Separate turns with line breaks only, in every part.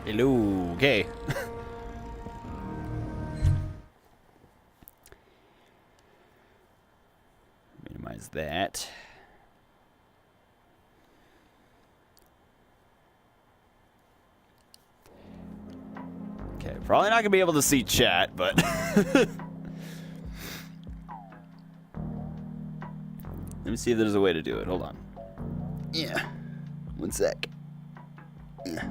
Hello, okay. Minimize that. Okay, probably not gonna be able to see chat, but let me see if there's a way to do it. Hold on. Yeah. One sec. Yeah.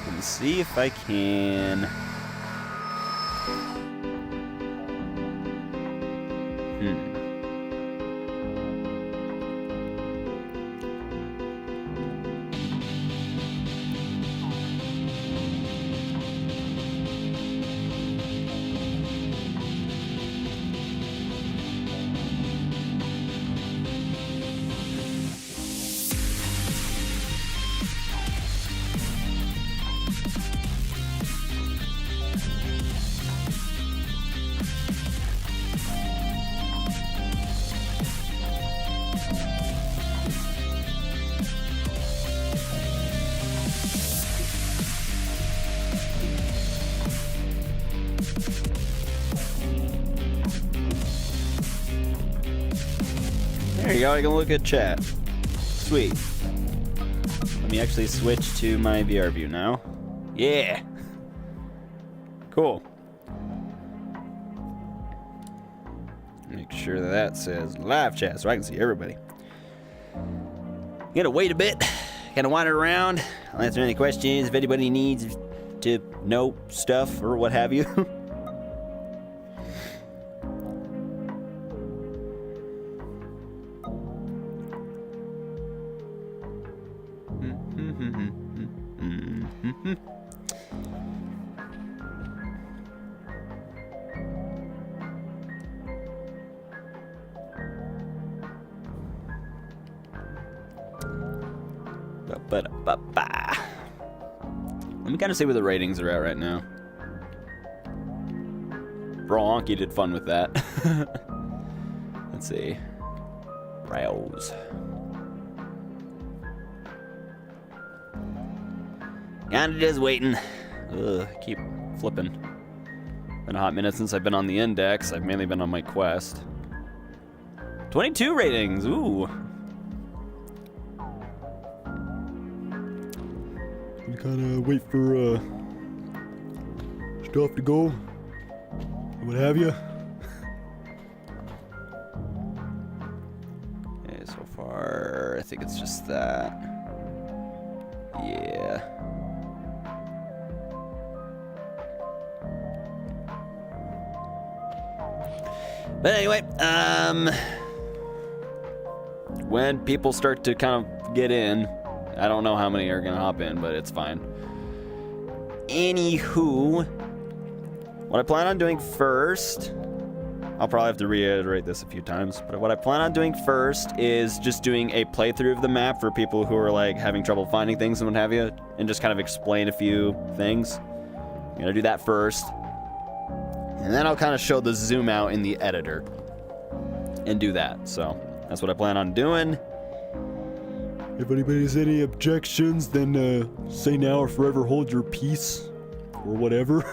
Let me see if I can. There you go, I can look at chat. Sweet. Let me actually switch to my VR view now. Yeah! Cool. Make sure that says live chat so I can see everybody. Gotta wait a bit, kinda wander around. I'll answer any questions if anybody needs to know stuff or what have you. Let me kind of see where the ratings are at right now. Bronky did fun with that. Let's see. Browse. Kinda just waiting. Ugh, keep flipping. Been a hot minute since I've been on the index. I've mainly been on my quest. 22 ratings, ooh. You kinda wait for stuff to go. What have you? Okay, so far I think it's just that. Yeah. But anyway, when people start to kind of get in, I don't know how many are gonna hop in, but it's fine. Anywho, what I plan on doing first, I'll probably have to reiterate this a few times, but what I plan on doing first is just doing a playthrough of the map for people who are like having trouble finding things and what have you, and just kind of explain a few things. I'm gonna do that first, and then I'll kind of show the zoom out in the editor and do that. So that's what I plan on doing. If anybody has any objections, then say now or forever hold your peace or whatever.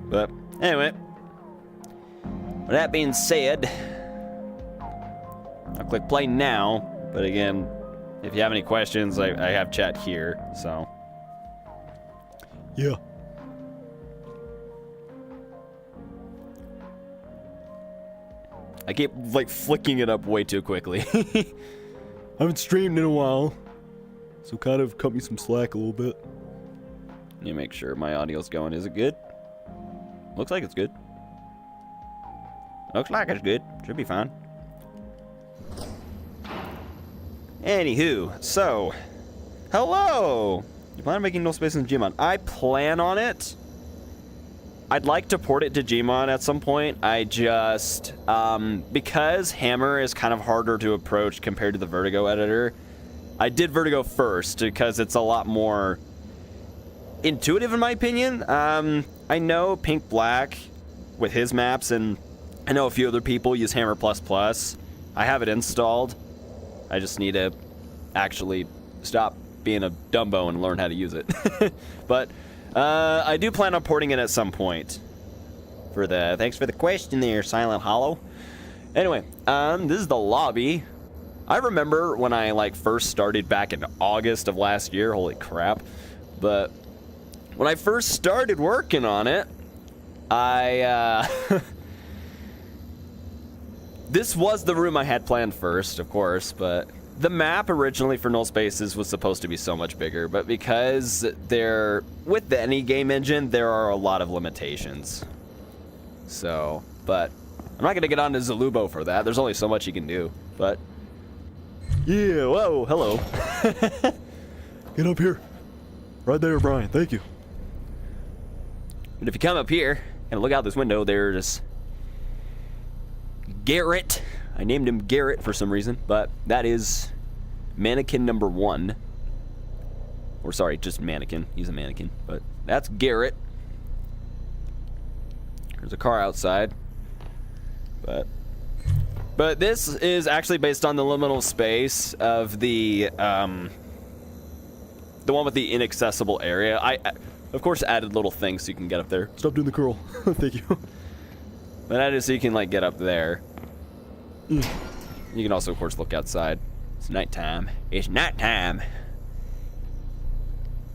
But anyway, with that being said, I'll click play now. But again, if you have any questions, I have chat here, so. Yeah. I keep, like, flicking it up way too quickly. I haven't streamed in a while, so kind of cut me some slack a little bit. Let me make sure my audio's going. Is it good? Looks like it's good. Looks like it's good. Should be fine. Anywho, so, hello! You plan on making Nullspaces in Gmod? I plan on it. I'd like to port it to Gmod at some point. I just, because Hammer is kind of harder to approach compared to the Vertigo editor, I did Vertigo first because it's a lot more intuitive in my opinion. I know Pink Black with his maps, and I know a few other people use Hammer++. I have it installed. I just need to actually stop being a Dumbo and learn how to use it. But I do plan on porting it at some point. Thanks for the question there, Silent Hollow. Anyway, this is the lobby. I remember when I like first started back in August of last year. Holy crap! But when I first started working on it, this was the room I had planned first, of course, but the map originally for Nullspaces was supposed to be so much bigger, but because with any game engine, there are a lot of limitations. So, but I'm not going to get on to Zalubo for that. There's only so much you can do, but yeah, whoa, hello. Get up here. Right there, Brian. Thank you. But if you come up here and look out this window, there's Garrett. I named him Garrett for some reason, but that is mannequin number 1. Or sorry, just mannequin. He's a mannequin, but that's Garrett. There's a car outside. But this is actually based on the liminal space of the one with the inaccessible area. I of course added little things so you can get up there. Stop doing the curl. Thank you. But that is so you can like get up there. You can also, of course, look outside. It's nighttime. It's nighttime.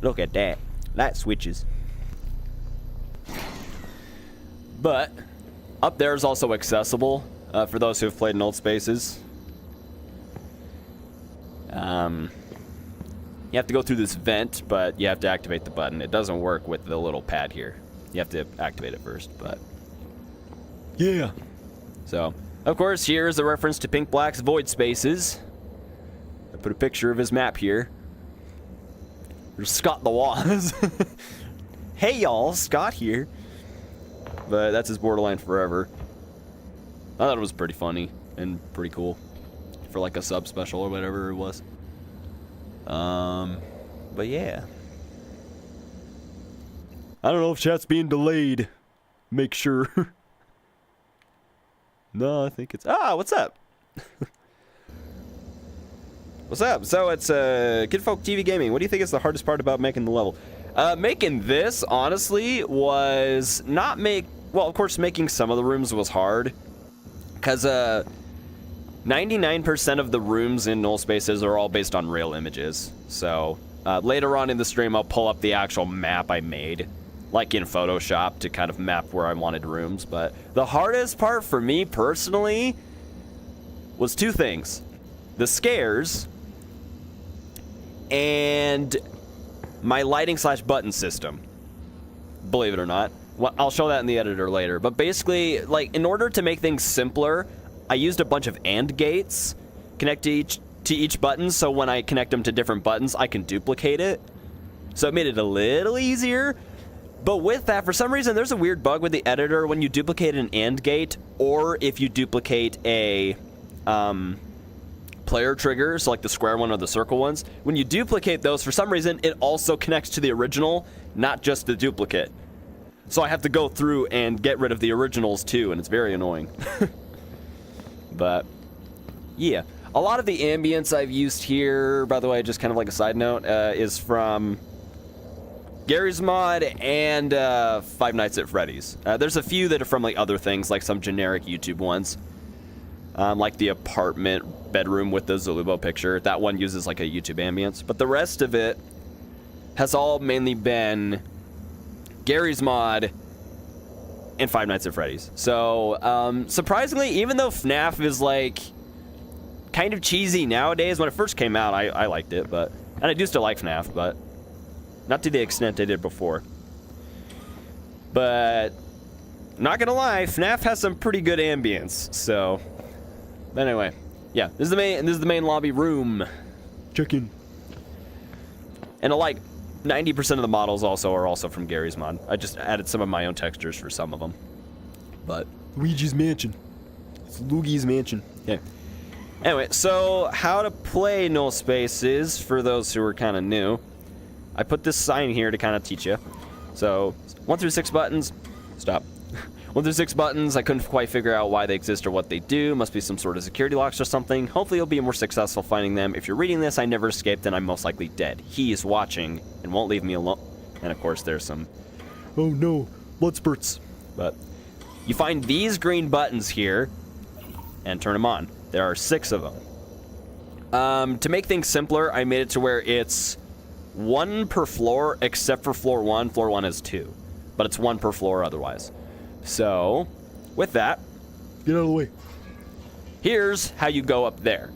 Look at that. Light switches. But up there is also accessible for those who have played Nullspaces. You have to go through this vent, but you have to activate the button. It doesn't work with the little pad here. You have to activate it first, but yeah. So, of course, here is a reference to Pink Black's Void Spaces. I put a picture of his map here. There's Scott the Waz. Hey y'all, Scott here. But that's his Borderline Forever. I thought it was pretty funny and pretty cool for like a sub special or whatever it was. But yeah. I don't know if chat's being delayed. Make sure. No, I think it's... Ah, what's up? What's up? So it's Kidfolk TV Gaming. What do you think is the hardest part about making the level? Making this, honestly, was not well, of course, making some of the rooms was hard. Because 99% of the rooms in Nullspaces are all based on real images. So later on in the stream, I'll pull up the actual map I made, like in Photoshop, to kind of map where I wanted rooms. But the hardest part for me personally was 2 things: the scares and my lighting / button system. Believe it or not. Well, I'll show that in the editor later. But basically, like, in order to make things simpler, I used a bunch of AND gates connect to each button, so when I connect them to different buttons, I can duplicate it. So it made it a little easier. But with that, for some reason, there's a weird bug with the editor when you duplicate an AND gate, or if you duplicate a player trigger, so like the square one or the circle ones. When you duplicate those, for some reason, it also connects to the original, not just the duplicate. So I have to go through and get rid of the originals too, and it's very annoying. But yeah, a lot of the ambience I've used here, by the way, just kind of like a side note, is from Gary's Mod and Five Nights at Freddy's. There's a few that are from like other things, like some generic YouTube ones, like the apartment bedroom with the Zalubo picture. That one uses like a YouTube ambience, but the rest of it has all mainly been Gary's Mod and Five Nights at Freddy's. So surprisingly, even though FNAF is like kind of cheesy nowadays, when it first came out, I liked it, but and I do still like FNAF, but not to the extent I did before. But not gonna lie, FNAF has some pretty good ambience. So, but anyway, yeah, this is the main lobby room. Check in. And like 90% of the models are also from Gary's Mod. I just added some of my own textures for some of them. But Luigi's Mansion. It's Luigi's Mansion. Yeah. Anyway, so how to play Nullspaces for those who are kind of new. I put this sign here to kind of teach you. So 1 through 6 buttons. Stop. 1 through 6 buttons. I couldn't quite figure out why they exist or what they do. Must be some sort of security locks or something. Hopefully you'll be more successful finding them. If you're reading this, I never escaped and I'm most likely dead. He is watching and won't leave me alone. And of course there's some, oh no, blood spurts. But you find these green buttons here and turn them on. There are 6 of them. To make things simpler, I made it to where it's 1 per floor, except for floor 1. Floor 1 is 2, but it's 1 per floor otherwise. So, with that, get out of the way. Here's how you go up there.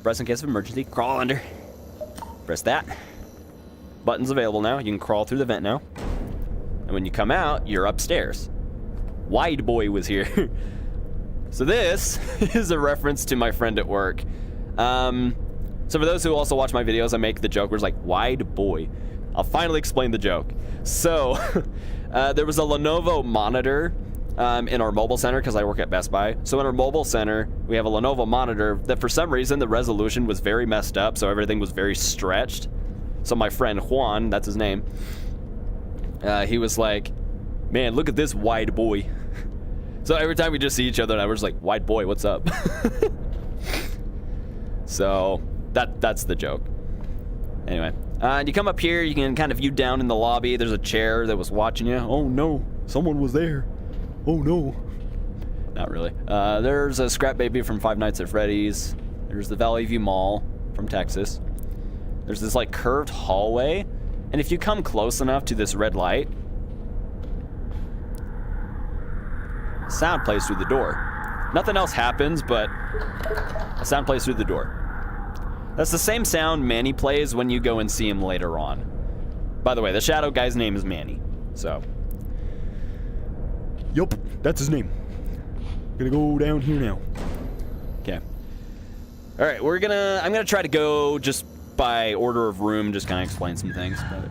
Press in case of emergency, crawl under. Press that. Buttons available now. You can crawl through the vent now. And when you come out, you're upstairs. Wide Boy was here. So this is a reference to my friend at work. So for those who also watch my videos, I make the joke where it's like, wide boy. I'll finally explain the joke. So, there was a Lenovo monitor in our mobile center, because I work at Best Buy. So in our mobile center, we have a Lenovo monitor that for some reason, the resolution was very messed up, so everything was very stretched. So my friend Juan, that's his name, he was like, man, look at this wide boy. So every time we just see each other, I was just like, wide boy, what's up? So that's the joke. Anyway, and you come up here, you can kind of view down in the lobby. There's a chair that was watching you. Oh no, someone was there. Oh no. Not really. There's a Scrap Baby from Five Nights at Freddy's. There's the Valley View Mall from Texas. There's this like curved hallway, and if you come close enough to this red light, sound plays through the door. Nothing else happens, but a sound plays through the door. That's the same sound Manny plays when you go and see him later on. By the way, the shadow guy's name is Manny, so. Yup, that's his name. Gonna go down here now. Okay. All right, I'm gonna try to go just by order of room, just kind of explain some things. But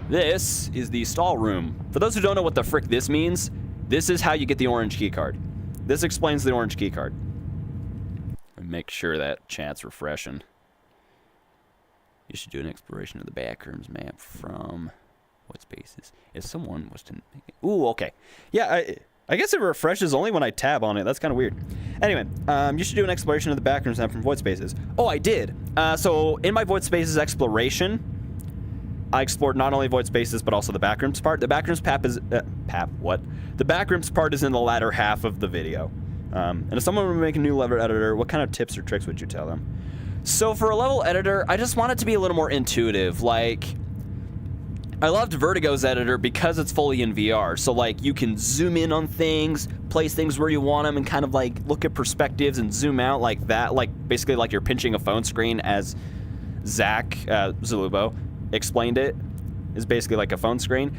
this is the stall room. For those who don't know what the frick this means, this is how you get the orange key card. This explains the orange key card. Make sure that chat's refreshing. You should do an exploration of the Backrooms map from Voidspaces. If someone was to make it. Ooh, okay. Yeah, I guess it refreshes only when I tab on it. That's kind of weird. Anyway, you should do an exploration of the Backrooms map from Voidspaces. Oh, I did. So in my Voidspaces exploration, I explored not only Voidspaces but also the Backrooms part. The Backrooms The Backrooms part is in the latter half of the video. And if someone were to make a new level editor, what kind of tips or tricks would you tell them? So for a level editor, I just want it to be a little more intuitive. Like, I loved Vertigo's editor because it's fully in VR. So like, you can zoom in on things, place things where you want them, and kind of like look at perspectives and zoom out like that. Like basically like you're pinching a phone screen, as Zach Zalubo explained it, is basically like a phone screen.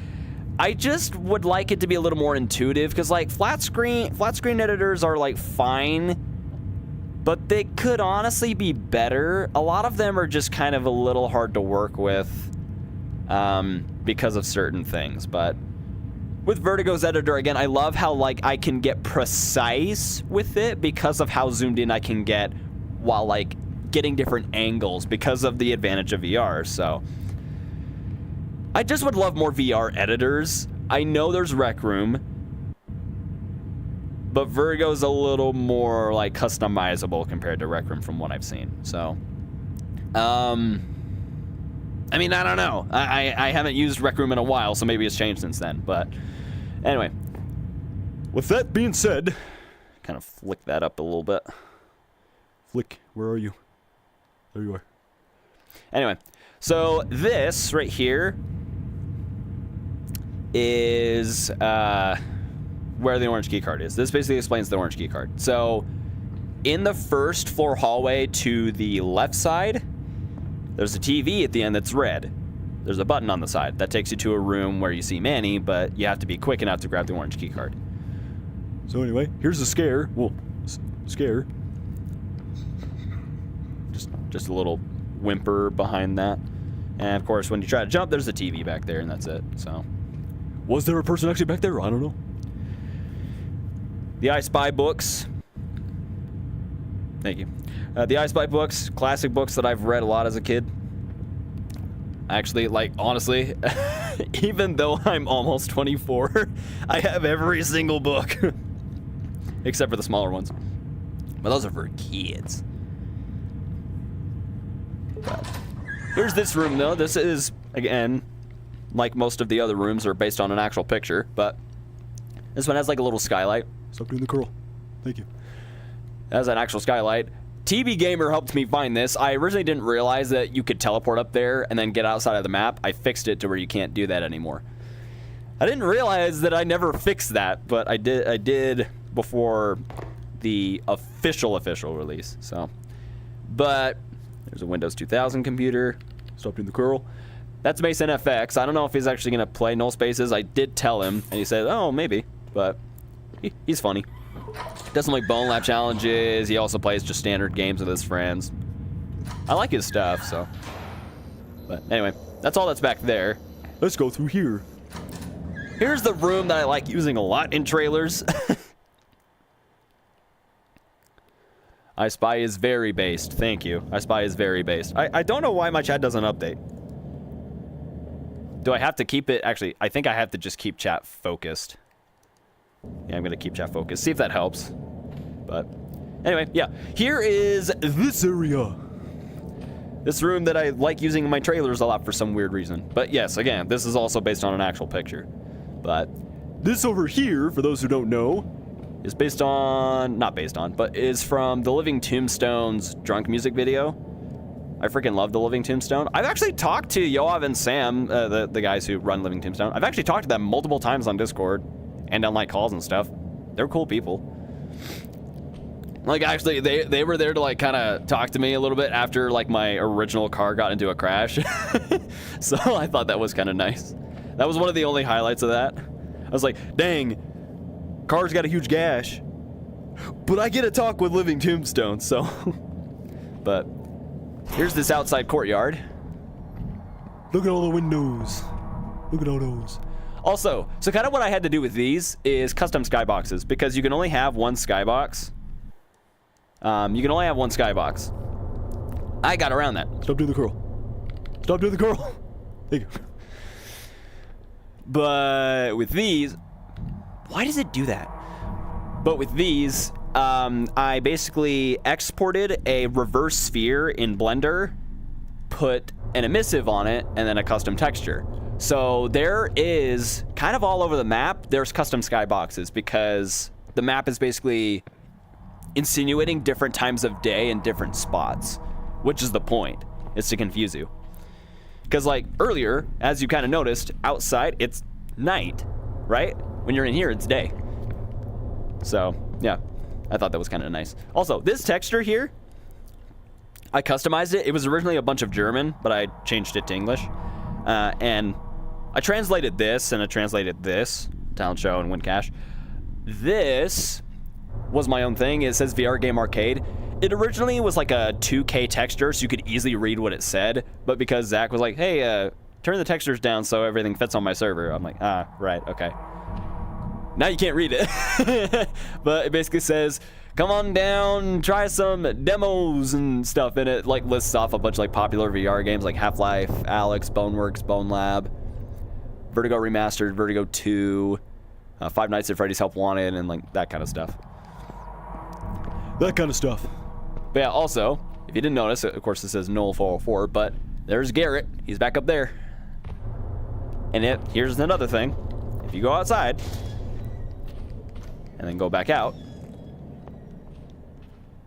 I just would like it to be a little more intuitive, because like flat screen editors are like fine, but they could honestly be better. A lot of them are just kind of a little hard to work with because of certain things. But with Vertigo's editor, again, I love how like I can get precise with it because of how zoomed in I can get while like getting different angles because of the advantage of VR. So I just would love more VR editors. I know there's Rec Room, but Vertigo's a little more like customizable compared to Rec Room from what I've seen. So, I mean, I don't know. I haven't used Rec Room in a while, so maybe it's changed since then. But anyway, with that being said, kind of flick that up a little bit. Flick, where are you? There you are. Anyway, so this right here is where the orange key card is. This basically explains the orange key card. So in the first floor hallway to the left side, there's a TV at the end that's red. There's a button on the side that takes you to a room where you see Manny, but you have to be quick enough to grab the orange key card. So anyway, here's the scare. Well, scare. Just a little whimper behind that. And of course, when you try to jump, there's a TV back there, and that's it. So, was there a person actually back there? I don't know. The I Spy books. Thank you. The I Spy books, classic books that I've read a lot as a kid. Actually, like, honestly, even though I'm almost 24, I have every single book. Except for the smaller ones. But those are for kids. But here's this room, though. This is, again, like most of the other rooms, are based on an actual picture. But this one has, like, a little skylight. Stop doing the curl. Thank you. It has an actual skylight. TB Gamer helped me find this. I originally didn't realize that you could teleport up there and then get outside of the map. I fixed it to where you can't do that anymore. I didn't realize that I never fixed that, but I did before the official release. So, but there's a Windows 2000 computer. Stop doing the curl. That's Mason FX. I don't know if he's actually going to play Nullspaces. I did tell him, and he said, oh, maybe, but he's funny. Does some like Bone Lab challenges. He also plays just standard games with his friends. I like his stuff, so. But anyway, that's all that's back there. Let's go through here. Here's the room that I like using a lot in trailers. I Spy is very based. Thank you. I Spy is very based. I don't know why my chat doesn't update. Do I have to keep it? Actually, I think I have to just keep chat focused. Yeah, I'm going to keep chat focused. See if that helps. But anyway, yeah. Here is this area. This room that I like using in my trailers a lot for some weird reason. But yes, again, this is also based on an actual picture. But this over here, for those who don't know, is based on, not based on, but is from the Living Tombstone's drunk music video. I freaking love the Living Tombstone. I've actually talked to Yoav and Sam, the guys who run Living Tombstone. I've actually talked to them multiple times on Discord and on like calls and stuff. They're cool people. Like actually, they were there to like kind of talk to me a little bit after like my original car got into a crash. So I thought that was kind of nice. That was one of the only highlights of that. I was like, dang. Car's got a huge gash, but I get to talk with Living Tombstone, so. But here's this outside courtyard. Look at all the windows. Look at all those. Also, so kind of what I had to do with these is custom skyboxes, because you can only have one skybox. You can only have one skybox. I got around that. Stop doing the curl. Stop doing the curl. Thank you. But with these, why does it do that? But with these, I basically exported a reverse sphere in Blender, put an emissive on it, and then a custom texture. So there is, kind of all over the map, there's custom skyboxes, because the map is basically insinuating different times of day in different spots, which is the point, is to confuse you. Because like earlier, as you kind of noticed, outside it's night, right? When you're in here, it's day. So, yeah, I thought that was kind of nice. Also, this texture here, I customized it. It was originally a bunch of German, but I changed it to English. And I translated this, and I translated this, Talent Show and Win Cash. This was my own thing. It says VR Game Arcade. It originally was like a 2K texture, so you could easily read what it said. But because Zach was like, hey, turn the textures down so everything fits on my server. I'm like, ah, right, okay. Now you can't read it. But it basically says, come on down, try some demos and stuff. And it like lists off a bunch of like popular VR games like Half-Life, Alex, Boneworks, Bone Lab, Vertigo Remastered, Vertigo 2, Five Nights at Freddy's Help Wanted, and like that kind of stuff. That kind of stuff. But yeah, also, if you didn't notice, of course it says Null 404, but there's Garrett. He's back up there. And here's another thing. If you go outside, and then go back out,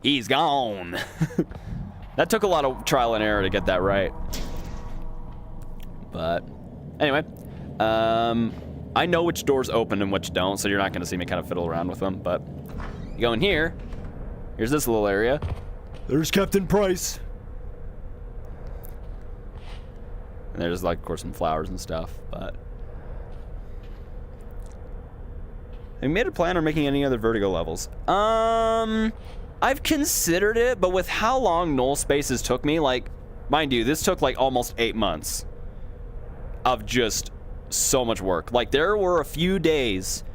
he's gone. That took a lot of trial and error to get that right. But anyway, I know which doors open and which don't, so you're not going to see me kind of fiddle around with them. But you go in here, here's this little area. There's Captain Price. And there's, like, of course, some flowers and stuff, but... Have you made a plan on making any other Vertigo levels? I've considered it, but with how long Nullspaces took me, like, mind you, this took, like, almost 8 months of just so much work. Like, there were a few days,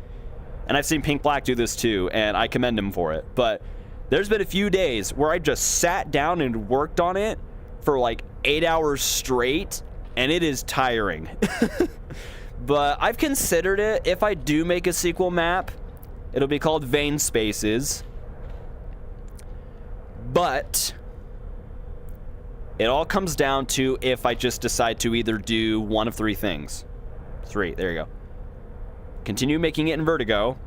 and I've seen Pink Black do this too, and I commend him for it, but there's been a few days where I just sat down and worked on it for, like, 8 hours straight, and it is tiring. But I've considered it. If I do make a sequel map, it'll be called Vein Spaces. But it all comes down to if I just decide to either do one of three things. Three, there you go. Continue making it in Vertigo,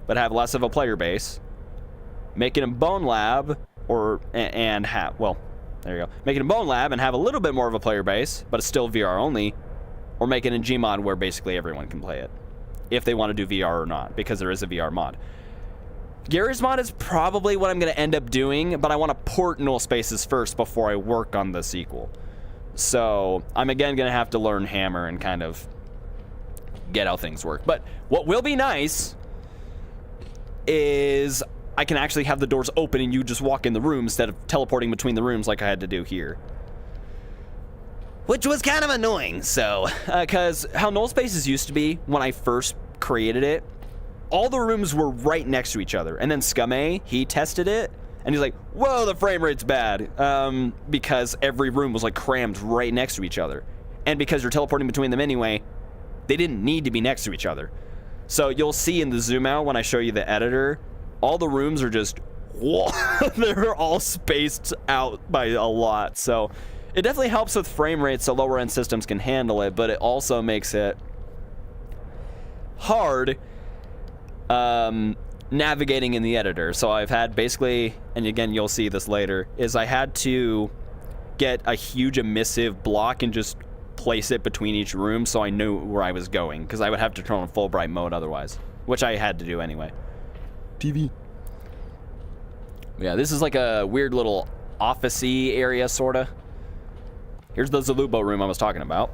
but have less of a player base. Make it in Bone Lab, and have, well, there you go. Make it in Bone Lab and have a little bit more of a player base, but it's still VR only. Or make it in Gmod where basically everyone can play it. If they want to do VR or not, because there is a VR mod. Garry's Mod is probably what I'm going to end up doing, but I want to port Nullspaces first before I work on the sequel. So I'm again going to have to learn Hammer and kind of get how things work. But what will be nice is I can actually have the doors open and you just walk in the room instead of teleporting between the rooms like I had to do here. Which was kind of annoying, so, because how Nullspaces used to be when I first created it, all the rooms were right next to each other. And then ScumA, he tested it, and he's like, whoa, the frame rate's bad. Because every room was like crammed right next to each other. And because you're teleporting between them anyway, they didn't need to be next to each other. So you'll see in the zoom out when I show you the editor, all the rooms are just, whoa, they're all spaced out by a lot, so... It definitely helps with frame rates so lower end systems can handle it, but it also makes it hard navigating in the editor. So I've had basically, and again you'll see this later, is I had to get a huge emissive block and just place it between each room so I knew where I was going, because I would have to turn on full bright mode otherwise, which I had to do anyway. TV. Yeah, this is like a weird little office-y area, sorta. Here's the Zalubo room I was talking about.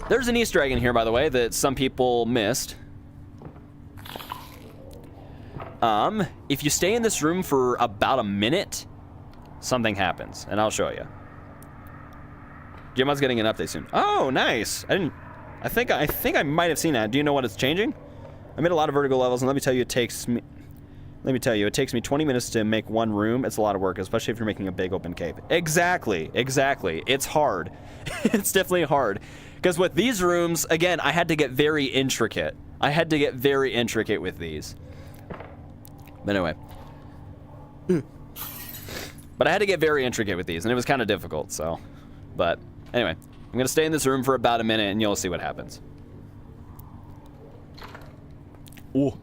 There's an Easter egg in here, by the way, that some people missed. If you stay in this room for about a minute, something happens, and I'll show you. Gmod's getting an update soon. Oh, nice. I think I might have seen that. Do you know what it's changing? I made a lot of Vertigo levels, and let me tell you, it takes me 20 minutes to make one room. It's a lot of work, especially if you're making a big open cave. Exactly. It's hard. It's definitely hard. Because with these rooms, again, I had to get very intricate. With these. But anyway. But I had to get very intricate with these, and it was kind of difficult, so. But anyway, I'm going to stay in this room for about a minute, and you'll see what happens. Oh,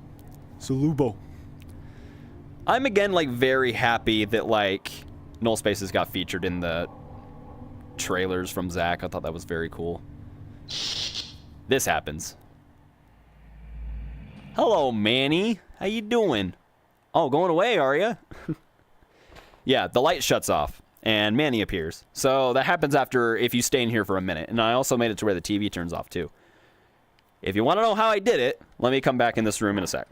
Salubo. I'm again like very happy that like Nullspaces got featured in the trailers from Zach. I thought that was very cool. This happens. Hello, Manny. How you doing? Oh, going away, are you? Yeah, the light shuts off and Manny appears. So that happens after if you stay in here for a minute. And I also made it to where the TV turns off too. If you want to know how I did it, let me come back in this room in a sec.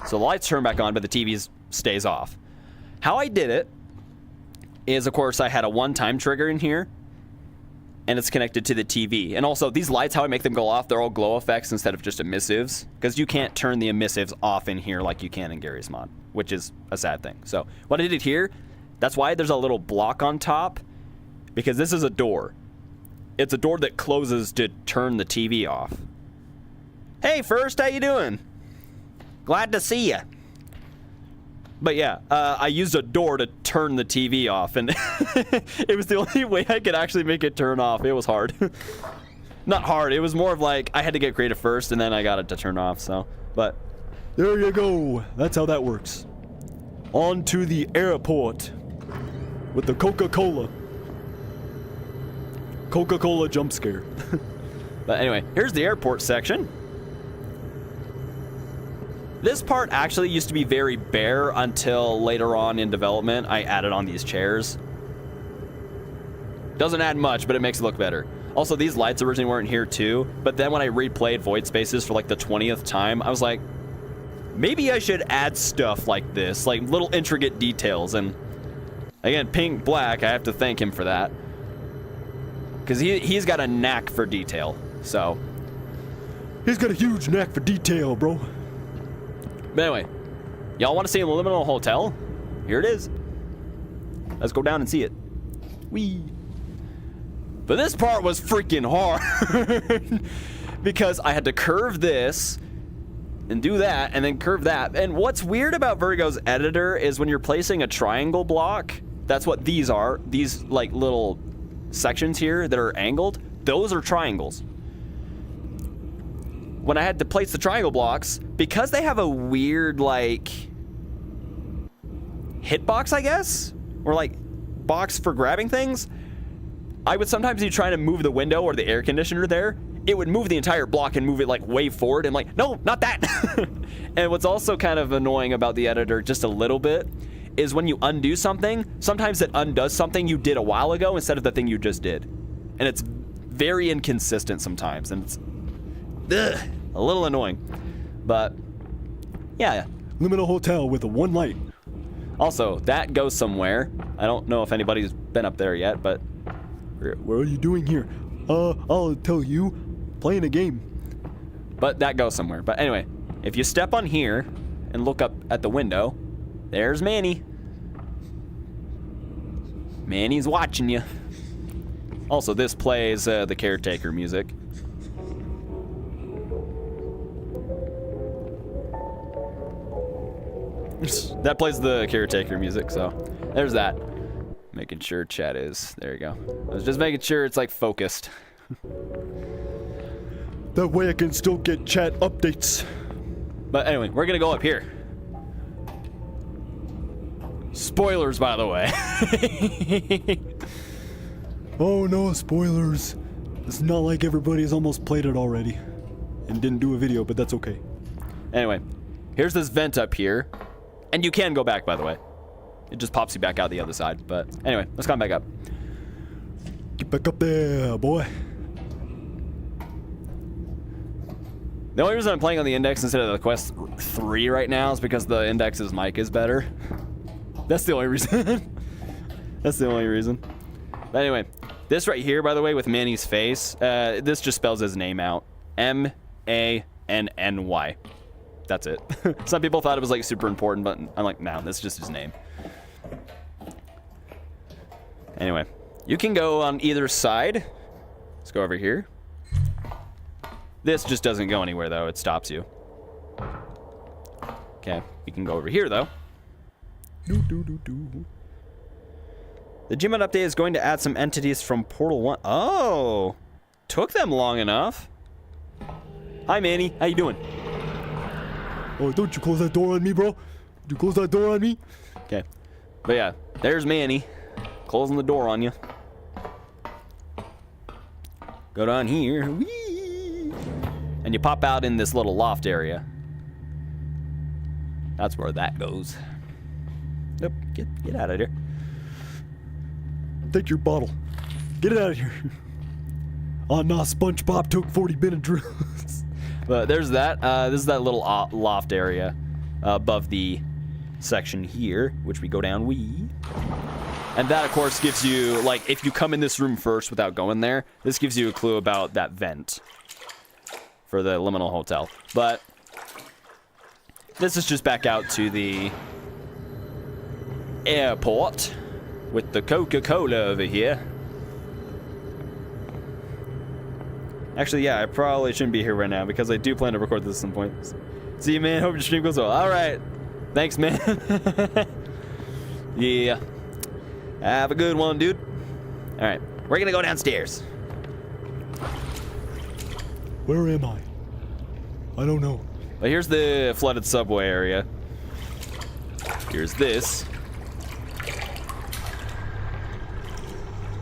So the lights turn back on, but the TV stays off. how I did it is, of course, I had a one-time trigger in here, and it's connected to the TV. And also, these lights, how I make them go off, they're all glow effects instead of just emissives, because you can't turn the emissives off in here like you can in Gary's mod, which is a sad thing. So what I did here, that's why there's a little block on top, because this is a door. It's a door that closes to turn the TV off. Hey, First, how you doing? Glad to see you. But yeah, I used a door to turn the TV off, and it was the only way I could actually make it turn off. It was hard. Not hard, it was more of like, I had to get creative first, and then I got it to turn off, so. But, there you go. That's how that works. On to the airport with the Coca-Cola. Coca-Cola jump scare. But anyway, here's the airport section. This part actually used to be very bare until later on in development I added on these chairs. Doesn't add much, but it makes it look better. Also, these lights originally weren't here too, but then when I replayed Void Spaces for like the 20th time, I was like, maybe I should add stuff like this, like little intricate details. And again, Pink Black, I have to thank him for that. Because he's got a knack for detail, so. He's got a huge knack for detail, bro. But anyway, y'all want to see a Liminal Hotel? Here it is. Let's go down and see it. Whee! But this part was freaking hard. Because I had to curve this and do that and then curve that. And what's weird about Virgo's editor is when you're placing a triangle block, that's what these are. These like little sections here that are angled, those are triangles. When I had to place the triangle blocks, because they have a weird like hitbox, I guess, or like box for grabbing things, I would sometimes be trying to move the window or the air conditioner there. It would move the entire block and move it like way forward, and like, no, not that. And what's also kind of annoying about the editor just a little bit is when you undo something, sometimes it undoes something you did a while ago instead of the thing you just did. And it's very inconsistent sometimes, and it's a little annoying. But yeah, Liminal Hotel with a one light. Also, that goes somewhere. I don't know if anybody's been up there yet, but what are you doing here? I'll tell you, playing a game. But that goes somewhere. But anyway, if you step on here and look up at the window, there's Manny. Manny's watching you. Also, this plays the Caretaker music. That plays the Caretaker music, so there's that. Making sure chat is, there you go. I was just making sure it's like focused. That way I can still get chat updates. But anyway, we're gonna go up here. Spoilers, by the way. Oh no, spoilers. It's not like everybody's almost played it already and didn't do a video, but that's okay. Anyway, here's this vent up here. And you can go back, by the way. It just pops you back out the other side. But anyway, let's climb back up. Get back up there, boy. The only reason I'm playing on the Index instead of the Quest 3 right now is because the Index's mic is better. That's the only reason. That's the only reason. But anyway, this right here, by the way, with Manny's face, this just spells his name out. M-A-N-N-Y. That's it. Some people thought it was like super important, but I'm like, no, that's just his name. Anyway, you can go on either side. Let's go over here. This just doesn't go anywhere, though. It stops you. Okay, we can go over here, though. The Gmod update is going to add some entities from Portal 1. Oh! Took them long enough. Hi, Manny. How you doing? Oh, don't you close that door on me, bro. Did you close that door on me? Okay. But yeah, there's Manny. Closing the door on you. Go down here. Whee! And you pop out in this little loft area. That's where that goes. Nope, get out of here. Take your bottle. Get it out of here. Oh, nah, SpongeBob took 40 Benadryls. But there's that. This is that little loft area above the section here, which we go down And that, of course, gives you, like, if you come in this room first without going there, this gives you a clue about that vent for the liminal hotel. But this is just back out to the airport with the Coca-Cola over here. Actually, yeah, I probably shouldn't be here right now because I do plan to record this at some point. See you, man. Hope your stream goes well. All right. Thanks, man. Yeah. Have a good one, dude. All right. We're going to go downstairs.
Where am I? I don't know.
But here's the flooded subway area. Here's this.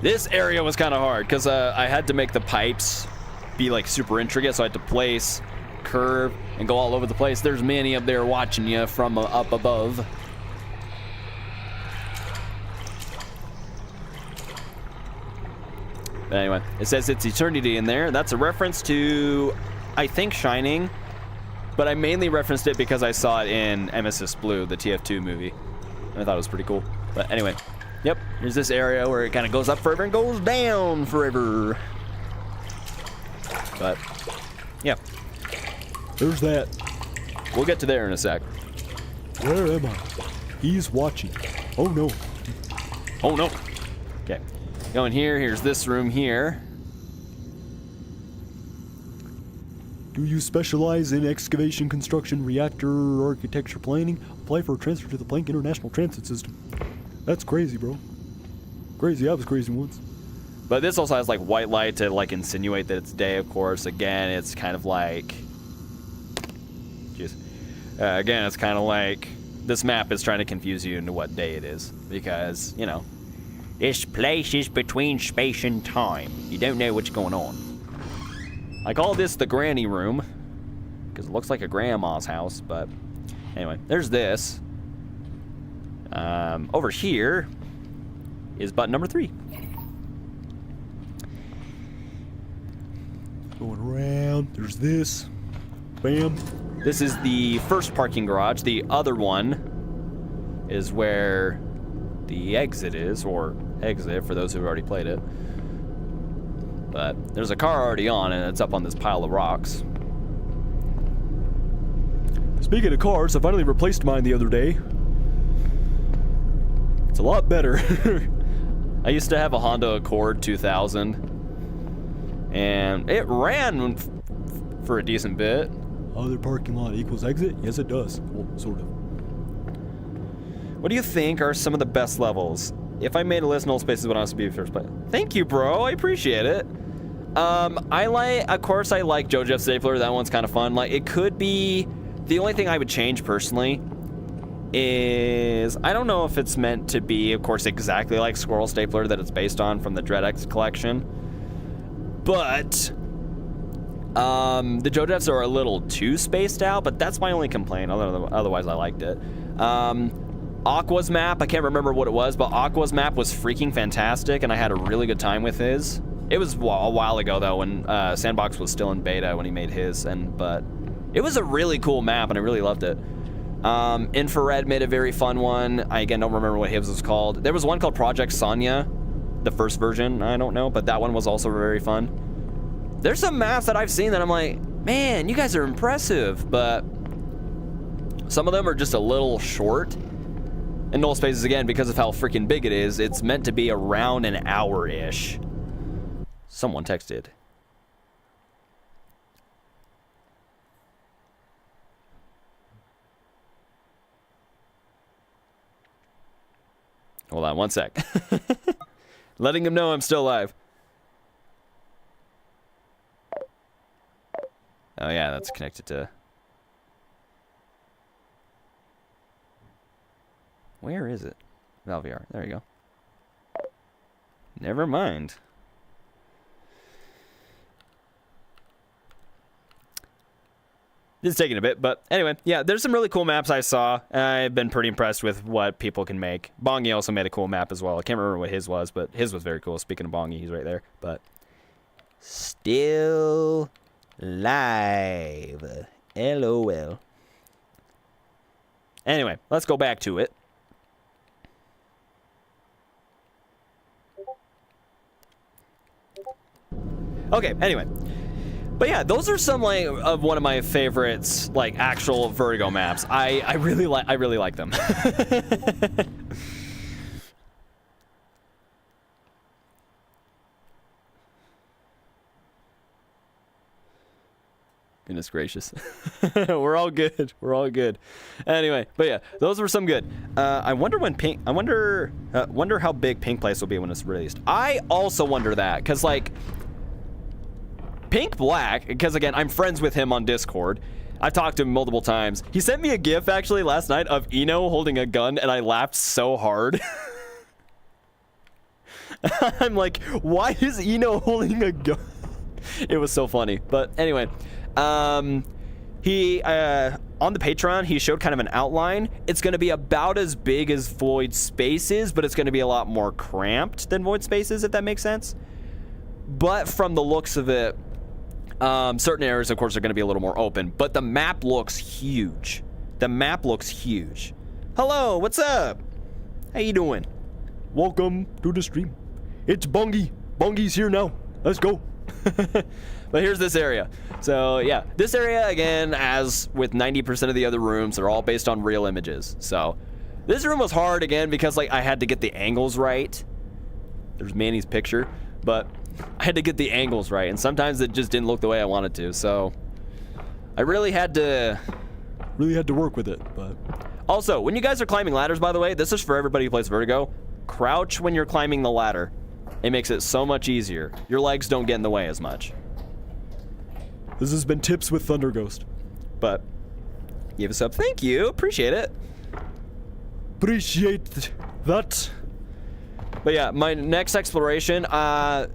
This area was kind of hard because I had to make the pipes be like super intricate, so I had to place, curve, and go all over the place. There's Manny up there watching you from up above. But anyway, it says it's eternity in there. That's a reference to, I think, Shining, but I mainly referenced it because I saw it in MSS Blue, the TF2 movie. And I thought it was pretty cool. But anyway, yep, here's this area where it kind of goes up forever and goes down forever. But, yeah.
There's that.
We'll get to there in a sec.
Where am I? He's watching. Oh, no.
Oh, no. Okay. Going here. Here's this room here.
Do you specialize in excavation, construction, reactor, architecture, planning? Apply for a transfer to the Planck International Transit System. That's crazy, bro. Crazy. I was crazy once.
But this also has like white light to like insinuate that it's day, of course. Again, it's kind of like... Jeez. Again, it's kind of like this map is trying to confuse you into what day it is. Because, you know, this place is between space and time. You don't know what's going on. I call this the granny room. Because it looks like a grandma's house. But anyway, there's this. Over here is button number 3.
Going around. There's this. Bam.
This is the first parking garage. The other one is where the exit is, or exit for those who've already played it. But there's a car already on, and it's up on this pile of rocks.
Speaking of cars, I finally replaced mine the other day. It's a lot better.
I used to have a Honda Accord 2000. And it ran for a decent bit.
Other parking lot equals exit? Yes, it does. Well, sort of.
What do you think are some of the best levels? If I made a list, Nullspaces would honestly be first. But thank you, bro. I appreciate it. Of course, I like Jojo Stapler. That one's kind of fun. Like, it could be. The only thing I would change personally is I don't know if it's meant to be, of course, exactly like Squirrel Stapler that it's based on from the DreadX collection. But the JoJo's are a little too spaced out, but that's my only complaint. Otherwise, I liked it. Aqua's map, I can't remember what it was, but Aqua's map was freaking fantastic, and I had a really good time with his. It was a while ago, though, when Sandbox was still in beta when he made his, but it was a really cool map, and I really loved it. Infrared made a very fun one. I, again, don't remember what his was called. There was one called Project Sonya. The first version, I don't know, but that one was also very fun. There's some maps that I've seen that I'm like, man, you guys are impressive, but some of them are just a little short. And Nullspaces, again, because of how freaking big it is, it's meant to be around an hour-ish. Someone texted. Hold on one sec. Letting him know I'm still alive. Oh yeah, that's connected to... Where is it? ValVR. There you go. Never mind. This is taking a bit, but anyway, yeah, there's some really cool maps I saw. I've been pretty impressed with what people can make. Bongi also made a cool map as well. I can't remember what his was, but his was very cool. Speaking of Bongi, he's right there. But still live. LOL. Anyway, let's go back to it. Okay, anyway. But yeah, those are some like of one of my favorites, like actual Vertigo maps. I really like them. Goodness gracious. We're all good. We're all good. Anyway, but yeah, those were some good. I wonder when Pink... I wonder how big Pink Place will be when it's released. I also wonder that, because, like... Pink Black, because, again, I'm friends with him on Discord. I've talked to him multiple times. He sent me a GIF, actually, last night of Eno holding a gun, and I laughed so hard. I'm like, why is Eno holding a gun? It was so funny. But anyway... he, on the Patreon, he showed kind of an outline. It's going to be about as big as Void Spaces, but it's going to be a lot more cramped than Void Spaces, if that makes sense. But from the looks of it, certain areas, of course, are going to be a little more open, but the map looks huge. The map looks huge. Hello, what's up? How you doing?
Welcome to the stream. It's Bungie. Bungie's here now. Let's go.
But here's this area. So yeah, this area, again, as with 90% of the other rooms, they're all based on real images. So this room was hard, again, because like I had to get the angles right. There's Manny's picture, but I had to get the angles right, and sometimes it just didn't look the way I wanted to. So I really had to
work with it. But
also, when you guys are climbing ladders, by the way, this is for everybody who plays Vertigo. Crouch when you're climbing the ladder. It makes it so much easier. Your legs don't get in the way as much.
This has been Tips with Thunder Ghost.
But give us up. Thank you. Appreciate it.
Appreciate that.
But yeah, my next exploration, Schlembo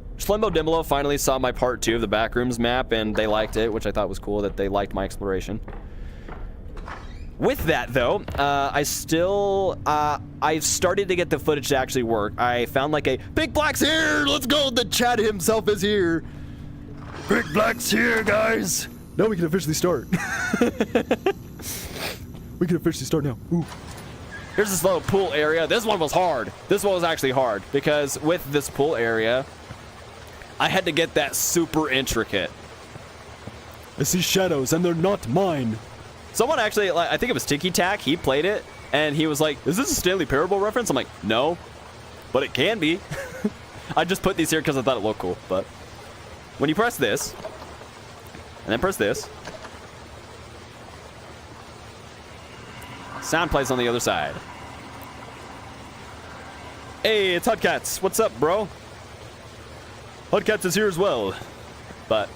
Dimbolo finally saw my part 2 of the Backrooms map, and they liked it, which I thought was cool that they liked my exploration. With that, though, I've started to get the footage to actually work. I found like a Big Black's here. Let's go. The Chad himself is here.
Big Black's here, guys. Now we can officially start. We can officially start now. Ooh.
Here's this little pool area. This one was hard. This one was actually hard because with this pool area, I had to get that super intricate.
I see shadows, and they're not mine.
Someone actually, like, I think it was Tiki Tack, he played it, and he was like, is this a Stanley Parable reference? I'm like, no, but it can be. I just put these here because I thought it looked cool, but when you press this, and then press this, sound plays on the other side. Hey, it's Hudcats. What's up, bro? Hudcats is here as well. But,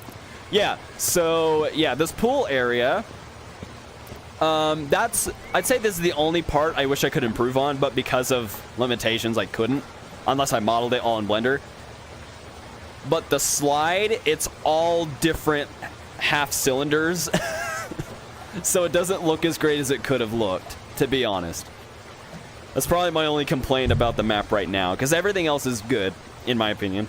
yeah, so, yeah, this pool area... I'd say this is the only part I wish I could improve on, but because of limitations, I couldn't, unless I modeled it all in Blender. But the slide, it's all different half cylinders, so it doesn't look as great as it could have looked, to be honest. That's probably my only complaint about the map right now, because everything else is good, in my opinion.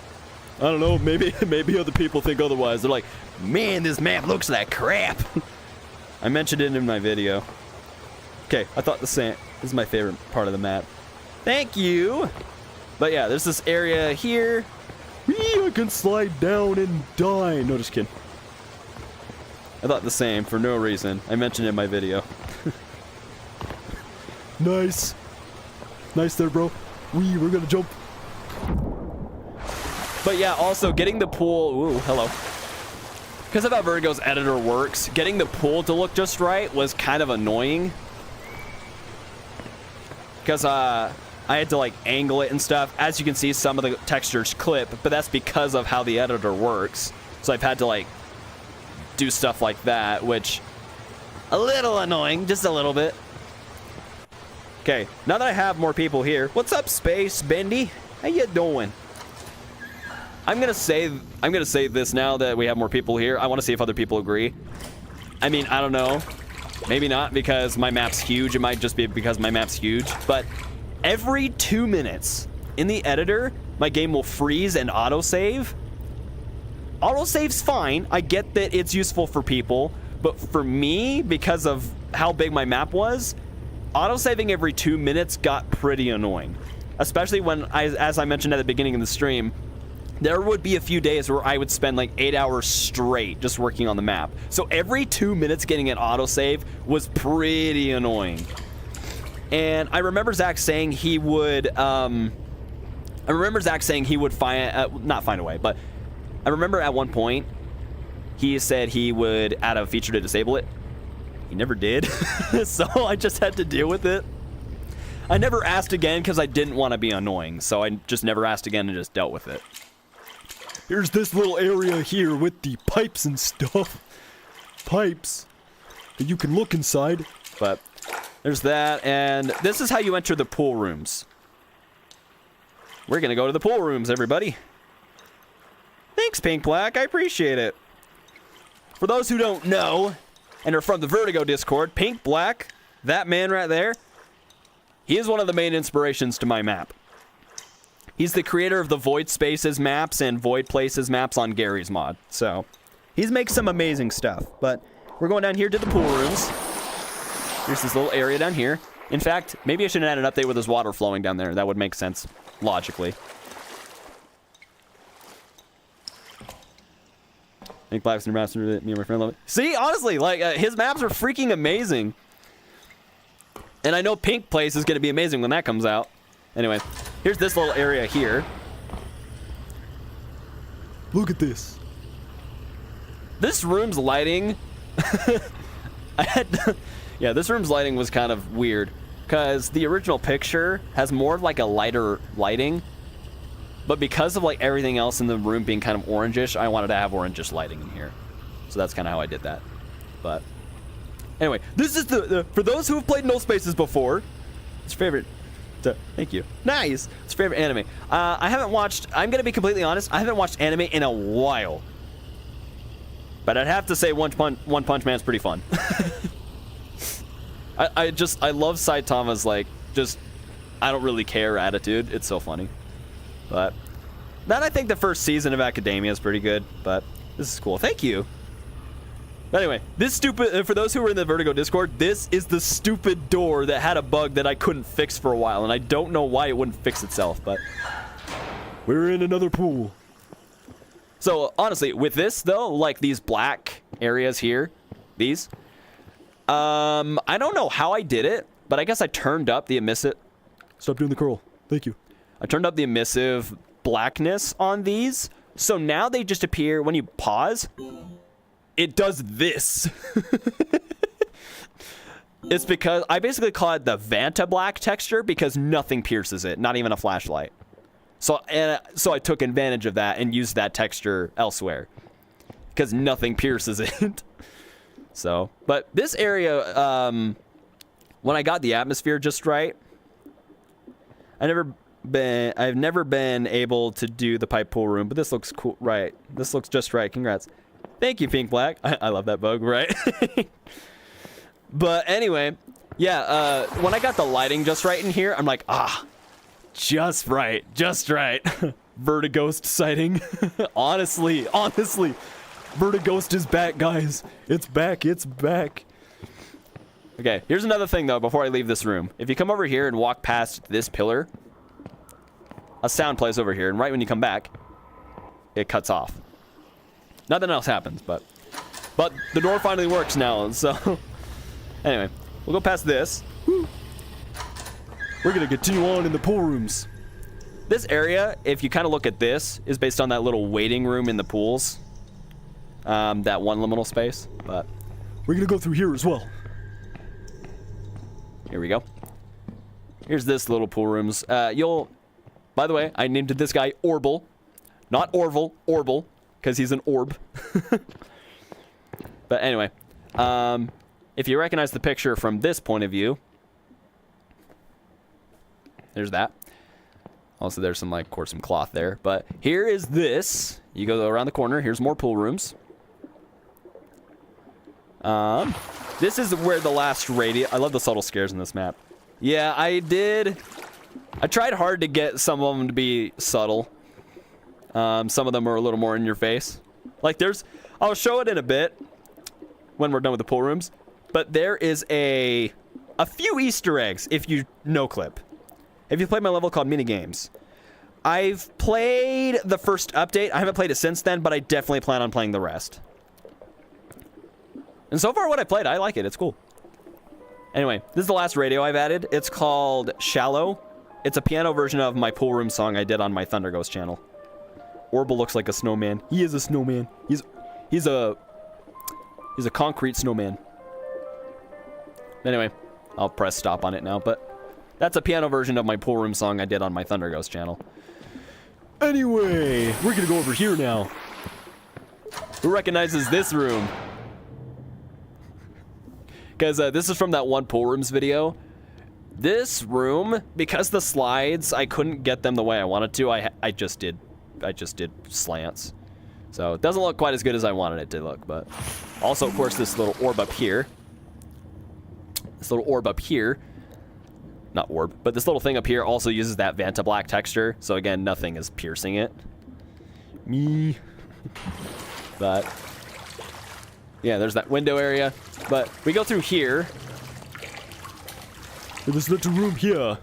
I don't know, maybe other people think otherwise. They're like, man, this map looks like crap. I mentioned it in my video. Okay, I thought the same. This is my favorite part of the map. Thank you. But yeah, there's this area here.
Whee, I can slide down and die. No, just kidding.
I thought the same for no reason. I mentioned it in my video.
Nice. Nice there, bro. Whee, we're gonna jump.
But yeah, also getting the pool. Ooh, hello. Because of how Vertigo's editor works, getting the pool to look just right was kind of annoying. Because I had to like angle it and stuff. As you can see, some of the textures clip, but that's because of how the editor works. So I've had to like do stuff like that, which a little annoying, just a little bit. Okay, now that I have more people here, what's up, Space Bendy? How you doing? I'm gonna say this now that we have more people here. I want to see if other people agree. I mean, I don't know. Maybe not because my map's huge. It might just be because my map's huge. But every 2 minutes in the editor, my game will freeze and autosave. Autosave's fine. I get that it's useful for people. But for me, because of how big my map was, autosaving every 2 minutes got pretty annoying. Especially when, as I mentioned at the beginning of the stream, there would be a few days where I would spend like 8 hours straight just working on the map. So every 2 minutes getting an autosave was pretty annoying. And I remember Zach saying he would, not find a way, but I remember at one point, he said he would add a feature to disable it. He never did, so I just had to deal with it. I never asked again because I didn't want to be annoying, so I just never asked again and just dealt with it.
Here's this little area here with the pipes and stuff. Pipes that you can look inside.
But there's that, and this is how you enter the pool rooms. We're gonna go to the pool rooms, everybody. Thanks, Pink Black, I appreciate it. For those who don't know, and are from the Vertigo Discord, Pink Black, that man right there, he is one of the main inspirations to my map. He's the creator of the Void Spaces maps and Void Places maps on Gary's mod. So, he's makes some amazing stuff. But we're going down here to the pool rooms. Here's this little area down here. In fact, maybe I should add an update with his water flowing down there. That would make sense, logically. Make Black's new maps, me and my friend love it. See, honestly, like, his maps are freaking amazing. And I know Pink Place is going to be amazing when that comes out. Anyway, here's this little area here.
Look at this.
This room's lighting... yeah, this room's lighting was kind of weird. Because the original picture has more of like a lighter lighting. But because of like everything else in the room being kind of orangish, I wanted to have orangish lighting in here. So that's kind of how I did that. But anyway, this is for those who have played Nullspaces before, it's favorite... Thank you. Nice. It's favorite anime. I haven't watched... I'm going to be completely honest. I haven't watched anime in a while. But I'd have to say One Punch Man's pretty fun. I love Saitama's, like, just... I don't really care attitude. It's so funny. But... Then I think the first season of Academia is pretty good. But this is cool. Thank you. But anyway, this stupid, for those who were in the Vertigo Discord, this is the stupid door that had a bug that I couldn't fix for a while, and I don't know why it wouldn't fix itself, but...
We're in another pool.
So, honestly, with this, though, like these black areas here, these, I don't know how I did it, but I guess I turned up the emissive...
Stop doing the curl. Thank you.
I turned up the emissive blackness on these, so now they just appear when you pause... It does this. It's because I basically call it the Vanta Black texture because nothing pierces it, not even a flashlight. So I took advantage of that and used that texture elsewhere because nothing pierces it. So, but this area, when I got the atmosphere just right, I've never been able to do the pipe pool room, but this looks cool, right? This looks just right. Congrats. Thank you, Pink Black. I love that bug, right? But anyway, yeah, when I got the lighting just right in here, I'm like, just right, just right. Vertighost sighting. honestly, Vertighost is back, guys. It's back, it's back. Okay, here's another thing, though, before I leave this room. If you come over here and walk past this pillar, a sound plays over here, and right when you come back, it cuts off. Nothing else happens, but the door finally works now, so... Anyway, we'll go past this.
Woo. We're gonna continue on in the pool rooms.
This area, if you kind of look at this, is based on that little waiting room in the pools. That one liminal space, but...
We're gonna go through here as well.
Here we go. Here's this little pool rooms. By the way, I named this guy Orble. Not Orville, Orble. Because he's an orb. But anyway, if you recognize the picture from this point of view, there's that. Also, there's some, like, of course, some cloth there. But here is this. You go around the corner. Here's more pool rooms. This is where the last radius... I love the subtle scares in this map. Yeah, I tried hard to get some of them to be subtle. Some of them are a little more in your face. Like I'll show it in a bit when we're done with the pool rooms. But there is a a few Easter eggs if you no-clip. If you played my level called Minigames. I've played the first update. I haven't played it since then, but I definitely plan on playing the rest. And so far what I played, I like it. It's cool. Anyway, this is the last radio I've added. It's called Shallow. It's a piano version of my pool room song I did on my Thunder Ghost channel. Orbital looks like a snowman. He is a snowman. He's a concrete snowman. Anyway, I'll press stop on it now, but that's a piano version of my pool room song I did on my Thunder Ghost channel. Anyway, we're gonna go over here now. Who recognizes this room? Because this is from that one pool rooms video. This room, because the slides, I couldn't get them the way I wanted to. I just did slants. So it doesn't look quite as good as I wanted it to look, but also, of course, this little orb up here. This little orb up here. Not orb, but this little thing up here also uses that Vanta Black texture. So again, nothing is piercing it. Me. But yeah, there's that window area. But we go through here.
There's little room here.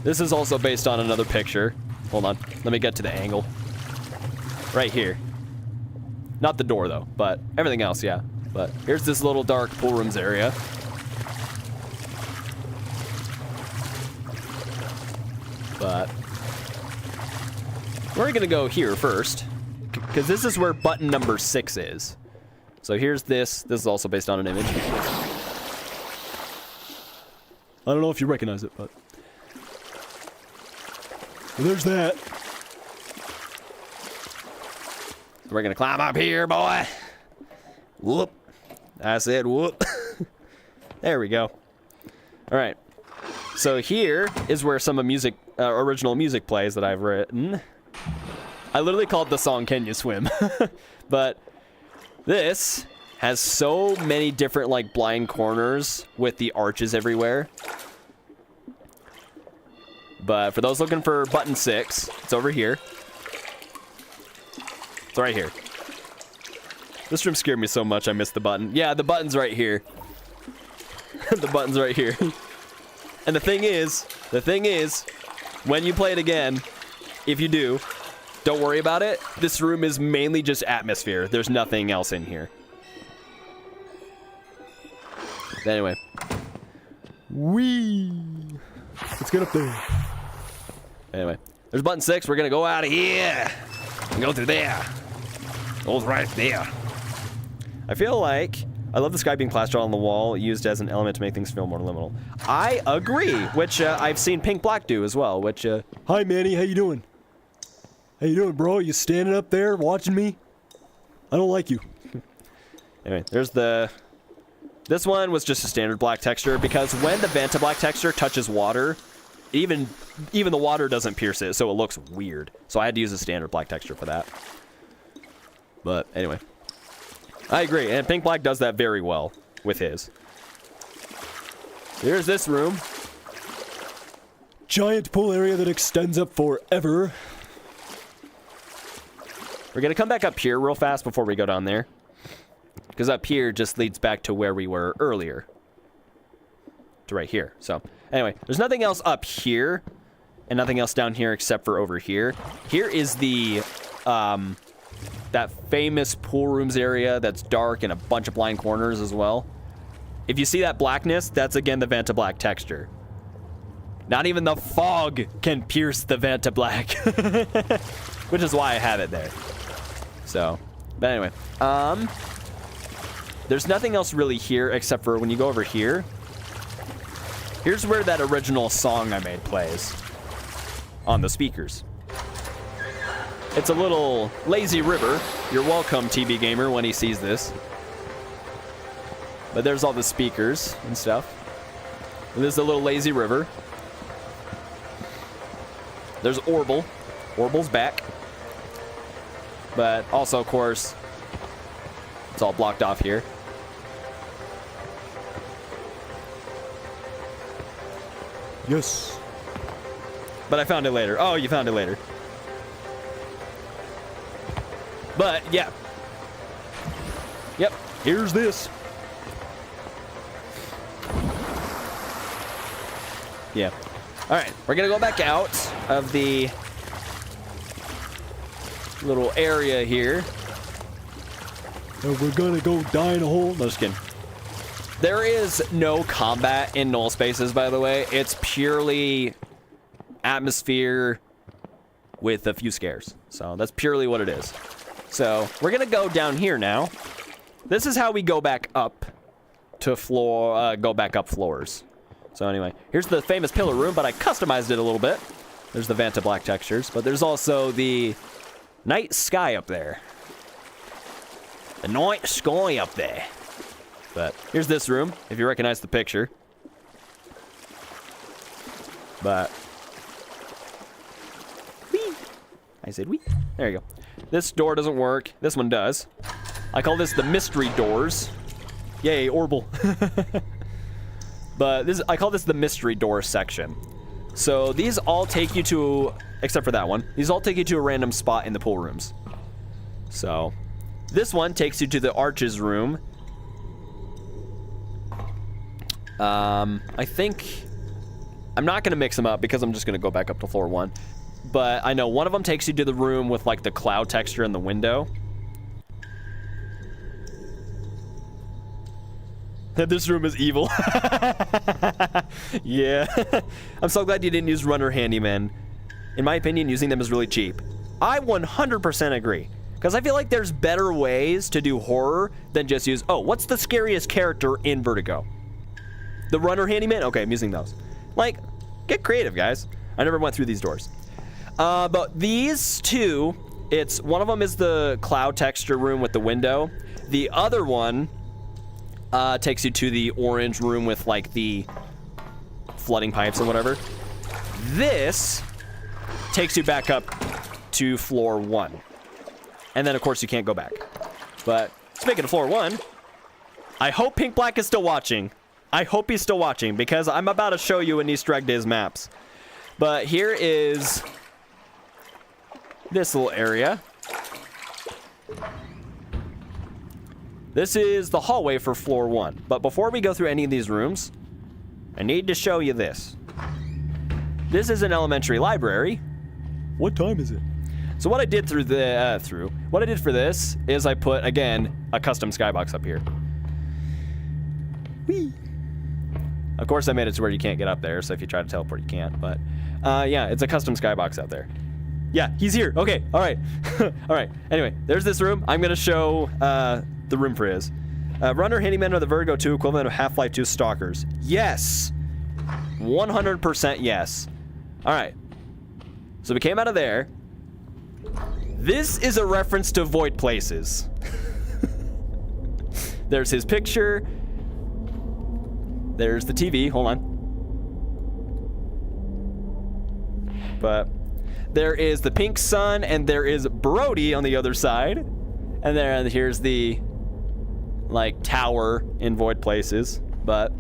This is also based on another picture. Hold on, let me get to the angle. Right here. Not the door though, but everything else, yeah. But here's this little dark pool rooms area. But we're gonna go here first, because this is where button number 6 is. So here's this. This is also based on an image.
I don't know if you recognize it, but there's that.
We're gonna climb up here, boy. Whoop. I said whoop. There we go. All right. So here is where some of original music plays that I've written. I literally called the song "Can You Swim?" But this has so many different like blind corners with the arches everywhere. But for those looking for button 6, it's over here. It's right here. This room scared me so much I missed the button. Yeah, the button's right here. The button's right here. And the thing is, when you play it again, if you do, don't worry about it. This room is mainly just atmosphere. There's nothing else in here. But anyway.
Whee! Let's get up there.
Anyway, there's button 6. We're gonna go out of here and go through there. Goes right there. I feel like I love the sky being plastered on the wall, used as an element to make things feel more liminal. I agree, which I've seen Pink Black do as well. Which
hi Manny, how you doing? How you doing, bro? You standing up there watching me? I don't like you.
Anyway, there's the. This one was just a standard black texture because when the Vanta Black texture touches water, even the water doesn't pierce it, so it looks weird. So I had to use a standard black texture for that. But anyway, I agree, and Pink Black does that very well with his. Here's this room.
Giant pool area that extends up forever.
We're gonna come back up here real fast before we go down there, because up here just leads back to where we were earlier. To right here. So anyway, there's nothing else up here and nothing else down here except for over here. Here is the that famous pool rooms area that's dark and a bunch of blind corners as well. If you see that blackness, that's again the Vanta Black texture. Not even the fog can pierce the Vanta Black. Which is why I have it there. So, but anyway, there's nothing else really here except for when you go over here. Here's where that original song I made plays on the speakers. It's a little lazy river. You're welcome, TB Gamer, when he sees this. But there's all the speakers and stuff. And there's a little lazy river. There's Orbital. Orbital's back. But also, of course, it's all blocked off here.
Yes.
But I found it later. Oh, you found it later. But, yeah. Yep.
Here's this.
Yeah. All right, we're gonna go back out of the little area here.
And we're gonna go die in a hole.
No, just kidding. There is no combat in Nullspaces, by the way. It's purely atmosphere with a few scares. So that's purely what it is. So we're gonna go down here now. This is how we go back up to go back up floors. So anyway, here's the famous pillar room, but I customized it a little bit. There's the Vanta Black textures, but there's also the night sky up there. The night sky up there. But here's this room, if you recognize the picture. But whee! I said whee. There you go. This door doesn't work. This one does. I call this the mystery doors. Yay, Orbital. But I call this the mystery door section. So these all take you to, except for that one, these all take you to a random spot in the pool rooms. So this one takes you to the arches room. I think I'm not gonna mix them up because I'm just gonna go back up to floor 1. But I know one of them takes you to the room with like the cloud texture in the window. This room is evil. Yeah. I'm so glad you didn't use Runner Handyman. In my opinion, using them is really cheap. I 100% agree. Because I feel like there's better ways to do horror than just use, oh, what's the scariest character in Vertigo? The Runner Handyman? Okay, I'm using those. Like, get creative, guys. I never went through these doors. But these two, one of them is the cloud texture room with the window. The other one takes you to the orange room with like the flooding pipes and whatever. This takes you back up to floor 1. And then of course you can't go back. But speaking of floor 1, I hope Pink Black is still watching. I hope he's still watching because I'm about to show you an Easter egg to his maps. But here is this little area. This is the hallway for floor 1. But before we go through any of these rooms, I need to show you this. This is an elementary library.
What time is it?
So what I did for this is I put, again, a custom skybox up here. Whee! Of course I made it to where you can't get up there, so if you try to teleport you can't, but yeah, it's a custom skybox out there. Yeah, he's here. Okay, all right. All right, anyway, there's this room. I'm gonna show the room for his. Runner Handyman are the Vertigo 2 equivalent of Half-Life 2 Stalkers. Yes! 100% yes. All right, so we came out of there. This is a reference to Void Places. There's his picture. There's the TV. Hold on. But there is the pink sun, and there is Brody on the other side. And here's the, like, tower in Void Places. But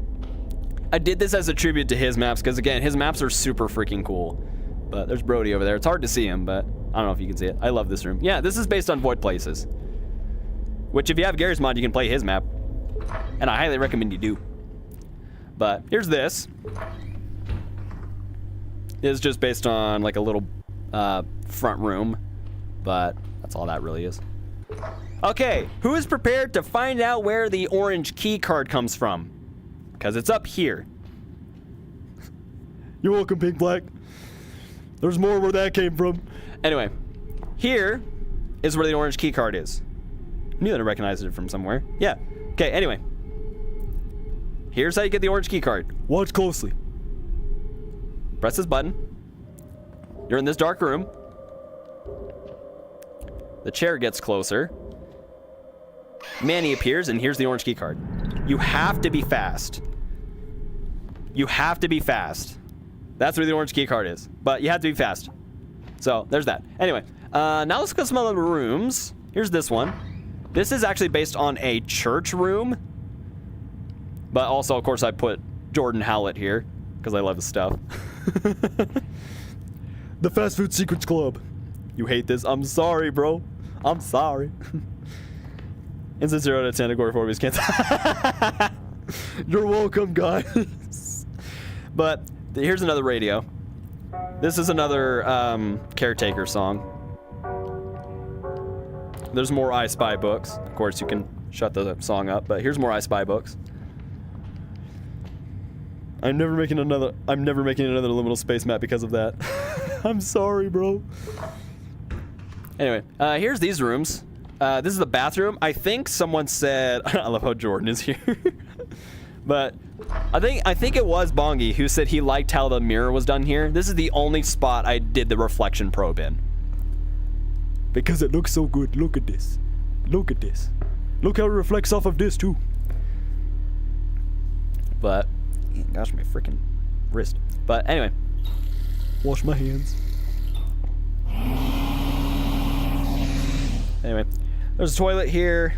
I did this as a tribute to his maps, because, again, his maps are super freaking cool. But there's Brody over there. It's hard to see him, but I don't know if you can see it. I love this room. Yeah, this is based on Void Places. Which, if you have Gary's mod, you can play his map. And I highly recommend you do. But here's this. It's just based on like a little front room. But that's all that really is. Okay, who is prepared to find out where the orange key card comes from? Because it's up here.
You're welcome, Pink Black. There's more where that came from.
Anyway, here is where the orange key card is. I knew that I recognized it from somewhere. Yeah. Okay, anyway. Here's how you get the orange key card.
Watch closely.
Press this button. You're in this dark room. The chair gets closer. Manny appears, and here's the orange key card. You have to be fast. You have to be fast. That's where the orange key card is. But you have to be fast. So, there's that. Anyway, now let's go to some other rooms. Here's this one. This is actually based on a church room. But also, of course, I put Jordan Howlett here because I love his stuff.
The Fast Food Secrets Club.
You hate this? I'm sorry, bro. I'm sorry. Instant 0 out of 10 agoraphobias can't.
You're welcome, guys.
But Here's another radio. This is another Caretaker song. There's more I Spy books. Of course, you can shut the song up, but here's more I Spy books. I'm never making another liminal space map because of that. I'm sorry, bro. Anyway, here's these rooms. This is the bathroom. I think someone said, I love how Jordan is here. But I think it was Bongi who said he liked how the mirror was done here. This is the only spot I did the reflection probe in.
Because it looks so good. Look at this. Look at this. Look how it reflects off of this too.
But, gosh, my freaking wrist. But anyway.
Wash my hands.
Anyway, there's a toilet here.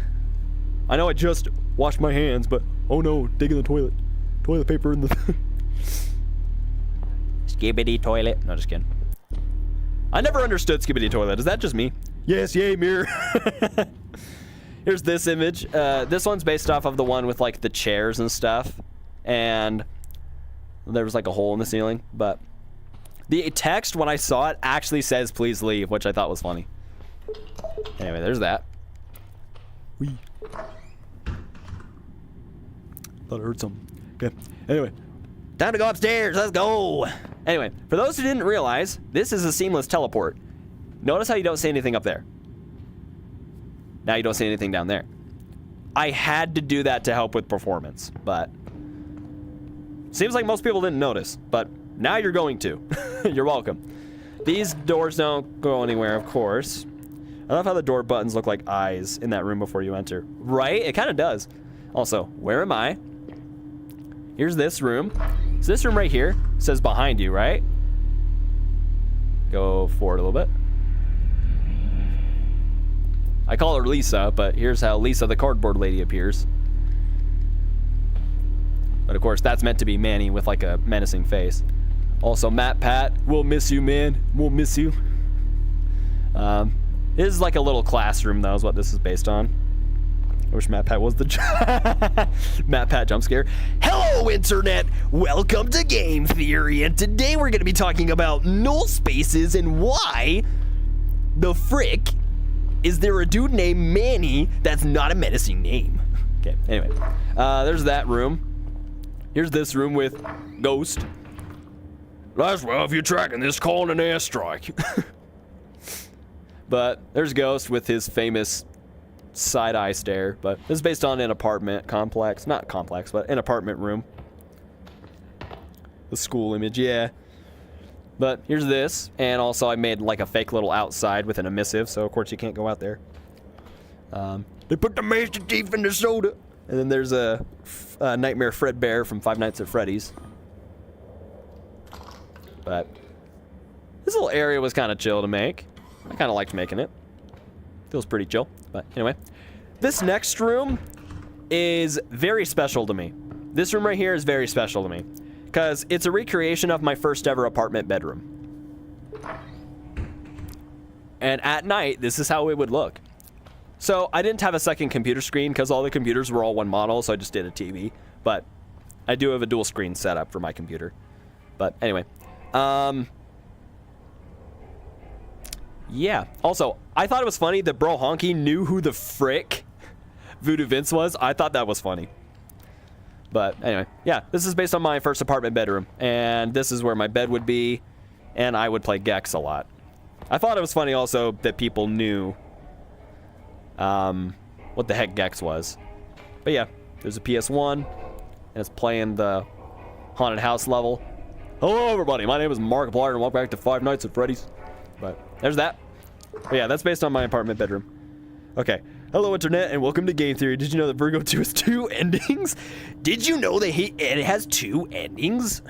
I know I just washed my hands, but oh no, dig in the toilet. Toilet paper in the... Skibbity toilet. No, just kidding. I never understood Skibbity toilet. Is that just me?
Yes, yay, mirror.
Here's this image. This one's based off of the one with like the chairs and stuff. And there was like a hole in the ceiling. But the text, when I saw it, actually says please leave, which I thought was funny. Anyway, there's that.
Wee. Thought I heard something. Okay. Anyway.
Time to go upstairs. Let's go. Anyway, for those who didn't realize, this is a seamless teleport. Notice how you don't see anything up there. Now you don't see anything down there. I had to do that to help with performance, but seems like most people didn't notice, but now you're going to. You're welcome. These doors don't go anywhere, of course. I love how the door buttons look like eyes in that room before you enter. Right? It kind of does. Also, where am I? Here's this room. So this room right here says behind you, right? Go forward a little bit. I call her Lisa, but here's how Lisa the cardboard lady appears. But of course, that's meant to be Manny with like a menacing face. Also, Matt Pat, we'll miss you, man. We'll miss you. This is like a little classroom, though, is what this is based on. I wish Matt Pat was the Matt Pat jump scare. Hello, Internet! Welcome to Game Theory, and today we're going to be talking about null spaces and why the frick is there a dude named Manny that's not a menacing name. Okay, anyway. There's that room. Here's this room with Ghost. That's well if you're tracking this, calling an airstrike. But there's Ghost with his famous side-eye stare. But this is based on an apartment complex. Not complex, but an apartment room. The school image, yeah. But here's this. And also I made like a fake little outside with an emissive. So of course you can't go out there. They put the Master Chief in the soda. And then there's a Nightmare Fredbear from Five Nights at Freddy's. But this little area was kind of chill to make. I kind of liked making it. Feels pretty chill. But anyway, this next room is very special to me. This room right here is very special to me because it's a recreation of my first ever apartment bedroom. And at night, this is how it would look. So I didn't have a second computer screen because all the computers were all one model, so I just did a TV. But I do have a dual screen setup for my computer. But anyway. Yeah. Also, I thought it was funny that Bro Honky knew who the frick Voodoo Vince was. I thought that was funny. But anyway, yeah, this is based on my first apartment bedroom. And this is where my bed would be. And I would play Gex a lot. I thought it was funny also that people knew what the heck Gex was. But yeah, there's a PS1. And it's playing the haunted house level. Hello, everybody. My name is Markiplier, and welcome back to Five Nights at Freddy's. But there's that. But yeah, that's based on my apartment bedroom. Okay. Hello, Internet, and welcome to Game Theory. Did you know that Virgo 2 has 2 endings? Did you know that it has 2 endings?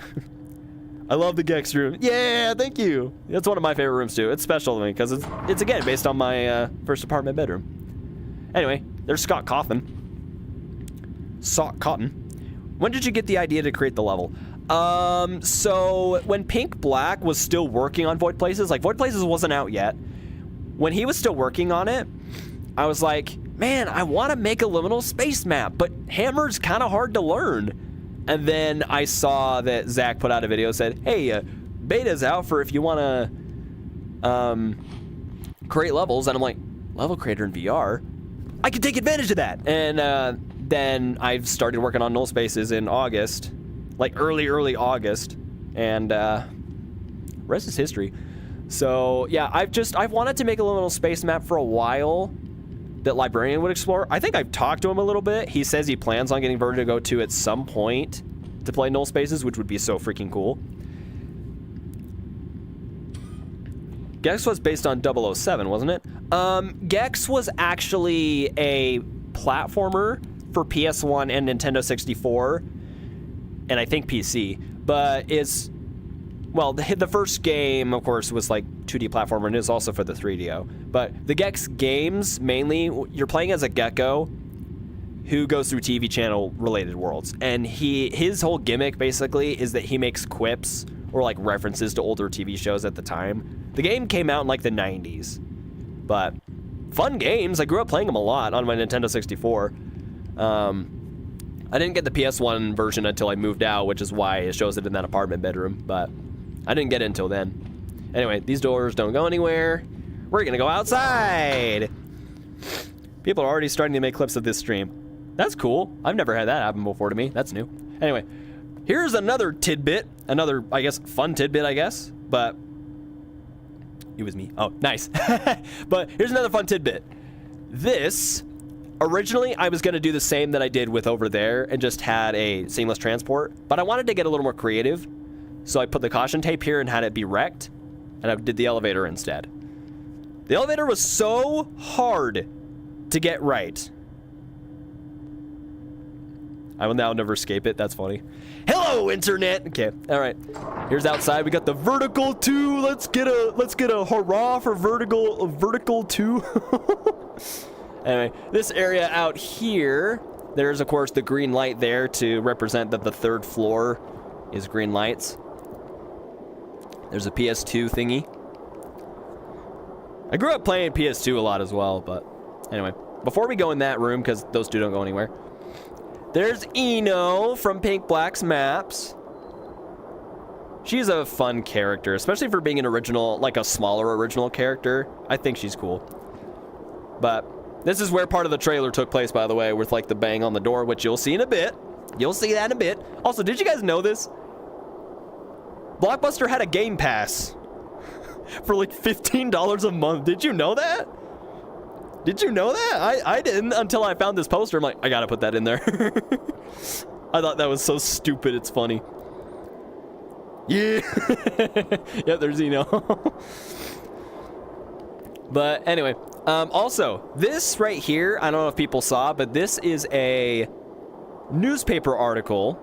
I love the Gex room. Yeah, thank you. That's one of my favorite rooms, too. It's special to me because it's again, based on my first apartment bedroom. Anyway, there's Scott Cawthon. Sock Cotton. When did you get the idea to create the level? So when Pink Black was still working on Void Places, like Void Places wasn't out yet. When he was still working on it, I was like, man, I want to make a liminal space map, but Hammer's kind of hard to learn. And then I saw that Zach put out a video, said, hey, beta's out for if you want to create levels. And I'm like, level creator in VR? I can take advantage of that. And then I've started working on Nullspaces in August, like early August. And rest is history. So yeah, I've wanted to make a little space map for a while that Librarian would explore. I think I've talked to him a little bit. He says he plans on getting Vertigo 2 at some point to play Nullspaces, which would be so freaking cool. Gex was based on 007, wasn't it? Gex was actually a platformer for PS1 and Nintendo 64, and I think PC. But it's, well, the first game, of course, was like 2D platformer, and is also for the 3DO. But the Gex games, mainly, you're playing as a gecko who goes through TV channel related worlds. And his whole gimmick, basically, is that he makes quips or like references to older TV shows at the time. The game came out in like the 90s. But fun games. I grew up playing them a lot on my Nintendo 64. I didn't get the PS1 version until I moved out, which is why it shows it in that apartment bedroom. But I didn't get it until then. Anyway, these doors don't go anywhere. We're gonna go outside. People are already starting to make clips of this stream. That's cool. I've never had that happen before to me. That's new. Anyway, here's another tidbit. Another, I guess, fun tidbit, I guess. But it was me. Oh, nice. But here's another fun tidbit. This, originally, I was gonna do the same that I did with over there and just had a seamless transport. But I wanted to get a little more creative. So I put the caution tape here and had it be wrecked. And I did the elevator instead. The elevator was so hard to get right. I will now never escape it. That's funny. Hello, internet. Okay, all right. Here's outside. We got the Vertical 2. Let's get a hurrah for Vertical 2. Anyway, this area out here, there's of course the green light there to represent that the third floor is green lights. There's a PS2 thingy. I grew up playing PS2 a lot as well, but anyway. Before we go in that room, because those two don't go anywhere, there's Eno from Pink Black's Maps. She's a fun character, especially for being an original, like a smaller original character. I think she's cool. But this is where part of the trailer took place, by the way, with like the bang on the door, which you'll see in a bit. You'll see that in a bit. Also, did you guys know this? Blockbuster had a Game Pass for like $15 a month. Did you know that? Did you know that? I didn't until I found this poster. I'm like, I gotta put that in there. I thought that was so stupid, it's funny. Yeah. Yeah, there's Eno. But anyway, also, this right here, I don't know if people saw, but this is a newspaper article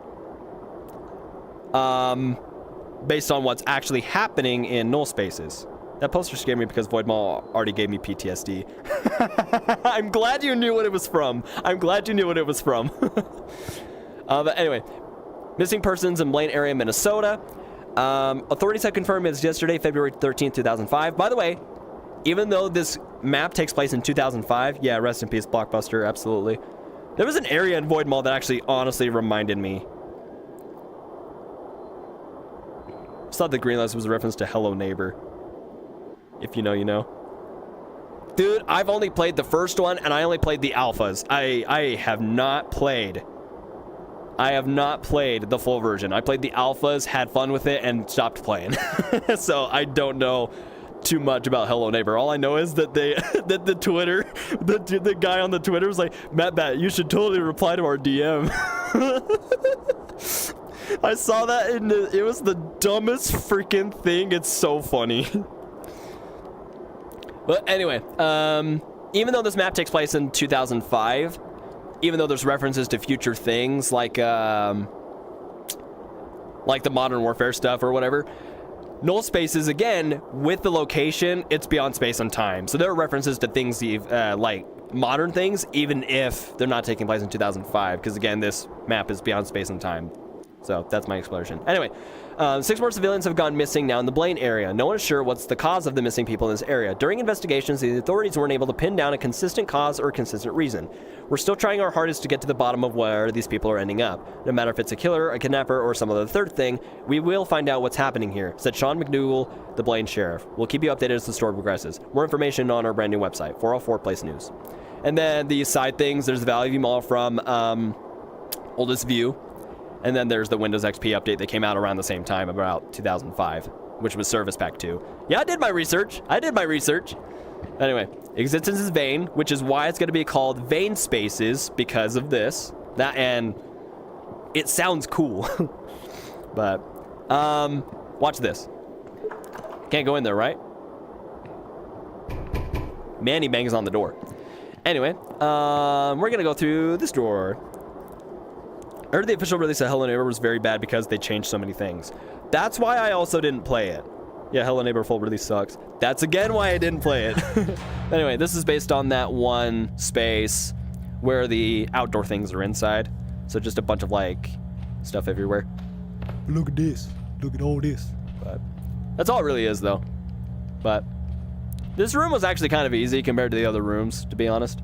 based on what's actually happening in Nullspaces. That poster scared me because Voidmaw already gave me PTSD. I'm glad you knew what it was from. I'm glad you knew what it was from. But anyway, missing persons in Blaine area, Minnesota. Authorities have confirmed it's yesterday, February 13th, 2005. By the way, even though this map takes place in 2005, yeah, rest in peace, Blockbuster, absolutely. There was an area in Void Mall that actually honestly reminded me. I thought the green lights was a reference to Hello Neighbor. If you know, you know. Dude, I've only played the first one, and I only played the alphas. I have not played the full version. I played the alphas, had fun with it, and stopped playing. So I don't know too much about Hello Neighbor. All I know is that the guy on the Twitter was like, Matt, you should totally reply to our DM. I saw that, and it was the dumbest freaking thing. It's so funny. But anyway, even though this map takes place in 2005, even though there's references to future things like the Modern Warfare stuff or whatever, Nullspaces, again, with the location, it's beyond space and time. So there are references to things like modern things, even if they're not taking place in 2005, because again, this map is beyond space and time. So that's my explanation. Anyway, 6 more civilians have gone missing now in the Blaine area. No one is sure what's the cause of the missing people in this area. During investigations, the authorities weren't able to pin down a consistent cause or consistent reason. We're still trying our hardest to get to the bottom of where these people are ending up. No matter if it's a killer, a kidnapper, or some other third thing, we will find out what's happening here, said Sean McDougal, the Blaine sheriff. We'll keep you updated as the story progresses. More information on our brand new website, 404 Place News. And then these side things, there's the Valley View Mall from Oldest View. And then there's the Windows XP update that came out around the same time, about 2005, which was Service Pack 2. Yeah, I did my research. Anyway, existence is vain, which is why it's going to be called Vain Spaces because of this. That, and it sounds cool. But, watch this. Can't go in there, right? Manny bangs on the door. Anyway, we're going to go through this door. I heard the official release of Hello Neighbor was very bad because they changed so many things. That's why I also didn't play it. Yeah, Hello Neighbor full release sucks. That's again why I didn't play it. Anyway, this is based on that one space where the outdoor things are inside. So just a bunch of, like, stuff everywhere.
Look at this. Look at all this.
But that's all it really is, though. But this room was actually kind of easy compared to the other rooms, to be honest.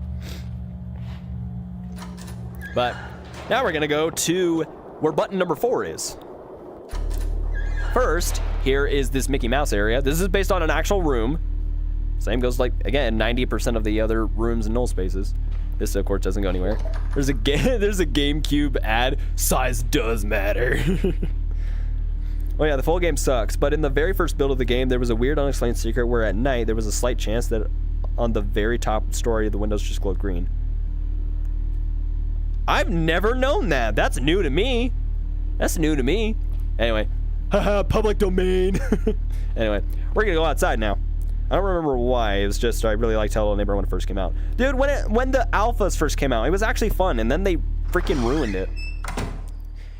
But now we're going to go to where button number 4 is. First, here is this Mickey Mouse area. This is based on an actual room. Same goes, like, again, 90% of the other rooms in Nullspaces. This, of course, doesn't go anywhere. There's a GameCube ad. Size does matter. Oh yeah, the full game sucks, but in the very first build of the game, there was a weird unexplained secret where at night, there was a slight chance that on the very top story, the windows just glowed green. I've never known that. That's new to me. Anyway.
Haha, public domain.
Anyway, we're gonna go outside now. I don't remember why. It was just I really liked Hello Neighbor when it first came out. Dude, when the alphas first came out, it was actually fun, and then they freaking ruined it.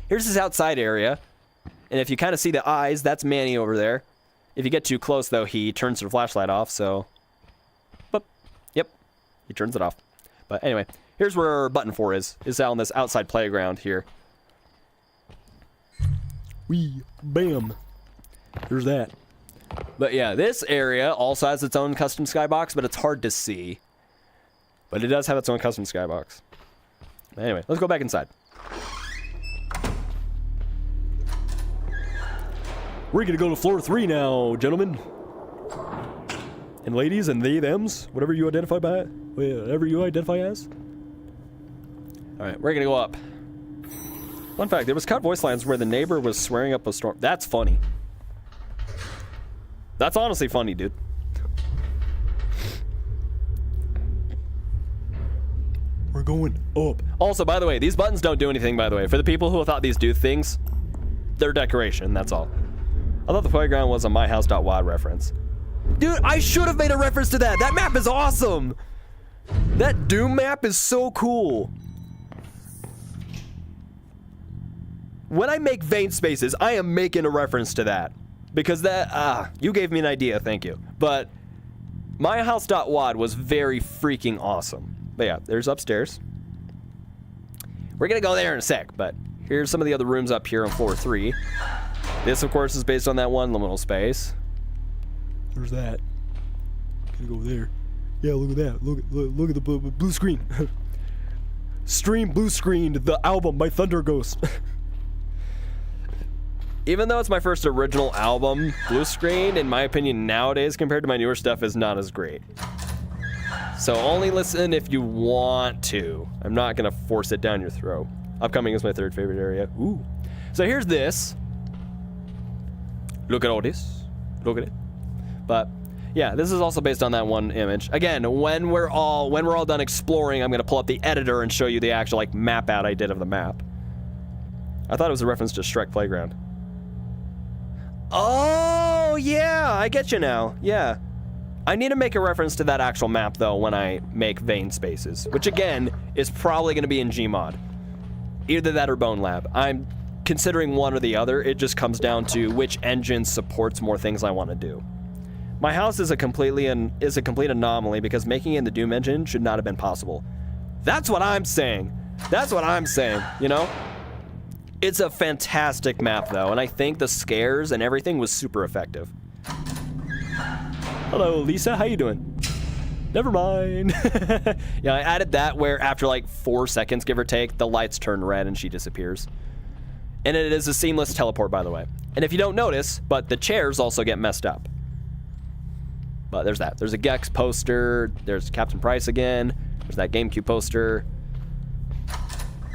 Here's this outside area. And if you kind of see the eyes, that's Manny over there. If you get too close, though, he turns the flashlight off, so... Boop. Yep. He turns it off. But anyway, here's where button 4 is. It's out on this outside playground here.
Wee. Bam. There's that.
But yeah, this area also has its own custom skybox, but it's hard to see. But it does have its own custom skybox. Anyway, let's go back inside.
We're gonna go to floor 3 now, gentlemen. And ladies and they, thems, whatever you identify by, whatever you identify as.
Alright, we're gonna go up. Fun fact, there was cut voice lines where the neighbor was swearing up a storm. That's funny. That's honestly funny, dude.
We're going up.
Also, by the way, these buttons don't do anything, by the way. For the people who thought these do things, they're decoration, that's all. I thought the playground was a myhouse.wad reference. Dude, I should have made a reference to that. That map is awesome. That Doom map is so cool. When I make Vain Spaces, I am making a reference to that. Because that, you gave me an idea, thank you. But myhouse.wad was very freaking awesome. But yeah, there's upstairs. We're gonna go there in a sec, but here's some of the other rooms up here on floor 3. This, of course, is based on that one liminal space.
There's that. Gonna go there. Yeah, look at that. Look at the blue screen. Stream blue screened the album by Thunder Ghost.
Even though it's my first original album, blue screen, in my opinion, nowadays compared to my newer stuff, is not as great. So only listen if you want to. I'm not gonna force it down your throat. Upcoming is my 3rd favorite area. Ooh. So here's this. Look at all this. Look at it. But yeah, this is also based on that one image. Again, when we're all done exploring, I'm gonna pull up the editor and show you the actual like map out I did of the map. I thought it was a reference to Shrek Playground. Oh yeah, I get you now. Yeah. I need to make a reference to that actual map though when I make Vain Spaces, which again is probably gonna be in Gmod. Either that or Bone Lab. I'm considering one or the other. It just comes down to which engine supports more things I want to do. My house is a complete anomaly because making it in the Doom engine should not have been possible. That's what I'm saying. You know? It's a fantastic map, though, and I think the scares and everything was super effective. Hello, Lisa. How you doing? Never mind. Yeah, I added that where after like 4 seconds, give or take, the lights turn red and she disappears. And it is a seamless teleport, by the way. And if you don't notice, but the chairs also get messed up. But there's that. There's a Gex poster. There's Captain Price again. There's that GameCube poster.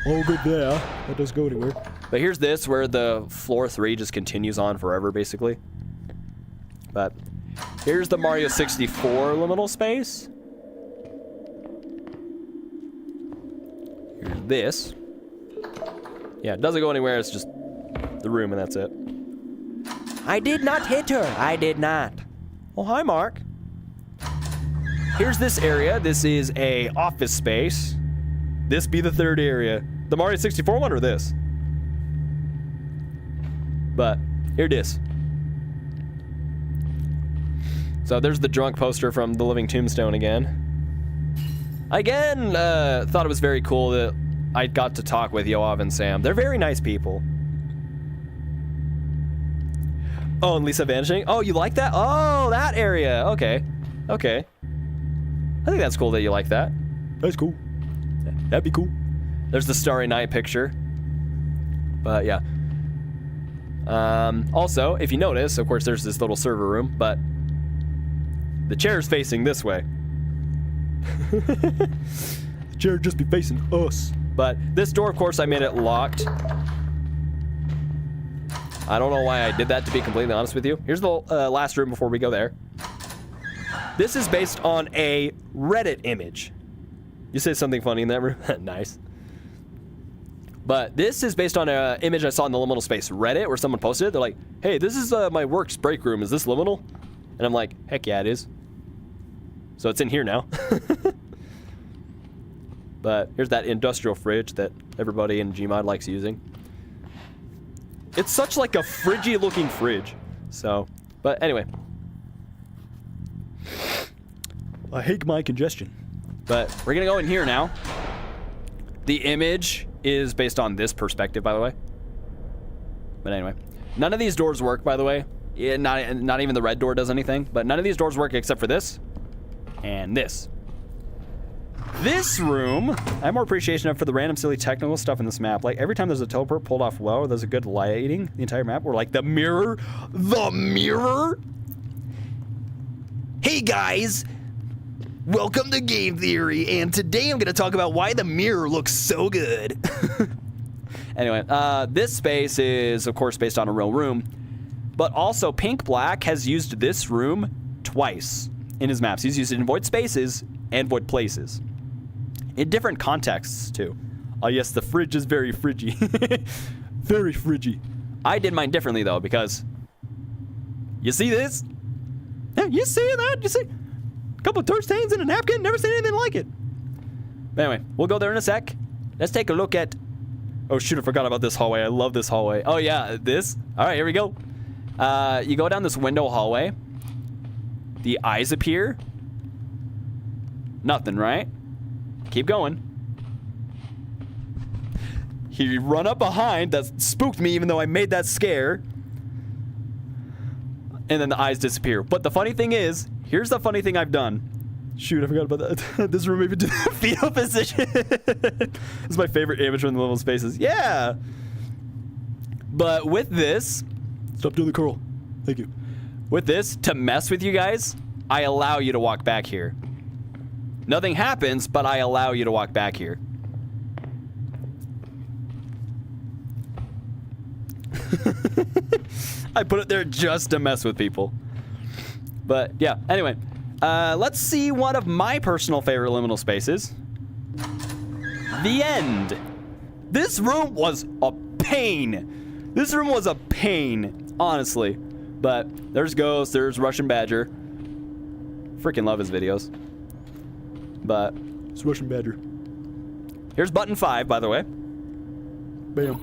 All good there. That doesn't go anywhere.
But here's this where the floor 3 just continues on forever, basically. But here's the Mario 64 liminal space. Here's this. Yeah, it doesn't go anywhere. It's just the room and that's it. I did not hit her. I did not. Oh, hi, Mark. Here's this area. This is a office space. This be the third area. The Mario 64 one or this? But here it is. So there's the drunk poster from The Living Tombstone again. Again, thought it was very cool that I got to talk with Yoav and Sam. They're very nice people. Oh, and Lisa vanishing. Oh, you like that? Oh, that area. Okay. Okay. I think that's cool that you like that.
That's cool. That'd be cool.
There's the Starry Night picture. But yeah. Also, if you notice, of course, there's this little server room, but the chair's facing this way.
The chair would just be facing us.
But this door, of course, I made it locked. I don't know why I did that, to be completely honest with you. Here's the last room before we go there. This is based on a Reddit image. You say something funny in that room? Nice. But this is based on an image I saw in the liminal space Reddit where someone posted it. They're like, hey, this is my work's break room. Is this liminal? And I'm like, heck yeah, it is. So it's in here now. But here's that industrial fridge that everybody in Gmod likes using. It's such like a fridgy looking fridge. So, but anyway.
I hate my congestion.
But we're gonna go in here now. The image is based on this perspective, by the way. But anyway, none of these doors work, by the way. Yeah, not even the red door does anything. But none of these doors work except for this and this. This room, I have more appreciation for the random silly technical stuff in this map. Like every time there's a teleport pulled off well, or there's a good lighting, the entire map, or like the mirror. Hey guys, welcome to Game Theory, and today I'm gonna talk about why the mirror looks so good. Anyway, this space is of course based on a real room, but also Pink Black has used this room twice in his maps. He's used it in Void Spaces and Void Places. In different contexts, too. Oh, yes, the fridge is very fridgy. Very fridgy. I did mine differently, though, because... You see this? Yeah, you see that? You see? A couple of dirt stains and a napkin? Never seen anything like it. But anyway, we'll go there in a sec. Let's take a look at... Oh, shoot, I forgot about this hallway. I love this hallway. Oh, yeah, this? All right, here we go. You go down this window hallway. The eyes appear. Nothing, right? Keep going. He run up behind. That spooked me even though I made that scare. And then the eyes disappear. But the funny thing is, here's the funny thing I've done. Shoot, I forgot about that. This room even did the fetal position. This is my favorite image from the liminal spaces. Yeah. But with this...
Stop doing the curl. Thank you.
With this, to mess with you guys, I allow you to walk back here. Nothing happens, but I allow you to walk back here. I put it there just to mess with people. But yeah, anyway. Let's see one of my personal favorite liminal spaces. The end. This room was a pain. This room was a pain, honestly. But there's Ghost, there's Russian Badger. Freaking love his videos. But
it's Russian Badger.
Here's button 5, by the way.
Bam.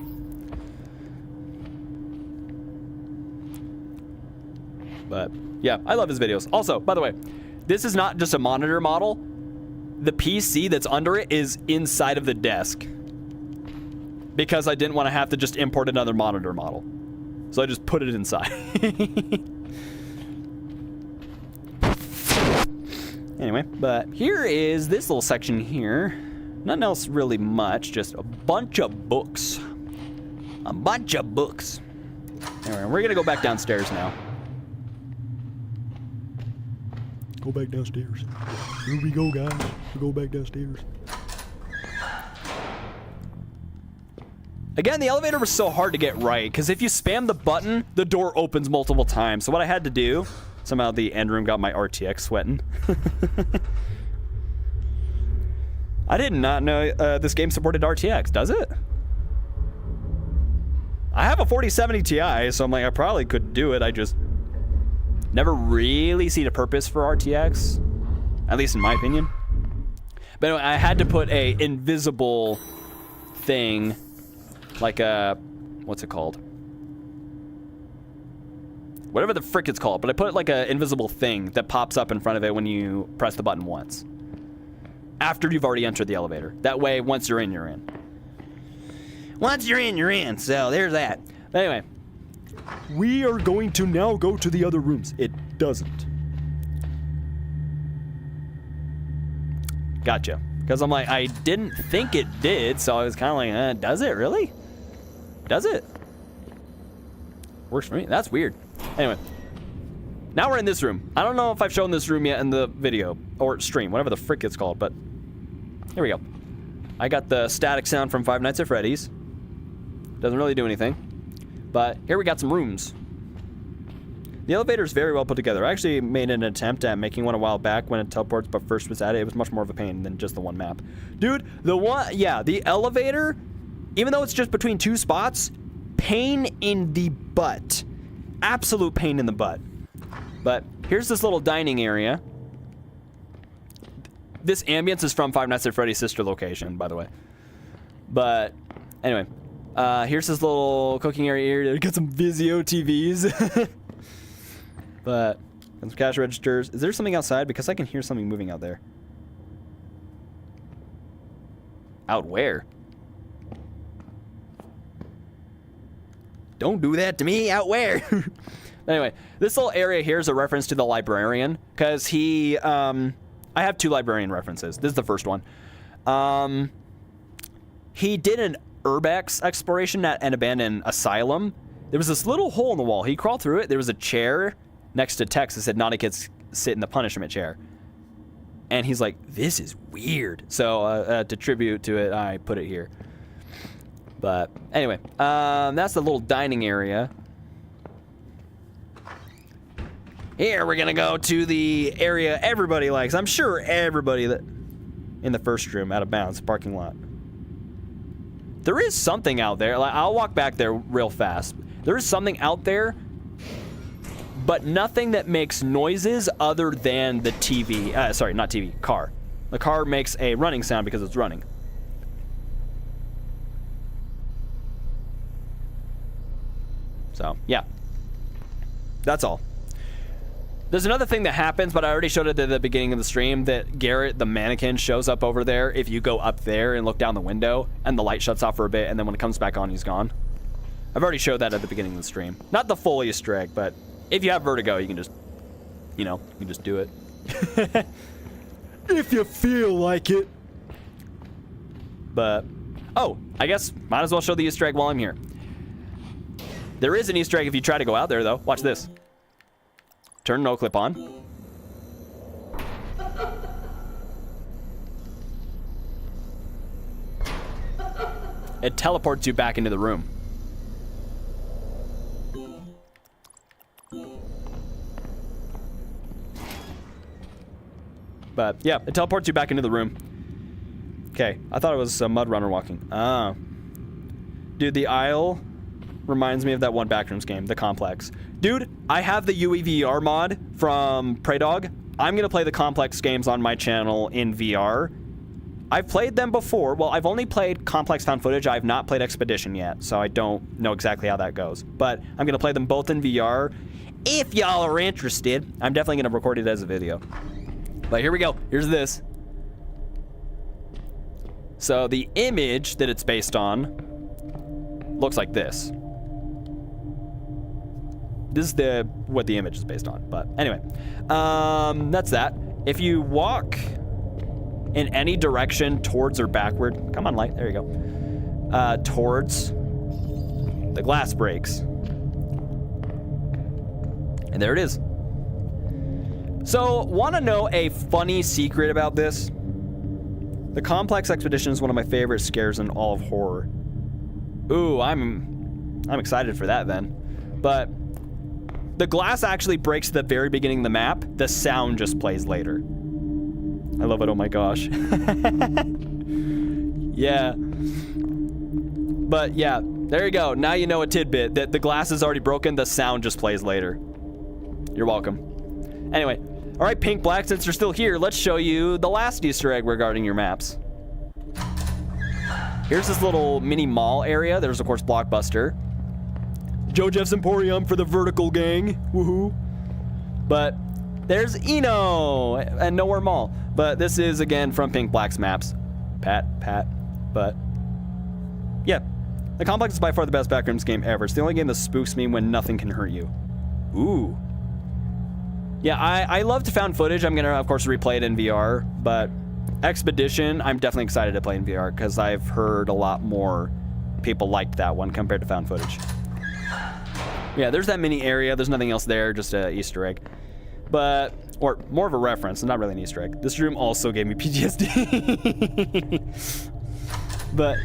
But yeah, I love his videos. Also, by the way, this is not just a monitor model. The PC that's under it is inside of the desk. because I didn't want to have to just import another monitor model. So I just put it inside. Anyway, but here is this little section here. Nothing else really much, just a bunch of books. A bunch of books. Anyway, we're gonna go back downstairs now.
Go back downstairs. Here we go, guys. We go back downstairs.
Again, the elevator was so hard to get right, because if you spam the button, the door opens multiple times. So what I had to do, somehow the end room got my RTX sweating. I did not know this game supported RTX, does it? I have a 4070 Ti, so I'm like, I probably could do it. I just never really see the purpose for RTX, at least in my opinion. But anyway, I had to put a invisible thing, like a, what's it called? Whatever the frick it's called, but I put like an invisible thing that pops up in front of it when you press the button once. After you've already entered the elevator. That way, once you're in, you're in. Once you're in, you're in. So there's that. But anyway.
We are going to now go to the other rooms. It doesn't.
Gotcha. Because I'm like, I didn't think it did, so I was kind of like, does it really? Does it? Works for me. That's weird. Anyway. Now we're in this room. I don't know if I've shown this room yet in the video, or stream, whatever the frick it's called, but here we go. I got the static sound from Five Nights at Freddy's. Doesn't really do anything. But here we got some rooms. The elevator is very well put together. I actually made an attempt at making one a while back when it teleports, but first was at it. It was much more of a pain than just the one map. Dude, the elevator, even though it's just between two spots, pain in the butt. Absolute pain in the butt. But here's this little dining area. This ambience is from Five Nights at Freddy's sister location, by the way. But anyway, here's this little cooking area here. Got some Vizio TVs. But some cash registers. Is there something outside? Because I can hear something moving out there. Out where? Don't do that to me. Out where? Anyway, this little area here is a reference to the librarian, because he, I have two librarian references. This is the first one. He did an urbex exploration at an abandoned asylum. There was this little hole in the wall. He crawled through it. There was a chair next to text that said, "Naughty kids sit in the punishment chair." And he's like, this is weird. So to tribute to it, I put it here. But anyway, that's the little dining area. Here, we're gonna go to the area everybody likes. I'm sure everybody that in the first room, out of bounds, parking lot. There is something out there. Like, I'll walk back there real fast. There is something out there, but nothing that makes noises other than the TV. Sorry, not TV, car. The car makes a running sound because it's running. So, yeah. That's all. There's another thing that happens, but I already showed it at the beginning of the stream, that Garrett, the mannequin, shows up over there if you go up there and look down the window, and the light shuts off for a bit, and then when it comes back on, he's gone. I've already showed that at the beginning of the stream. Not the full Easter egg, but if you have vertigo, you can just, you know, you can just do it.
If you feel like it.
But, oh, I guess might as well show the Easter egg while I'm here. There is an Easter egg if you try to go out there, though. Watch this. Turn no clip on. It teleports you back into the room. But yeah, it teleports you back into the room. Okay, I thought it was a mud runner walking. Ah. Dude, the aisle reminds me of that one Backrooms game, The Complex. Dude, I have the UEVR mod from Preydog. I'm going to play the Complex games on my channel in VR. I've played them before. Well, I've only played Complex Found Footage. I have not played Expedition yet, so I don't know exactly how that goes. But I'm going to play them both in VR. If y'all are interested, I'm definitely going to record it as a video. But here we go. Here's this. So the image that it's based on looks like this. This is what the image is based on. But anyway, that's that. If you walk in any direction towards or backward, come on, light, there you go, towards, the glass breaks. And there it is. So, want to know a funny secret about this? The Complex Expedition is one of my favorite scares in all of horror. Ooh, I'm excited for that then. But the glass actually breaks at the very beginning of the map. The sound just plays later. I love it, oh my gosh. Yeah. But yeah, there you go. Now you know a tidbit that the glass is already broken, the sound just plays later. You're welcome. Anyway, all right, Pink Black, since you're still here, let's show you the last Easter egg regarding your maps. Here's this little mini mall area. There's, of course, Blockbuster. Joe Jeff's Emporium for the vertical gang. Woohoo. But there's Eno and Nowhere Mall. But this is, again, from Pink Black's maps. Pat. But, yeah. The Complex is by far the best Backrooms game ever. It's the only game that spooks me when nothing can hurt you. Ooh. Yeah, I loved found footage. I'm going to, of course, replay it in VR. But Expedition, I'm definitely excited to play in VR because I've heard a lot more people liked that one compared to found footage. Yeah, there's that mini area. There's nothing else there, just an Easter egg. But, or more of a reference, not really an Easter egg. This room also gave me PTSD. But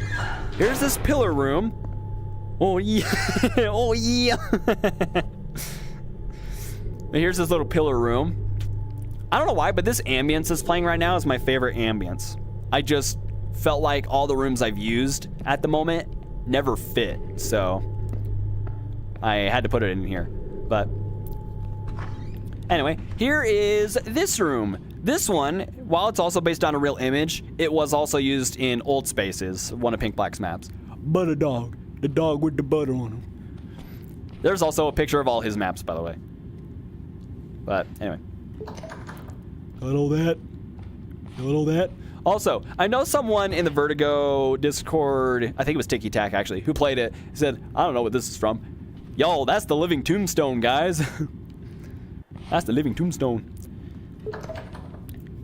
here's this pillar room. Oh, yeah. Oh, yeah. But here's this little pillar room. I don't know why, but this ambience that's playing right now is my favorite ambience. I just felt like all the rooms I've used at the moment never fit, so I had to put it in here. But anyway, here is this room. This one, while it's also based on a real image, it was also used in Old Spaces, one of Pink Black's maps.
Butter dog. The dog with the butter on him.
There's also a picture of all his maps, by the way. But anyway.
Got all that.
Also, I know someone in the Vertigo Discord, I think it was Tiki Tack actually, who played it, said, I don't know what this is from. Yo, that's the living tombstone, guys. That's the living tombstone.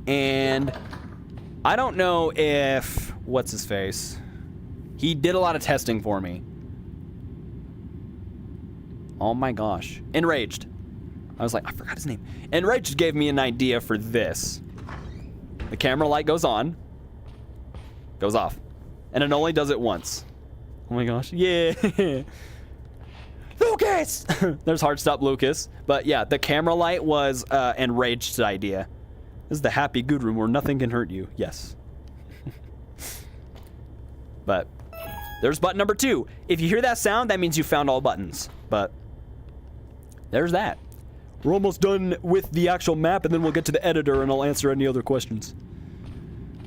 And I don't know if, what's his face? He did a lot of testing for me. Oh my gosh. Enraged. I was like, I forgot his name. Enraged gave me an idea for this. The camera light goes on, goes off, and it only does it once. Oh my gosh. Yeah. Lucas! There's hard stop Lucas. But yeah, the camera light was Enraged's idea. This is the happy good room where nothing can hurt you. Yes. But there's button number 2. If you hear that sound, that means you found all buttons. But there's that.
We're almost done with the actual map, and then we'll get to the editor, and I'll answer any other questions.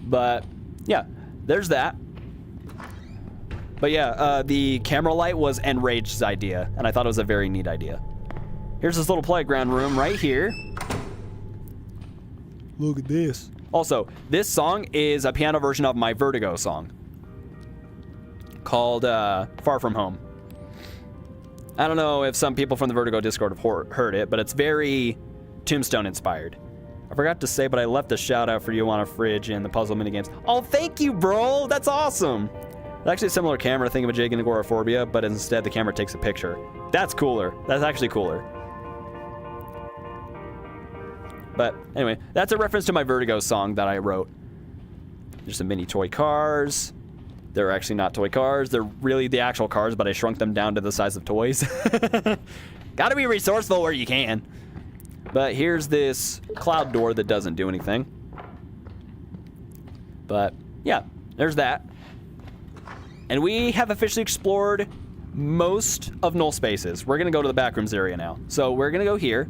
But yeah, there's that. But yeah, the camera light was Enraged's idea, and I thought it was a very neat idea. Here's this little playground room right here.
Look at this.
Also, this song is a piano version of my Vertigo song called Far From Home. I don't know if some people from the Vertigo Discord have heard it, but it's very Tombstone inspired. I forgot to say, but I left a shout out for you on a fridge in the puzzle minigames. Oh, thank you, bro. That's awesome. It's actually a similar camera thingamajig in Agoraphobia, but instead the camera takes a picture. That's cooler. That's actually cooler. But anyway, that's a reference to my Vertigo song that I wrote. There's some mini toy cars. They're actually not toy cars. They're really the actual cars, but I shrunk them down to the size of toys. Gotta be resourceful where you can. But here's this cloud door that doesn't do anything. But yeah, there's that. And we have officially explored most of Nullspaces. We're gonna go to the Backrooms area now. So we're gonna go here.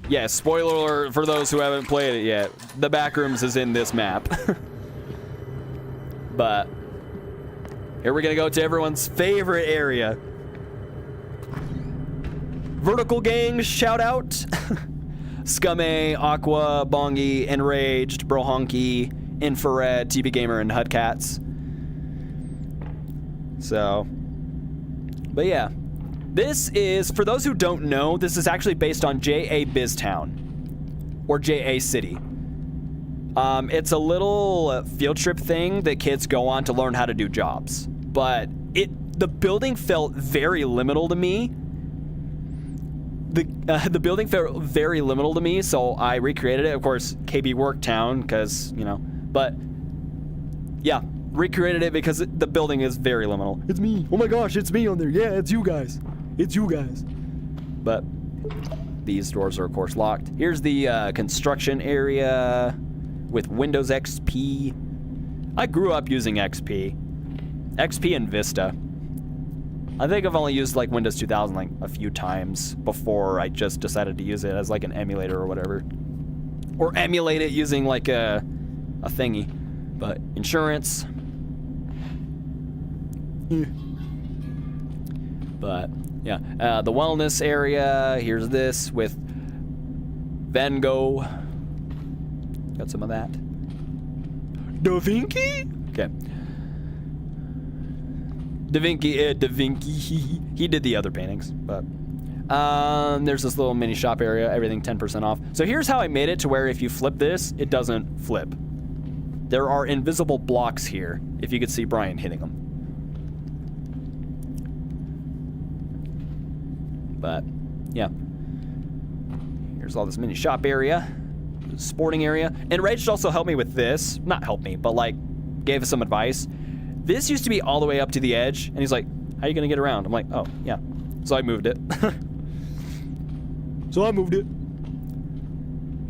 Yeah, spoiler alert for those who haven't played it yet. The Backrooms is in this map. But here we're gonna go to everyone's favorite area. Vertical Gang, shout out. Scummy, Aqua, Bongi, Enraged, Brohonky, Infrared, TB Gamer, and Hudcats. So, but yeah. This is, for those who don't know, this is actually based on J.A. Biztown, or J.A. City. It's a little field trip thing that kids go on to learn how to do jobs. But the building felt very liminal to me. The building felt very liminal to me, so I recreated it. Of course, KB Worktown, because, you know, but yeah, recreated it because the building is very liminal.
It's me. Oh my gosh, it's me on there. Yeah, it's you guys. It's you guys.
But these doors are, of course, locked. Here's the construction area with Windows XP. I grew up using XP and Vista. I think I've only used like Windows 2000 like a few times before I just decided to use it as like an emulator or whatever. Or emulate it using like a thingy. But insurance.
Yeah.
But yeah, the wellness area. Here's this with Van Gogh. Got some of that.
Da Vinci?
Okay. Da Vinci. He did the other paintings, but there's this little mini shop area. Everything 10% off. So here's how I made it to where if you flip this, it doesn't flip. There are invisible blocks here. If you could see Brian hitting them. But yeah, here's all this mini shop area, sporting area, and Rage also helped me with this. Not helped me, but like gave us some advice. This used to be all the way up to the edge, and he's like, "How are you gonna get around?" I'm like, "Oh yeah," so I moved it.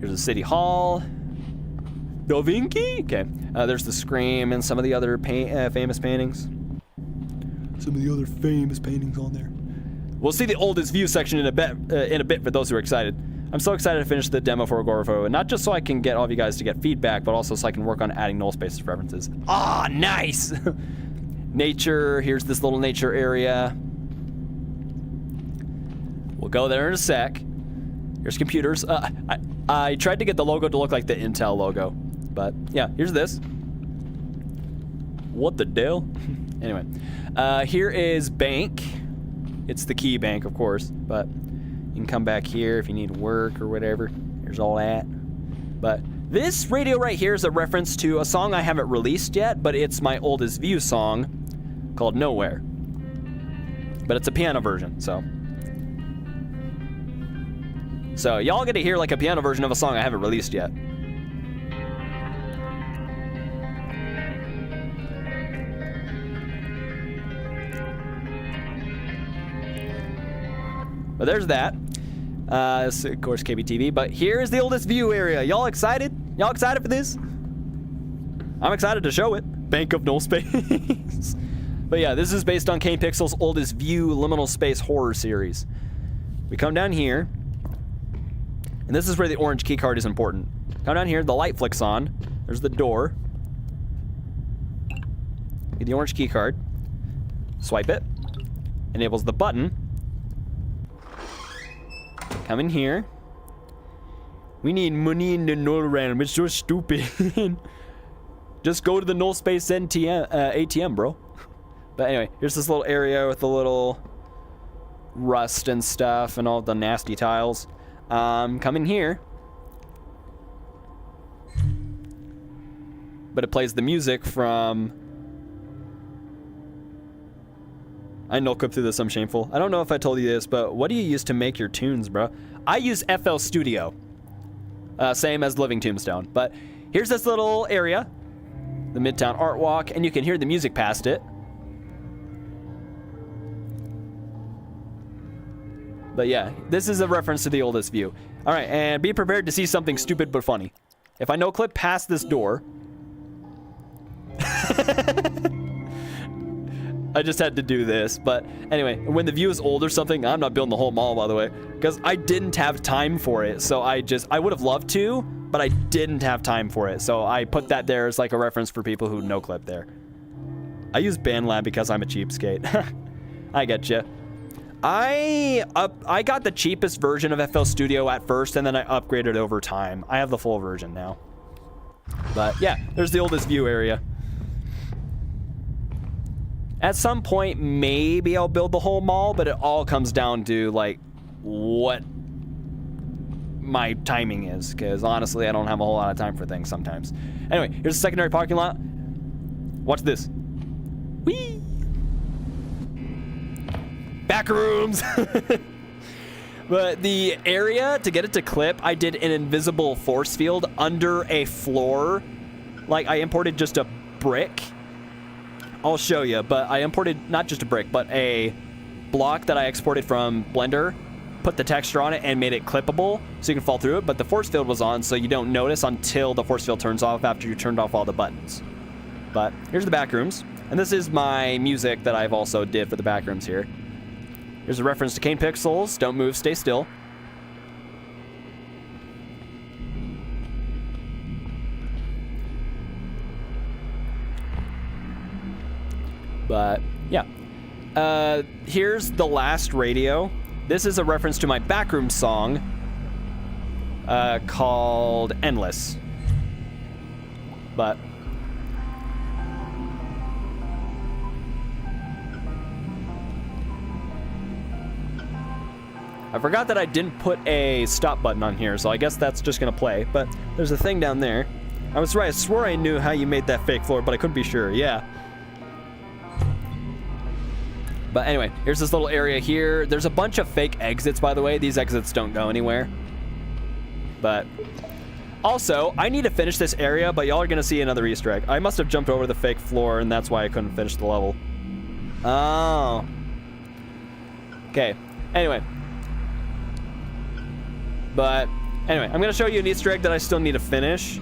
Here's the city hall. Da Vinci. Okay, there's the Scream and some of the other famous paintings.
Some of the other famous paintings on there.
We'll see the oldest view section in a bit for those who are excited. I'm so excited to finish the demo for Agoraphobe, not just so I can get all of you guys to get feedback, but also so I can work on adding Nullspaces references. Ah, nice! Nature, here's this little nature area. We'll go there in a sec. Here's computers. I tried to get the logo to look like the Intel logo, but yeah, here's this. What the hell? Anyway, here is bank. It's the key bank, of course, but you can come back here if you need work or whatever. Here's all that. But this radio right here is a reference to a song I haven't released yet, but it's my oldest view song called Nowhere. But it's a piano version, so. So y'all get to hear like a piano version of a song I haven't released yet. But there's that. This, of course, KBTV. But here's the oldest view area. Y'all excited? Y'all excited for this? I'm excited to show it. Bank of Nullspace. But yeah, this is based on Kane Pixel's oldest view liminal space horror series. We come down here. And this is where the orange keycard is important. Come down here, the light flicks on. There's the door. Get the orange keycard. Swipe it. Enables the button. Come in here. We need money in the NullRandom. It's so stupid. Just go to the Nullspace ATM, bro. But anyway, here's this little area with the little rust and stuff and all the nasty tiles. Come in here. But it plays the music from... I no clip through this, I'm shameful. I don't know if I told you this, but what do you use to make your tunes, bro? I use FL Studio. Same as Living Tombstone. But here's this little area. The Midtown Art Walk, and you can hear the music past it. But yeah, this is a reference to the oldest view. All right, and be prepared to see something stupid but funny. If I no clip past this door... I just had to do this, but anyway, when the view is old or something, I'm not building the whole mall, by the way, because I didn't have time for it, so I would have loved to, but I didn't have time for it, so I put that there as like a reference for people who no clip there. I use BandLab because I'm a cheapskate. I get you. I got the cheapest version of FL Studio at first, and then I upgraded over time. I have the full version now. But yeah, there's the oldest view area. At some point, maybe I'll build the whole mall, but it all comes down to, like, what my timing is, because honestly, I don't have a whole lot of time for things sometimes. Anyway, here's the secondary parking lot. Watch this. Whee! Backrooms! But the area, to get it to clip, I did an invisible force field under a floor. Like, I imported just a brick. I'll show you, but I imported not just a brick, but a block that I exported from Blender, put the texture on it, and made it clippable so you can fall through it. But the force field was on, so you don't notice until the force field turns off after you turned off all the buttons. But here's the Backrooms. And this is my music that I've also did for the Backrooms here. Here's a reference to Cane Pixels. Don't move, stay still. But, yeah. Here's the last radio. This is a reference to my Backrooms song called Endless. But... I forgot that I didn't put a stop button on here, so I guess that's just gonna play. But there's a thing down there. I was right, I swore I knew how you made that fake floor, but I couldn't be sure, yeah. But anyway, here's this little area here. There's a bunch of fake exits, by the way. These exits don't go anywhere. But also, I need to finish this area, but y'all are gonna see another Easter egg. I must have jumped over the fake floor, and that's why I couldn't finish the level. Oh. Okay, anyway. But anyway, I'm going to show you an Easter egg that I still need to finish.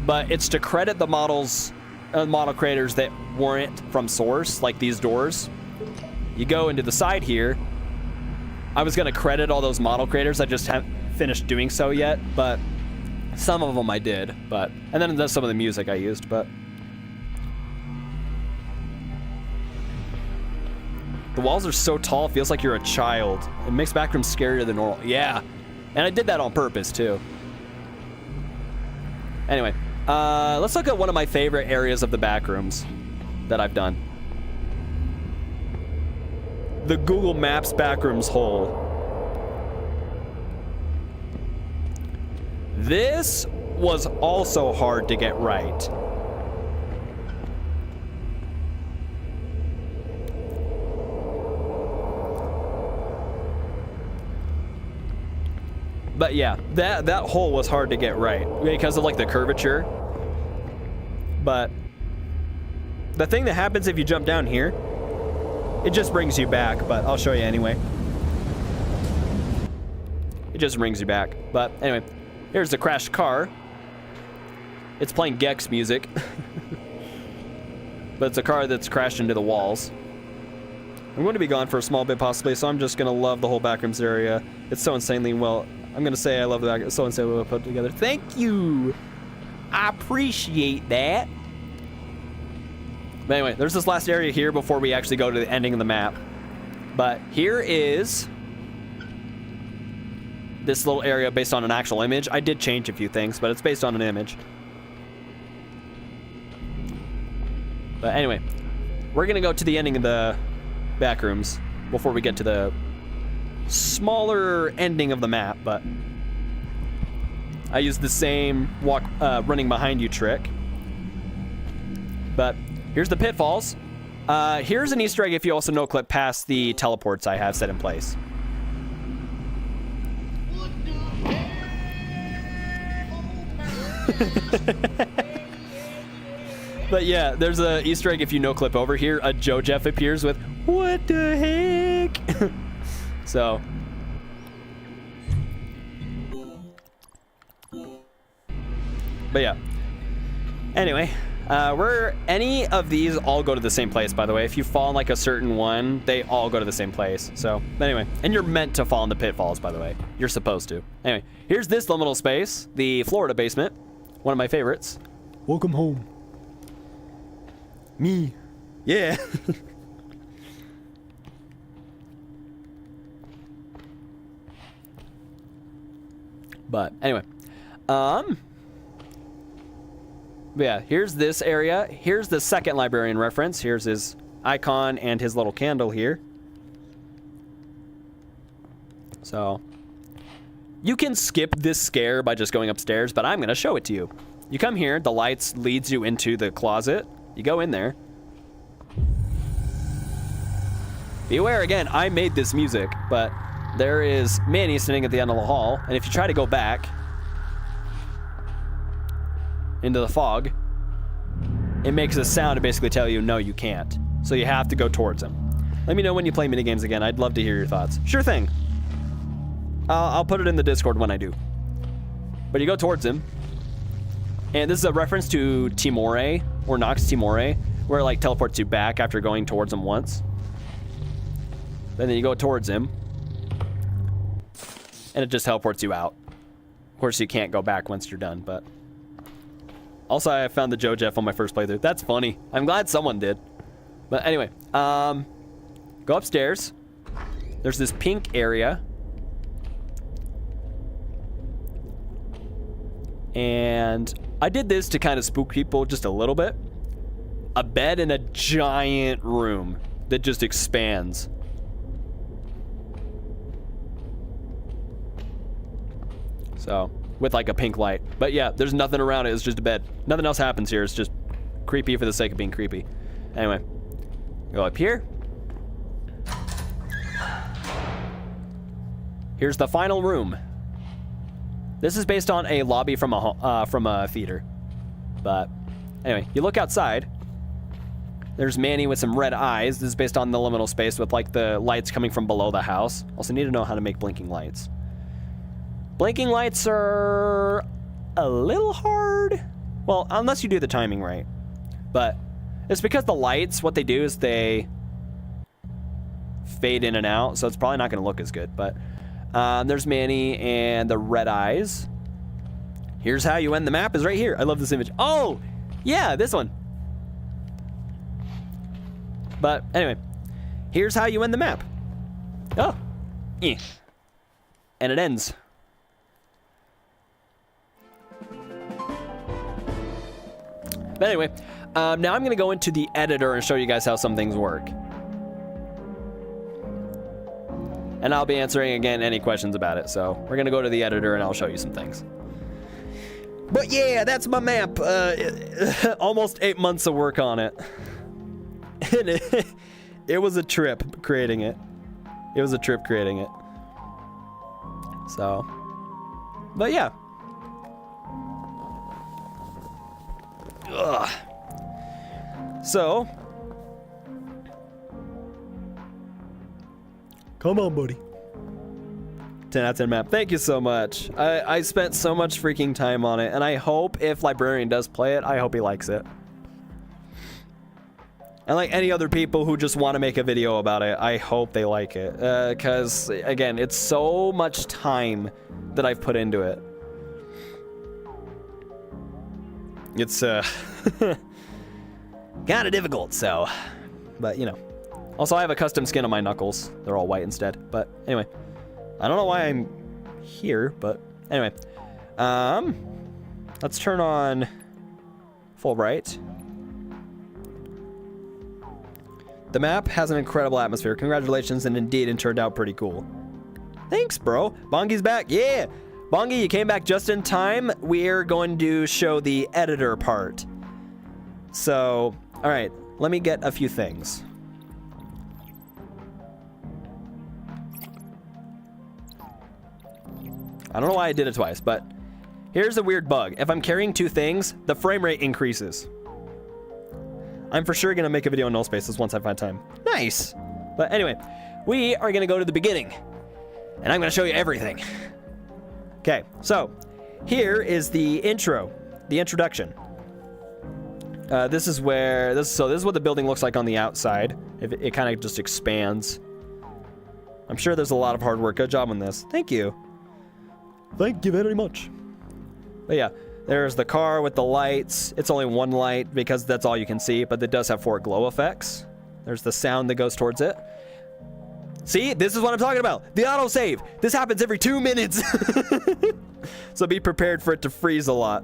But it's to credit the models, model creators that weren't from source, like these doors. You go into the side here. I was going to credit all those model creators. I just haven't finished doing so yet. But some of them I did. But and then there's some of the music I used. But the walls are so tall, it feels like you're a child. It makes Backrooms scarier than normal. Yeah. And I did that on purpose, too. Anyway, let's look at one of my favorite areas of the Backrooms that I've done. The Google Maps Backrooms hole. This was also hard to get right. But yeah, that hole was hard to get right because of like the curvature. But the thing that happens if you jump down here, it just brings you back, but I'll show you anyway. It just brings you back. But anyway, here's the crashed car. It's playing Gex music. But it's a car that's crashed into the walls. I'm going to be gone for a small bit possibly, so I'm just going to love the whole Backrooms area. It's so insanely well... I'm going to say I love the Backrooms. So insanely well put together. Thank you! I appreciate that. But anyway, there's this last area here before we actually go to the ending of the map. But here is this little area based on an actual image. I did change a few things, but it's based on an image. But anyway, we're going to go to the ending of the Backrooms before we get to the smaller ending of the map, but I used the same walk running behind you trick. But here's the pitfalls. Here's an Easter egg if you also no clip past the teleports I have set in place. But yeah, there's a Easter egg if you no clip over here. A Joe Jeff appears with what the heck. So but yeah, anyway, any of these all go to the same place, by the way. If you fall in like a certain one, they all go to the same place. So anyway, and you're meant to fall in the pitfalls, by the way. You're supposed to. Anyway, here's this liminal space, the Florida basement, one of my favorites.
Welcome home. Me.
Yeah. But anyway, yeah, here's this area. Here's the second librarian reference. Here's his icon and his little candle here. So you can skip this scare by just going upstairs, but I'm going to show it to you. You come here, the lights leads you into the closet. You go in there. Beware, again, I made this music, but there is Manny sitting at the end of the hall, and if you try to go back into the fog, it makes a sound to basically tell you, no, you can't. So you have to go towards him. Let me know when you play minigames again. I'd love to hear your thoughts. Sure thing. I'll put it in the Discord when I do. But you go towards him, and this is a reference to Timore, or Nox Timore, where it like teleports you back after going towards him once. And then you go towards him, and it just teleports you out. Of course, you can't go back once you're done, but... Also, I found the Joe Jeff on my first playthrough. That's funny. I'm glad someone did. But anyway, go upstairs. There's this pink area. And I did this to kind of spook people just a little bit. A bed in a giant room that just expands. So, with like a pink light. But yeah, there's nothing around it. It's just a bed. Nothing else happens here. It's just creepy for the sake of being creepy. Anyway, go up here. Here's the final room. This is based on a lobby from a theater. But anyway, you look outside. There's Manny with some red eyes. This is based on the liminal space with like the lights coming from below the house. Also need to know how to make blinking lights. Blinking lights are a little hard. Well, unless you do the timing right. But it's because the lights, what they do is they fade in and out. So it's probably not going to look as good. But there's Manny and the red eyes. Here's how you end the map is right here. I love this image. Oh, yeah, this one. But anyway, here's how you end the map. Oh, yeah. And it ends. But anyway, now I'm going to go into the editor and show you guys how some things work. And I'll be answering, again, any questions about it. So we're going to go to the editor and I'll show you some things. But yeah, that's my map. Almost 8 months of work on it. And it was a trip creating it. It was a trip creating it. So, but yeah. Ugh. So,
come on, buddy.
10 out of 10 map. Thank you so much. I spent so much freaking time on it, and I hope if Librarian does play it, I hope he likes it. And like any other people who just want to make a video about it, I hope they like it. Because, again, it's so much time that I've put into it. It's kind of difficult, so. But, you know. Also, I have a custom skin on my knuckles. They're all white instead. But anyway, I don't know why I'm here, but anyway. Let's turn on Fulbright. The map has an incredible atmosphere. Congratulations, and indeed, it turned out pretty cool. Thanks, bro. Bongi's back. Yeah. Bongi, you came back just in time. We're going to show the editor part. So, all right, let me get a few things. I don't know why I did it twice, but here's a weird bug. If I'm carrying two things, the frame rate increases. I'm for sure going to make a video on Nullspaces once I find time. Nice. But anyway, we are going to go to the beginning, and I'm going to show you everything. Okay, so here is the intro, the introduction. This is where this is what the building looks like on the outside. It kind of just expands. I'm sure there's a lot of hard work. Good job on this. Thank you.
Thank you very much.
But yeah, there's the car with the lights. It's only one light because that's all you can see, but it does have 4 glow effects. There's the sound that goes towards it. See, this is what I'm talking about. The autosave. This happens every 2 minutes. So be prepared for it to freeze a lot.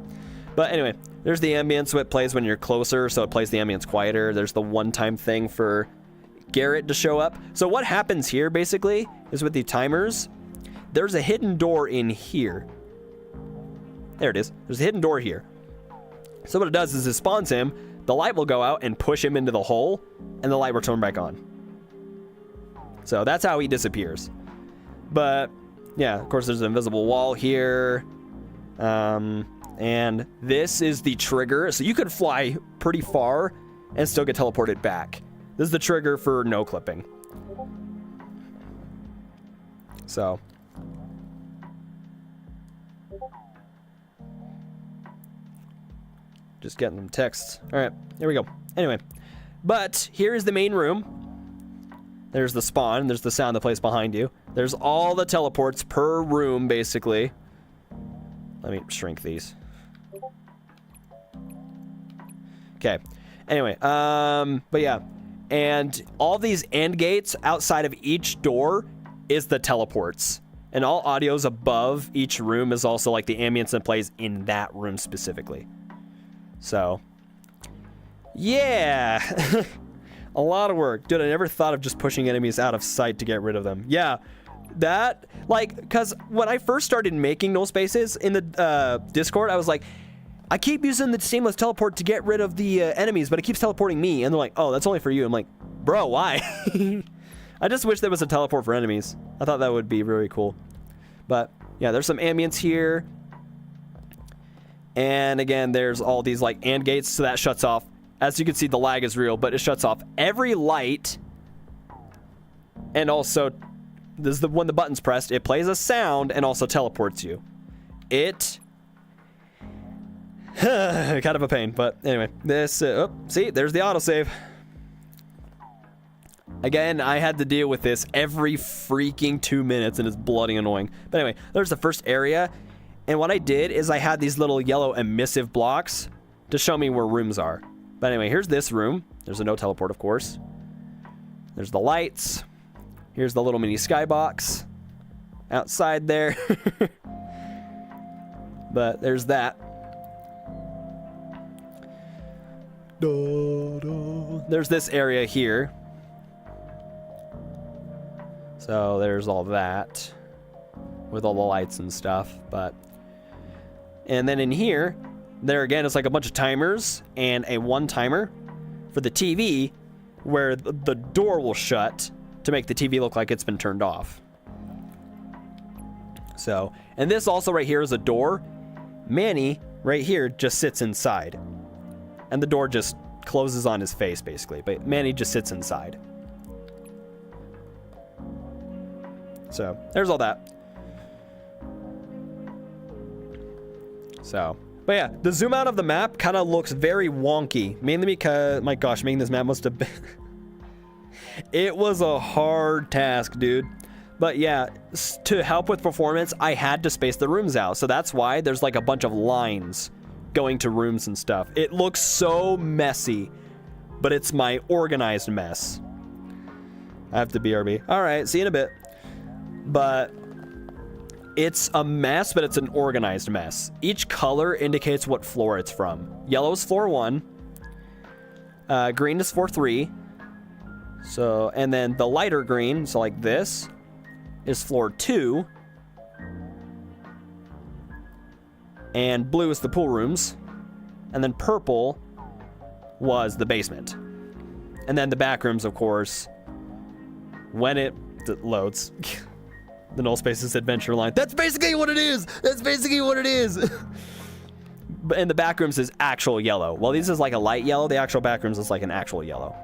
But anyway, there's the ambience, so it plays when you're closer, so it plays the ambience quieter. There's the one-time thing for Garrett to show up. So what happens here, basically, is with the timers, there's a hidden door in here. There it is. There's a hidden door here. So what it does is it spawns him, the light will go out and push him into the hole, and the light will turn back on. So that's how he disappears. But, yeah, of course, there's an invisible wall here. And this is the trigger. So you could fly pretty far and still get teleported back. This is the trigger for no clipping. So. Just getting them texts. All right, here we go. Anyway, but here is the main room. There's the spawn. There's the sound that plays behind you. There's all the teleports per room, basically. Let me shrink these. Okay. Anyway, but yeah. And all these end gates outside of each door is the teleports. And all audios above each room is also like the ambience that plays in that room specifically. So, yeah. A lot of work. Dude, I never thought of just pushing enemies out of sight to get rid of them. Yeah. That, like, because when I first started making Nullspaces in the Discord, I was like, I keep using the seamless teleport to get rid of the enemies, but it keeps teleporting me. And they're like, oh, that's only for you. I'm like, bro, why? I just wish there was a teleport for enemies. I thought that would be really cool. But, yeah, there's some ambience here. And, again, there's all these, like, AND gates, so that shuts off. As you can see, the lag is real, but it shuts off every light. And also, this is when the button's pressed, it plays a sound and also teleports you. It... kind of a pain, but anyway, this, oh, see, there's the autosave. Again, I had to deal with this every freaking 2 minutes, and it's bloody annoying. But anyway, there's the first area, and what I did is I had these little yellow emissive blocks to show me where rooms are. But anyway, here's this room. There's a no teleport, of course. There's the lights. Here's the little mini skybox outside there. But there's that. There's this area here. So there's all that with all the lights and stuff. And then in here, there again, it's like a bunch of timers and a one timer for the TV where the door will shut to make the TV look like it's been turned off. So, and this also right here is a door. Manny right here just sits inside. And the door just closes on his face, basically. But Manny just sits inside. So, there's all that. So, but yeah, the zoom out of the map kind of looks very wonky. Mainly because, my gosh, making this map must have been... It was a hard task, dude. But yeah, to help with performance, I had to space the rooms out. So that's why there's like a bunch of lines going to rooms and stuff. It looks so messy, but it's my organized mess. I have to BRB. All right, see you in a bit. But it's a mess, but it's an organized mess. Each color indicates what floor it's from. Yellow is floor 1. Green is floor 3. So, and then the lighter green, so like this, is floor 2. And blue is the pool rooms. And then purple was the basement. And then the backrooms, of course, when it loads. The Nullspaces adventure line. That's basically what it is! That's basically what it is! And the backrooms is actual yellow. Well, this is like a light yellow. The actual backrooms is like an actual yellow.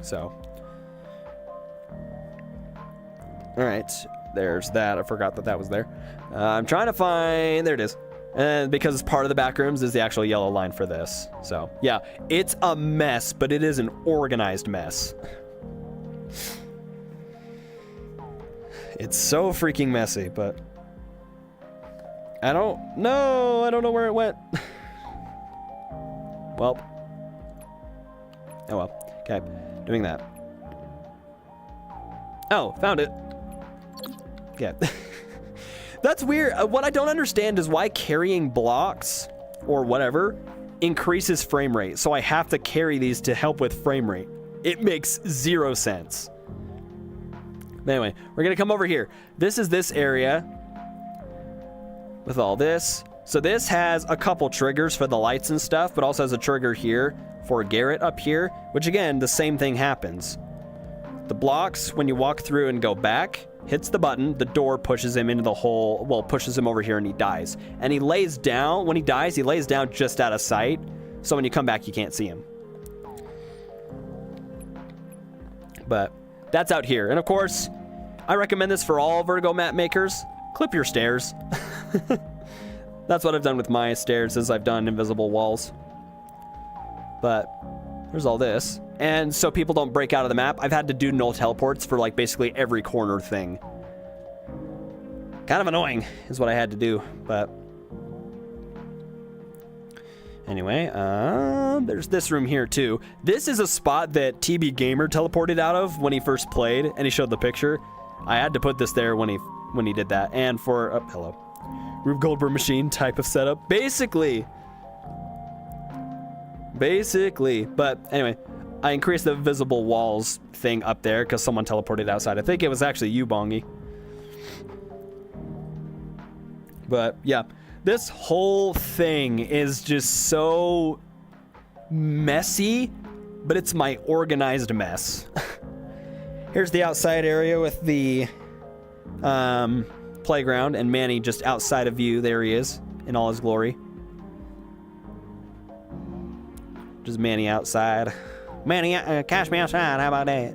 So. Alright. There's that. I forgot that that was there. I'm trying to find... There it is. And because it's part of the backrooms is the actual yellow line for this. So, yeah. It's a mess, but it is an organized mess. It's so freaking messy, but... I don't know where it went. Well. Oh well. Okay. Doing that. Oh, found it. Yeah. That's weird. What I don't understand is why carrying blocks or whatever increases frame rate. So I have to carry these to help with frame rate. It makes 0 sense. But anyway, we're going to come over here. This is this area with all this. So this has a couple triggers for the lights and stuff, but also has a trigger here for Garrett up here, which again, the same thing happens. The blocks, when you walk through and go back, hits the button, the door pushes him into the hole, well, pushes him over here and he dies. And he lays down, when he dies, he lays down just out of sight. So when you come back, you can't see him. But that's out here. And of course, I recommend this for all Vertigo map makers. Clip your stairs. That's what I've done with my stairs, is I've done invisible walls. But there's all this. And so people don't break out of the map, I've had to do null teleports for like basically every corner thing. Kind of annoying is what I had to do, but anyway, there's this room here too. This is a spot that TB Gamer teleported out of when he first played, and he showed the picture. I had to put this there when he did that. And for hello, Rube Goldberg machine type of setup, basically. But anyway, I increased the visible walls thing up there because someone teleported outside. I think it was actually you, Bongi. But yeah, this whole thing is just so messy, but it's my organized mess. Here's the outside area with the playground, and Manny just outside of view. There he is in all his glory. Just Manny outside. Manny, cash me outside, how about that?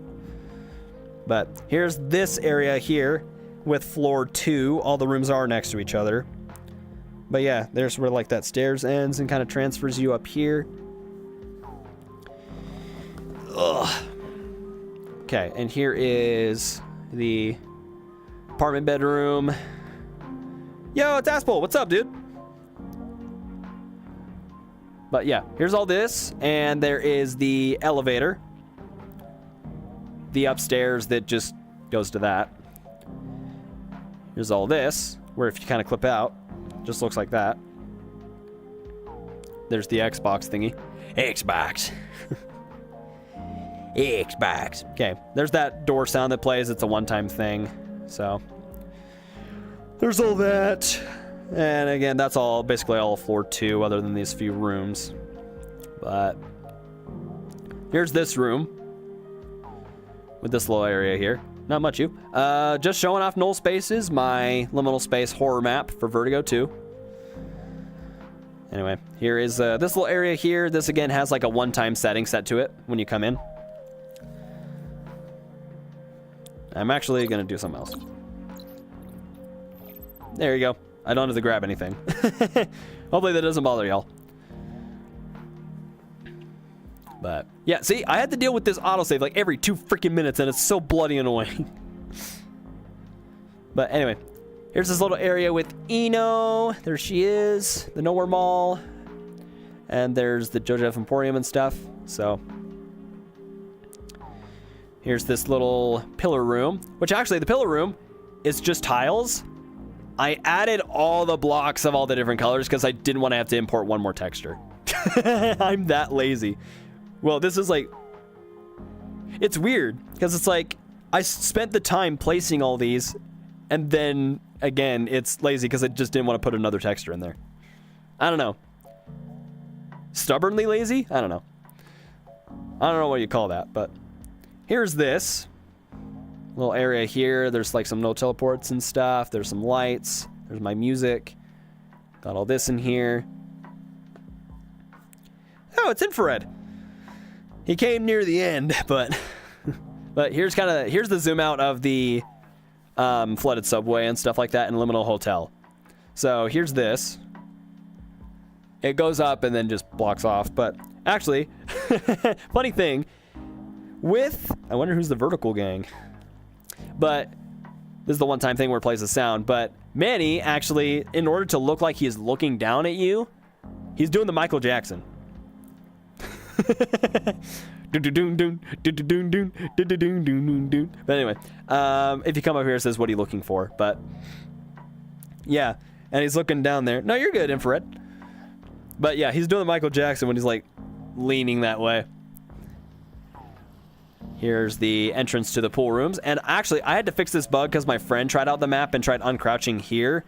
But here's this area here with floor 2. All the rooms are next to each other. But yeah, there's where like that stairs ends and kind of transfers you up here. Ugh. Okay, and here is the apartment bedroom. Yo, it's Aspel. What's up, dude? But yeah, here's all this, and there is the elevator. The upstairs that just goes to that. Here's all this, where if you kind of clip out, just looks like that. There's the Xbox thingy. Xbox. Xbox. Okay, there's that door sound that plays. It's a one-time thing, so. There's all that. And again, that's all, basically all of floor 2, other than these few rooms. But here's this room with this little area here. Not much, you. Just showing off Nullspaces, my liminal space horror map for Vertigo 2. Anyway, here is this little area here. This again has like a one-time setting set to it when you come in. I'm actually gonna do something else. There you go. I don't have to grab anything. Hopefully that doesn't bother y'all. But yeah, see, I had to deal with this autosave like every 2 freaking minutes, and it's so bloody annoying. But anyway, here's this little area with Eno. There she is, the Nowhere Mall. And there's the Jojo F Emporium and stuff. So here's this little pillar room, which actually the pillar room is just tiles. I added all the blocks of all the different colors because I didn't want to have to import one more texture. I'm that lazy. Well, this is like, it's weird because it's like I spent the time placing all these, and then again, it's lazy because I just didn't want to put another texture in there. I don't know. Stubbornly lazy? I don't know. I don't know what you call that, but here's this little area here. There's like some no teleports and stuff. There's some lights. There's my music. Got all this in here. Oh, it's infrared. He came near the end, but here's the zoom out of the flooded subway and stuff like that in Liminal Hotel. So here's this. It goes up and then just blocks off. But actually, funny thing, I wonder who's the vertical gang. But this is the one-time thing where it plays the sound. But Manny, actually, in order to look like he's looking down at you, he's doing the Michael Jackson. But anyway, if you come up here, it says, what are you looking for? But Yeah, and he's looking down there. No, you're good, infrared. But yeah, he's doing the Michael Jackson when he's like leaning that way. Here's the entrance to the pool rooms. And actually, I had to fix this bug because my friend tried out the map and tried uncrouching here,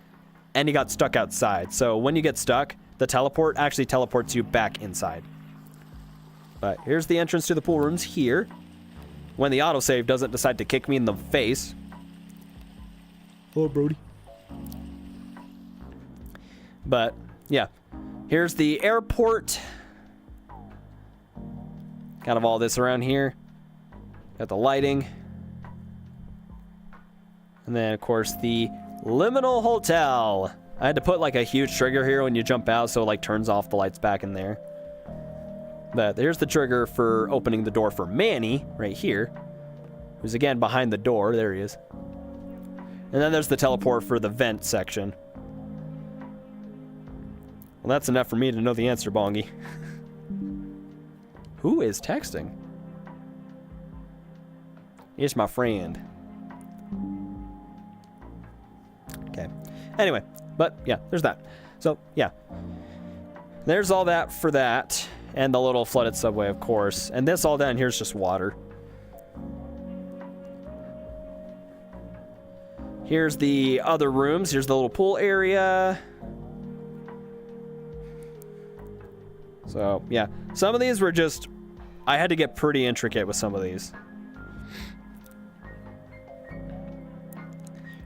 and he got stuck outside. So when you get stuck, the teleport actually teleports you back inside. But here's the entrance to the pool rooms here. When the autosave doesn't decide to kick me in the face.
Hello, Brody.
But yeah, here's the airport. Kind of all this around here. Got the lighting. And then, of course, the Liminal Hotel. I had to put like a huge trigger here when you jump out so it like turns off the lights back in there. But here's the trigger for opening the door for Manny right here. Who's again behind the door. There he is. And then there's the teleport for the vent section. Well, that's enough for me to know the answer, Bongi. Who is texting? It's my friend. Okay. Anyway, but yeah, there's that. So, yeah. There's all that for that. And the little flooded subway, of course. And this all down here is just water. Here's the other rooms. Here's the little pool area. So, yeah. Some of these were just... I had to get pretty intricate with some of these.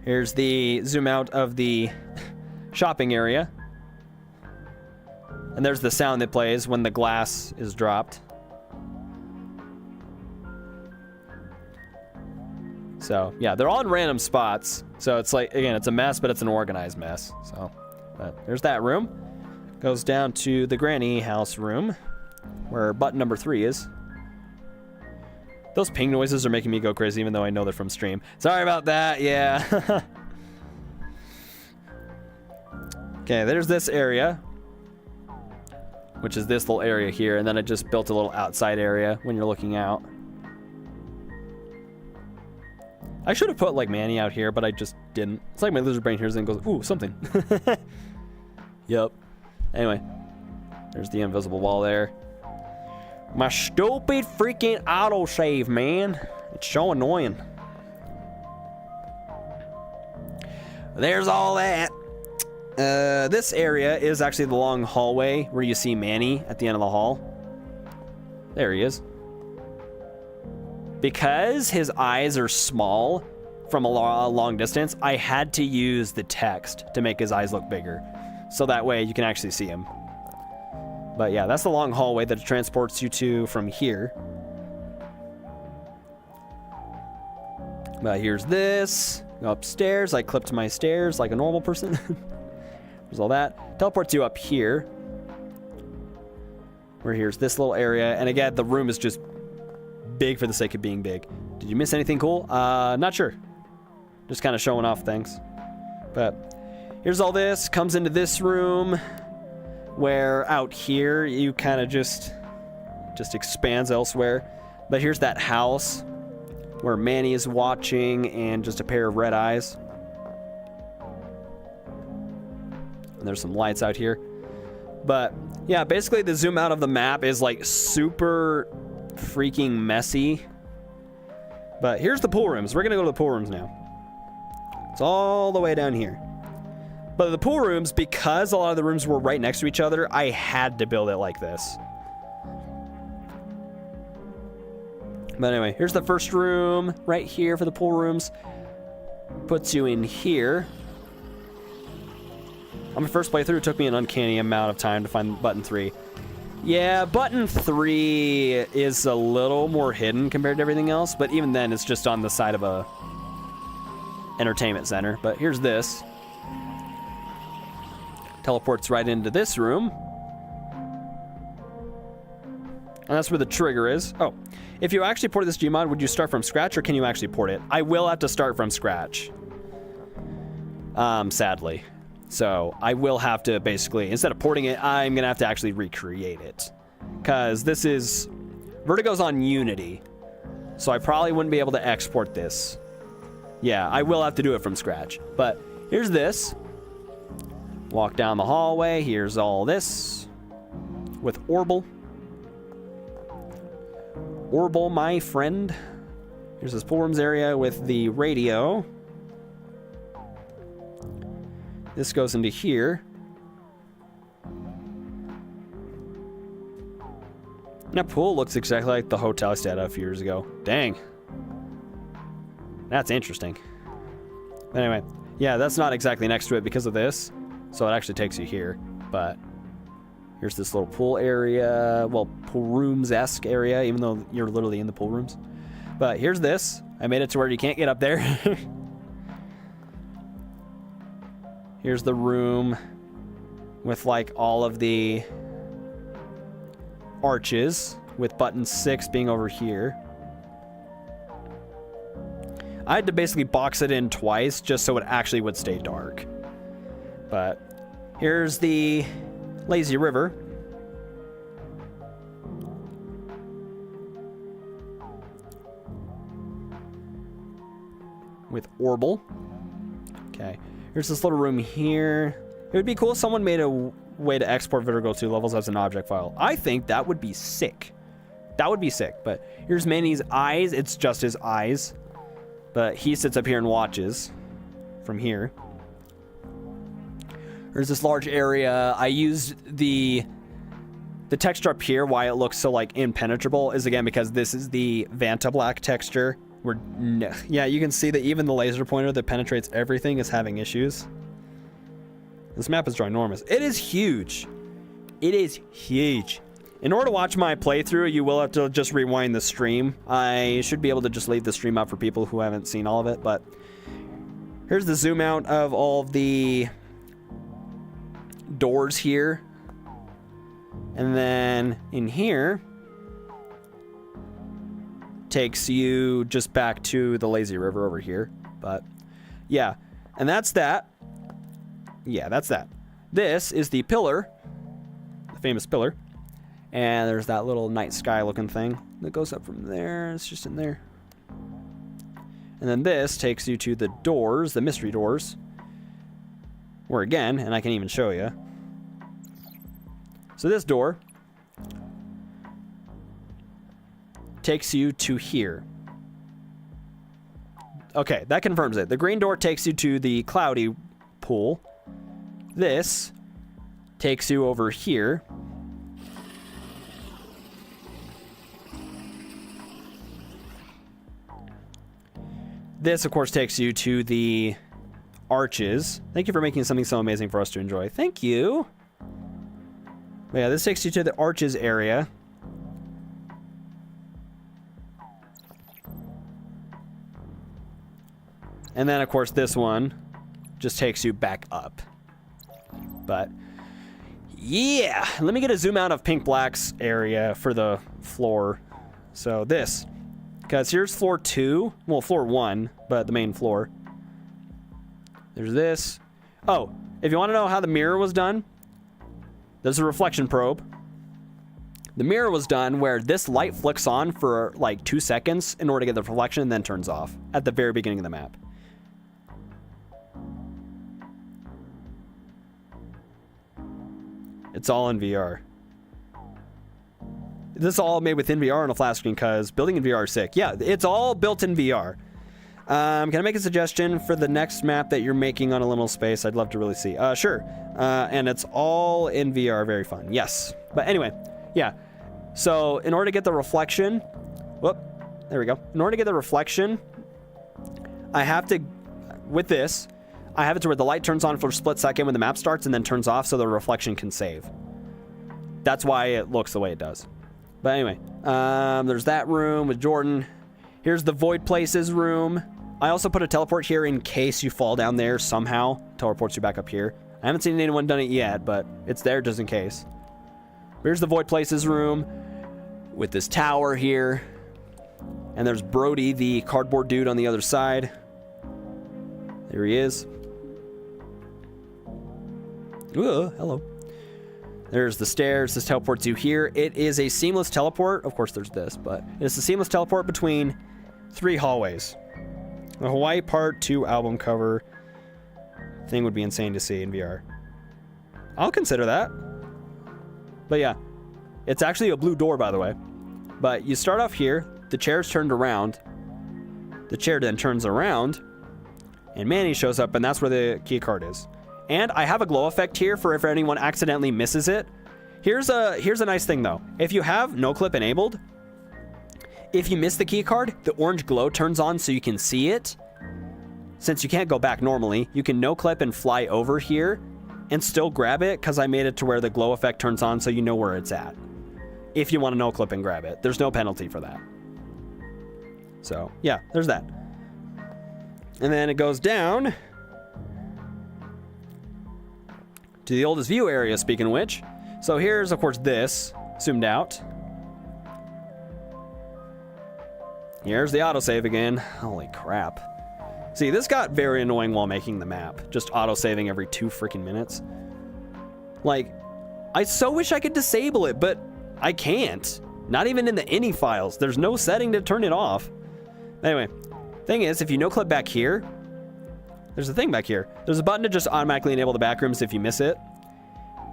Here's the zoom out of the shopping area. And there's the sound that plays when the glass is dropped. So, yeah, they're all in random spots. So it's like, again, it's a mess, but it's an organized mess. So, but there's that room. Goes down to the granny house room, where button number 3 is. Those ping noises are making me go crazy, even though I know they're from stream. Sorry about that, yeah. Okay, there's this area, which is this little area here, and then I just built a little outside area when you're looking out. I should have put, like, Manny out here, but I just didn't. It's like my lizard brain hears it and goes, ooh, something. Yep. Anyway, there's the invisible wall there. My stupid freaking autosave, man. It's so annoying. There's all that. This area is actually the long hallway where you see Manny at the end of the hall. There he is. Because his eyes are small from a long distance, I had to use the text to make his eyes look bigger. So that way you can actually see him. But yeah, that's the long hallway that it transports you to from here. But here's this. Go upstairs. I clipped my stairs like a normal person. There's all that. Teleports you up here. Where here's this little area. And again, the room is just big for the sake of being big. Did you miss anything cool? Not sure. Just kind of showing off things. But here's all this. Comes into this room. Where out here, you kind of just expands elsewhere. But here's that house where Manny is watching and just a pair of red eyes. And there's some lights out here. But yeah, basically the zoom out of the map is like super freaking messy. But here's the pool rooms. We're going to go to the pool rooms now. It's all the way down here. But the pool rooms, because a lot of the rooms were right next to each other, I had to build it like this. But anyway, here's the first room right here for the pool rooms. Puts you in here. On my first playthrough, it took me an uncanny amount of time to find button 3. Yeah, button 3 is a little more hidden compared to everything else, but even then, it's just on the side of a entertainment center. But here's this. Teleports right into this room. And that's where the trigger is. Oh, if you actually port this Gmod, would you start from scratch or can you actually port it? I will have to start from scratch. Sadly. So I will have to basically, instead of porting it, I'm going to have to actually recreate it. Because this is, Vertigo's on Unity. So I probably wouldn't be able to export this. Yeah, I will have to do it from scratch. But here's this. Walk down the hallway. Here's all this with Orbital. Orbital, my friend. Here's this pool rooms area with the radio. This goes into here. That pool looks exactly like the hotel I stayed at a few years ago. Dang. That's interesting. But anyway, yeah, that's not exactly next to it because of this. So it actually takes you here. But here's this little pool area. Well, pool rooms-esque area, even though you're literally in the pool rooms. But here's this. I made it to where you can't get up there. Here's the room with like all of the arches, with button 6 being over here. I had to basically box it in twice just so it actually would stay dark. But here's the lazy river. With Orbital. Okay. Here's this little room here. It would be cool if someone made a way to export Vertigo 2 levels as an object file. I think that would be sick. That would be sick. But here's Manny's eyes. It's just his eyes. But he sits up here and watches from here. There's this large area. I used the texture up here, why it looks so like impenetrable, is again because this is the Vanta Black texture. Yeah, you can see that even the laser pointer that penetrates everything is having issues. This map is ginormous. It is huge. It is huge. In order to watch my playthrough, you will have to just rewind the stream. I should be able to just leave the stream up for people who haven't seen all of it, but here's the zoom out of all of the doors here. And then in here takes you just back to the lazy river over here. But yeah, and that's that. Yeah, that's that. This is the pillar, the famous pillar. And there's that little night sky looking thing that goes up from there. It's just in there. And then this takes you to the doors, the mystery doors. Where again, and I can even show you. So this door takes you to here. Okay, that confirms it. The green door takes you to the cloudy pool. This takes you over here. This, of course, takes you to the arches. Thank you for making something so amazing for us to enjoy. Thank you. But yeah, this takes you to the arches area. And then, of course, this one just takes you back up. But yeah, let me get a zoom out of Pink Black's area for the floor. So this, because here's floor 2, well, floor 1, but the main floor. There's this. Oh, if you want to know how the mirror was done, there's a reflection probe. The mirror was done where this light flicks on for like 2 seconds in order to get the reflection and then turns off at the very beginning of the map. It's all in VR. This is all made within VR on a flat screen because building in VR is sick. Yeah, it's all built in VR. Can I make a suggestion for the next map that you're making on a liminal space? I'd love to really see. Sure. And it's all in VR. Very fun. Yes. But anyway, yeah. So in order to get the reflection, whoop, there we go. In order to get the reflection, I have to, with this, I have it to where the light turns on for a split second when the map starts and then turns off so the reflection can save. That's why it looks the way it does. But anyway, there's that room with Jordan. Here's the Void Places room. I also put a teleport here in case you fall down there somehow. Teleports you back up here. I haven't seen anyone done it yet, but it's there just in case. Here's the Void Places room with this tower here. And there's Brody, the cardboard dude on the other side. There he is. Ooh, hello. There's the stairs. This teleports you here. It is a seamless teleport. Of course, there's this, but it's a seamless teleport between 3 hallways. The Hawaii Part 2 album cover thing would be insane to see in VR. I'll consider that. But yeah, it's actually a blue door, by the way. But you start off here, the chair's turned around. The chair then turns around, and Manny shows up, and that's where the key card is. And I have a glow effect here for if anyone accidentally misses it. Here's a nice thing though. If you have no clip enabled, if you miss the key card, the orange glow turns on so you can see it. Since you can't go back normally, you can no clip and fly over here and still grab it, because I made it to where the glow effect turns on so you know where it's at. If you want to no clip and grab it, there's no penalty for that. So yeah, there's that. And then it goes down to the oldest view area, speaking of which. So here's, of course, this zoomed out. Here's the autosave again. Holy crap. See, this got very annoying while making the map. Just autosaving every 2 freaking minutes. Like, I so wish I could disable it, but I can't. Not even in the ini files. There's no setting to turn it off. Anyway, thing is, if you no clip back here, there's a thing back here. There's a button to just automatically enable the backrooms if you miss it.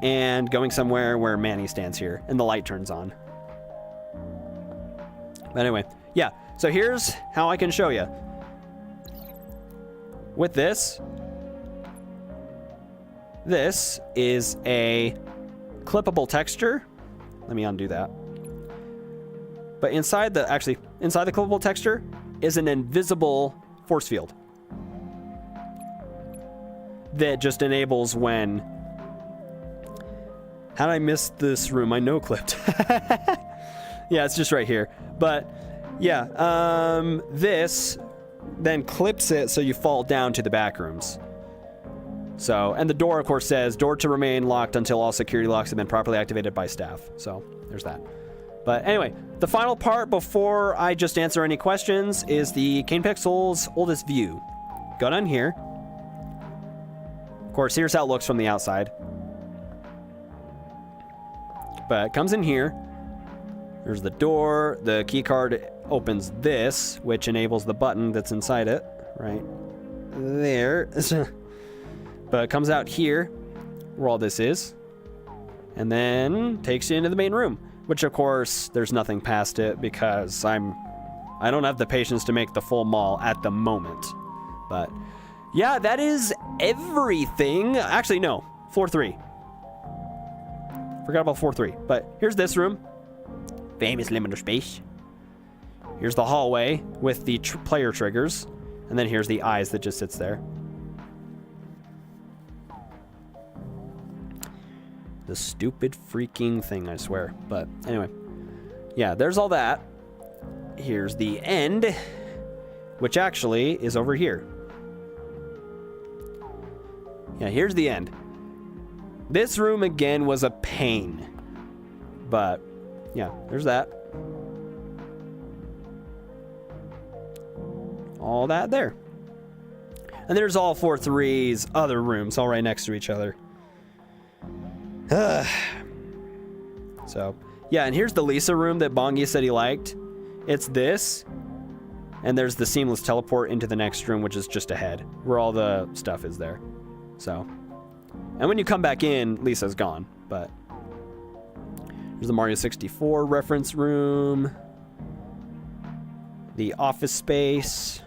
And going somewhere where Manny stands here, and the light turns on. But anyway, yeah. So here's how I can show you. With this is a clippable texture. Let me undo that. But inside the clippable texture is an invisible force field that just enables when... How did I miss this room? I no-clipped. Yeah, it's just right here. But yeah, this then clips it so you fall down to the backrooms. So, and the door, of course, says door to remain locked until all security locks have been properly activated by staff. So there's that. But anyway, the final part before I just answer any questions is the Cane Pixel's oldest view. Go down here. Of course, here's how it looks from the outside. But it comes in here. There's the door. The key card opens this, which enables the button that's inside it. Right there. But it comes out here, where all this is. And then takes you into the main room. Which, of course, there's nothing past it because I don't have the patience to make the full mall at the moment. But, yeah, that is everything. Actually, no. Floor 3. Forgot about floor 3. But here's this room. Famous limiter space. Here's the hallway with the player triggers. And then here's the eyes that just sits there. The stupid freaking thing, I swear. But anyway. Yeah, there's all that. Here's the end. Which actually is over here. Yeah, here's the end. This room, again, was a pain. But, yeah, there's that. All that there. And there's all 4-3's other rooms all right next to each other. So, yeah, and here's the Lisa room that Bongi said he liked. It's this. And there's the seamless teleport into the next room, which is just ahead, where all the stuff is there. So... And when you come back in, Lisa's gone, but... There's the Mario 64 reference room. The office space.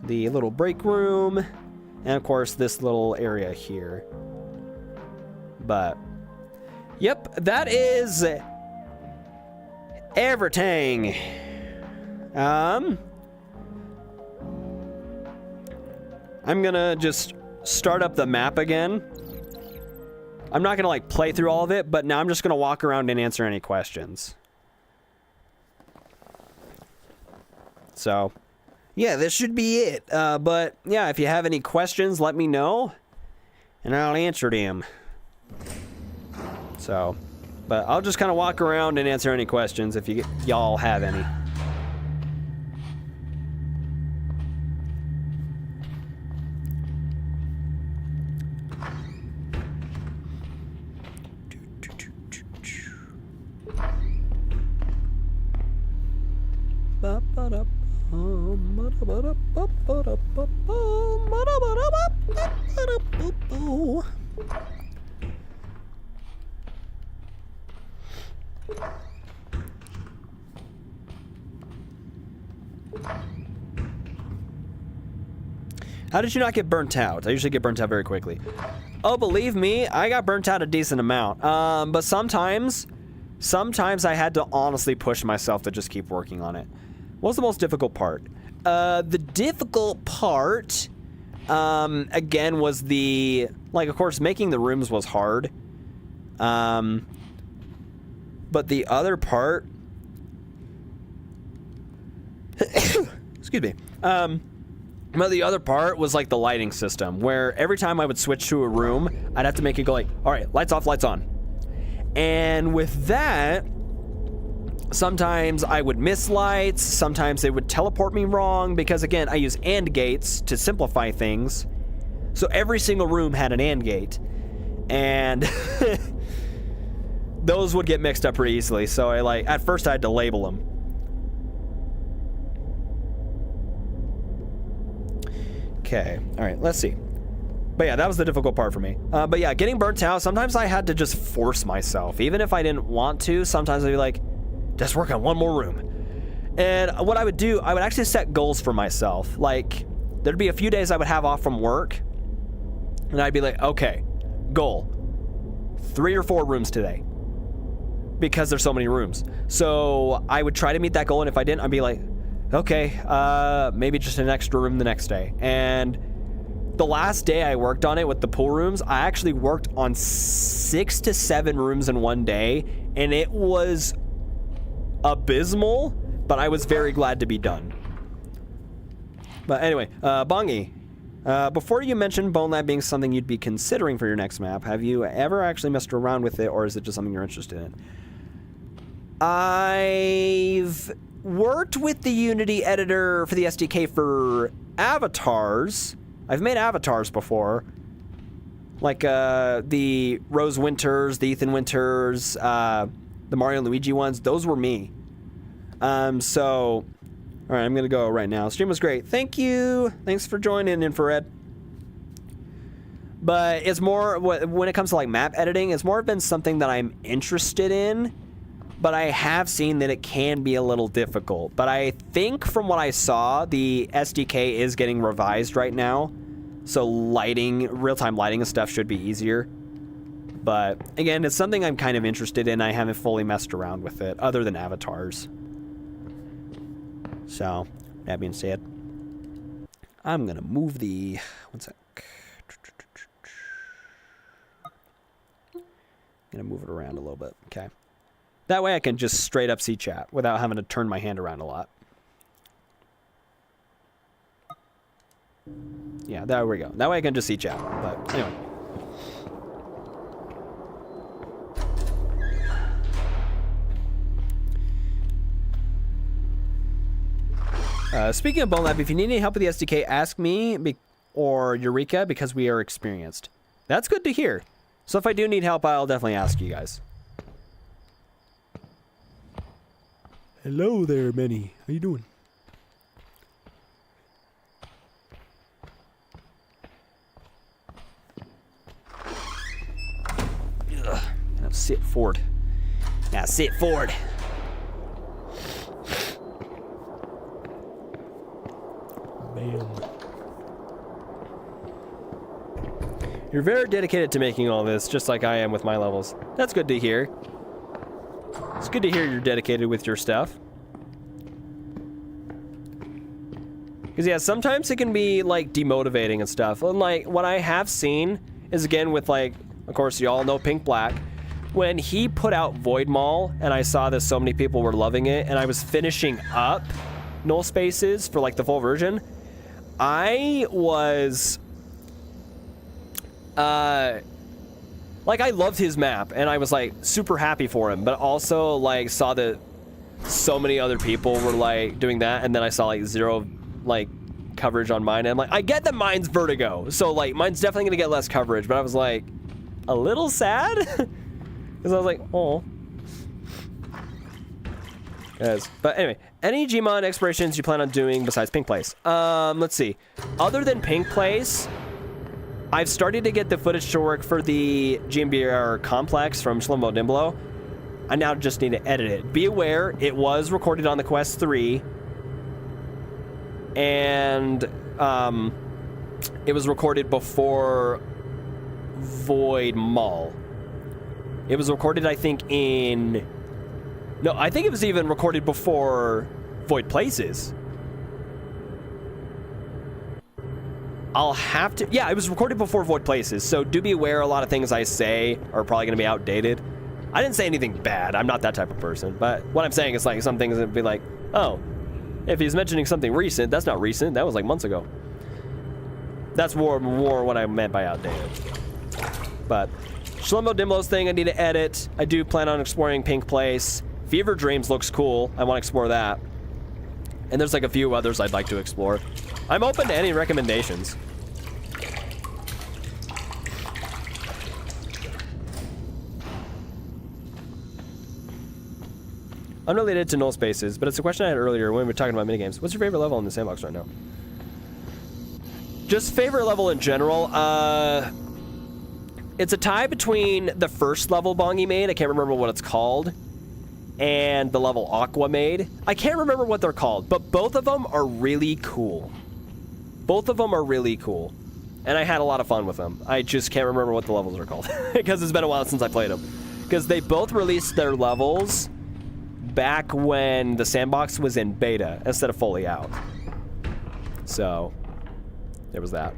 The little break room. And, of course, this little area here. But... Yep, that is... everything. I'm gonna just start up the map again. I'm not gonna like play through all of it, but now I'm just gonna walk around and answer any questions. So, yeah, this should be it. But yeah, if you have any questions, let me know, and I'll answer them. So, but I'll just kind of walk around and answer any questions if y'all have any. How did you not get burnt out? I usually get burnt out very quickly. Oh, believe me, I got burnt out a decent amount. But sometimes I had to honestly push myself to just keep working on it. What was the most difficult part? The difficult part, again, was the, like, of course, making the rooms was hard. But the other part, excuse me. But the other part was like the lighting system, where every time I would switch to a room, I'd have to make it go like, all right, lights off, lights on. And with that, sometimes I would miss lights, sometimes they would teleport me wrong, because again, I use AND gates to simplify things. So every single room had an AND gate. And those would get mixed up pretty easily. So at first I had to label them. Okay, all right, let's see. But yeah, that was the difficult part for me. But yeah, getting burnt out, sometimes I had to just force myself. Even if I didn't want to, sometimes I'd be like, just work on one more room. And what I would do, I would actually set goals for myself. Like, there'd be a few days I would have off from work, and I'd be like, okay, goal, 3 or 4 rooms today, because there's so many rooms. So I would try to meet that goal, and if I didn't, I'd be like, okay, maybe just an extra room the next day. And the last day I worked on it with the pool rooms, I actually worked on 6 to 7 rooms in one day, and it was abysmal, but I was very glad to be done. But anyway, Bongi, before you mentioned Bone Lab being something you'd be considering for your next map, have you ever actually messed around with it, or is it just something you're interested in? I've worked with the Unity editor for the SDK for avatars. I've made avatars before. Like the Rose Winters, the Ethan Winters, the Mario and Luigi ones. Those were me. So, all right, I'm going to go right now. Stream was great. Thank you. Thanks for joining, Infrared. But it's more, when it comes to like map editing, it's more been something that I'm interested in. But I have seen that it can be a little difficult. But I think from what I saw, the SDK is getting revised right now. So lighting, real-time lighting and stuff should be easier. But again, it's something I'm kind of interested in. I haven't fully messed around with it, other than avatars. So, that being said, I'm going to move the... One sec. I'm going to move it around a little bit. Okay. That way I can just straight up see chat without having to turn my hand around a lot. Yeah, there we go. That way I can just see chat. But anyway. Speaking of Bone Lab, if you need any help with the SDK, ask me or Eureka, because we are experienced. That's good to hear. So if I do need help, I'll definitely ask you guys.
Hello there, Manny. How you doing?
Ugh. Now sit forward. Now sit forward.
Bam.
You're very dedicated to making all this, just like I am with my levels. That's good to hear. It's good to hear you're dedicated with your stuff. Because, yeah, sometimes it can be, like, demotivating and stuff. And, like, what I have seen is, again, with, like, of course, you all know Pink Black. When he put out Void Mall, and I saw that so many people were loving it, and I was finishing up Nullspaces for, like, the full version, I was... like, I loved his map, and I was, like, super happy for him, but also, like, saw that so many other people were, like, doing that, and then I saw, like, zero, like, coverage on mine, and I'm like, I get that mine's Vertigo, so, like, mine's definitely gonna get less coverage, but I was, like, a little sad, because I was like, oh. But anyway, any Gmod explorations you plan on doing besides Pink Place? Let's see. Other than Pink Place, I've started to get the footage to work for the GMBR complex from Shlomo Dimblo. I now just need to edit it. Be aware, it was recorded on the Quest 3. And it was recorded before Void Mall. It was recorded, I think, in... No, I think it was even recorded before Void Places. I'll have to... Yeah, it was recorded before Void Places, so do be aware a lot of things I say are probably going to be outdated. I didn't say anything bad. I'm not that type of person, but what I'm saying is like some things that would be like, oh, if he's mentioning something recent, that's not recent. That was like months ago. That's more what I meant by outdated. But Shlomo Dimlo's thing I need to edit. I do plan on exploring Pink Place. Fever Dreams looks cool. I want to explore that. And there's like a few others I'd like to explore. I'm open to any recommendations. Unrelated to Nullspaces, but it's a question I had earlier when we were talking about minigames. What's your favorite level in the sandbox right now? Just favorite level in general. It's a tie between the first level Bongi made, I can't remember what it's called, and the level Aqua made. I can't remember what they're called, but both of them are really cool. Both of them are really cool. And I had a lot of fun with them. I just can't remember what the levels are called, because it's been a while since I played them. Because they both released their levels back when the sandbox was in beta instead of fully out. So, there was that.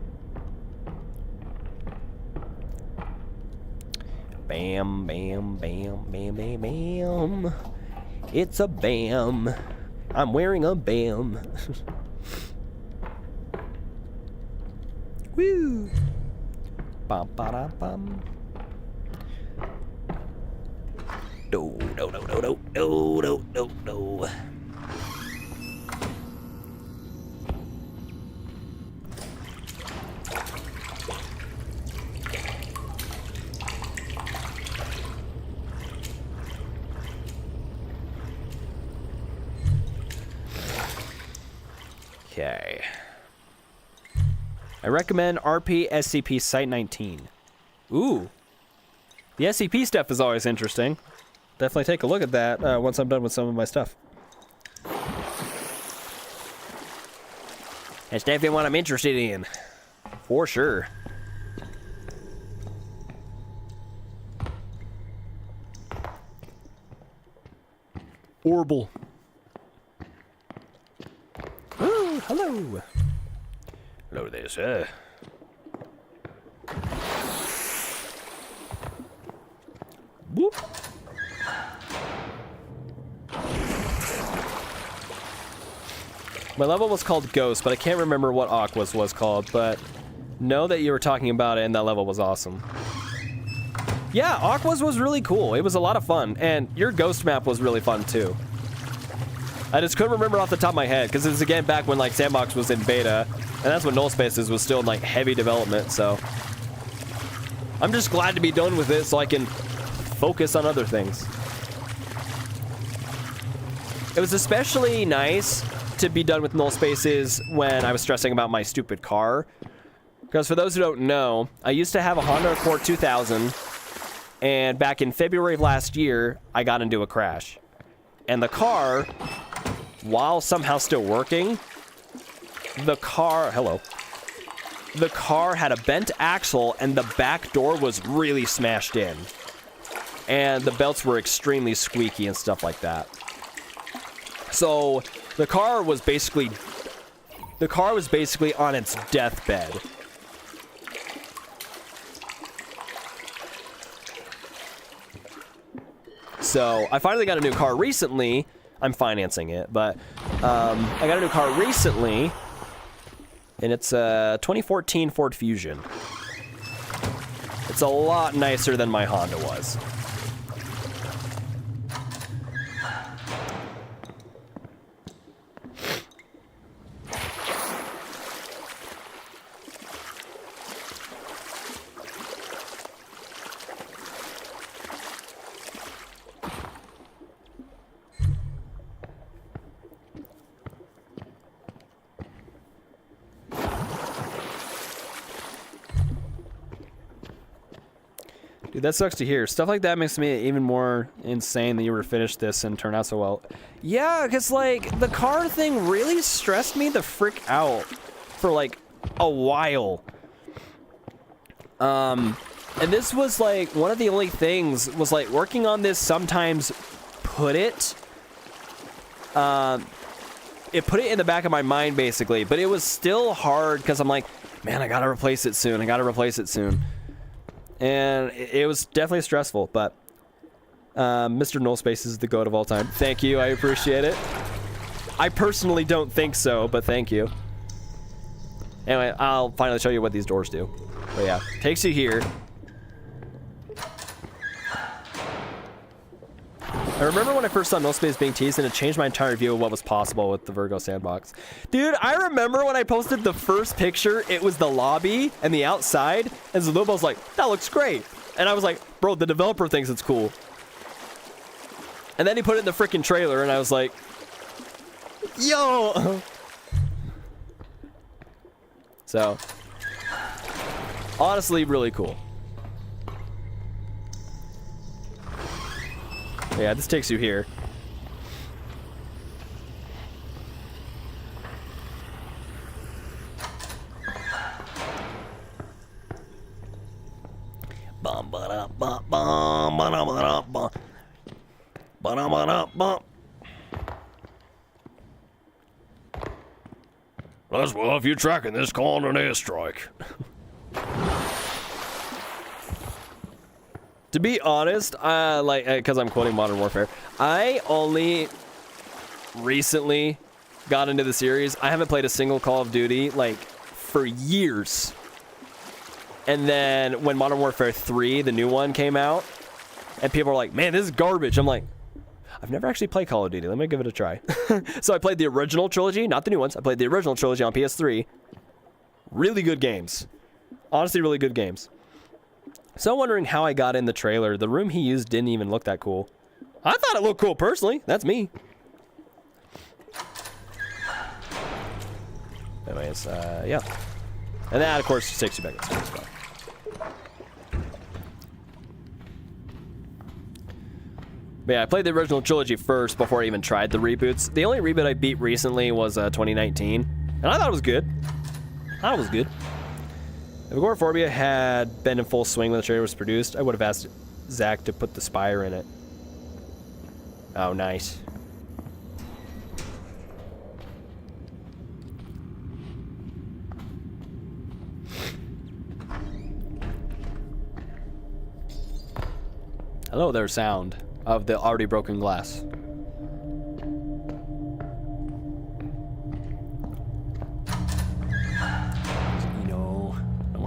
Bam, bam, bam, bam, bam, bam. It's a bam. I'm wearing a bam. Woo. Bum, ba, da, bum. No, no, no, no, no, no, no, no, no. Okay. I recommend RP SCP Site 19. Ooh. The SCP stuff is always interesting. Definitely take a look at that once I'm done with some of my stuff. That's definitely what I'm interested in. For sure.
Orbital.
Ooh, hello. Hello there, sir. Whoop. My level was called Ghost, but I can't remember what Aqua's was called, but know that you were talking about it and that level was awesome. Yeah, Aqua's was really cool. It was a lot of fun, and your Ghost map was really fun too. I just couldn't remember off the top of my head, because it was again back when like Sandbox was in beta, and that's when Nullspaces was still in like heavy development, so I'm just glad to be done with it so I can focus on other things. It was especially nice to be done with Nullspaces when I was stressing about my stupid car. Because for those who don't know, I used to have a Honda Accord 2000, and back in February of last year, I got into a crash. And the car, while somehow still working, the car had a bent axle and the back door was really smashed in. And the belts were extremely squeaky and stuff like that. So the car was basically on its deathbed. So I finally got a new car recently. I'm financing it, but I got a new car recently, and it's a 2014 Ford Fusion. It's a lot nicer than my Honda was. Dude, that sucks to hear. Stuff like that makes me even more insane that you were to finish this and turn out so well. Yeah, because, like, the car thing really stressed me the frick out for, like, a while. And this was, like, one of the only things was, like, working on this sometimes put it in the back of my mind, basically. But it was still hard because I'm like, man, I gotta replace it soon. I gotta replace it soon. And it was definitely stressful, but Mr. Nullspaces is the GOAT of all time. Thank you, I appreciate it. I personally don't think so, but thank you. Anyway, I'll finally show you what these doors do. But yeah, takes you here. I remember when I first saw Nullspace being teased, and it changed my entire view of what was possible with the Virgo sandbox. Dude, I remember when I posted the first picture, it was the lobby and the outside, and Zalubo's like, that looks great. And I was like, bro, the developer thinks it's cool. And then he put it in the freaking trailer, and I was like, yo! So, honestly, really cool. Yeah, this takes you here.
That's well, if you're tracking this, call on an airstrike.
To be honest, like, because I'm quoting Modern Warfare, I only recently got into the series. I haven't played a single Call of Duty, like, for years. And then when Modern Warfare 3, the new one, came out, and people are like, man, this is garbage. I'm like, I've never actually played Call of Duty. Let me give it a try. So I played the original trilogy, not the new ones. I played the original trilogy on PS3. Really good games. Honestly, really good games. So I'm wondering how I got in the trailer. The room he used didn't even look that cool. I thought it looked cool personally. That's me. Anyways, yeah. And that, of course, just takes you back into the spot. But yeah, I played the original trilogy first before I even tried the reboots. The only reboot I beat recently was 2019. And I thought it was good. I thought it was good. If Agoraphobia had been in full swing when the trailer was produced, I would have asked Zach to put the Spire in it. Oh, nice. Hello there, sound of the already broken glass.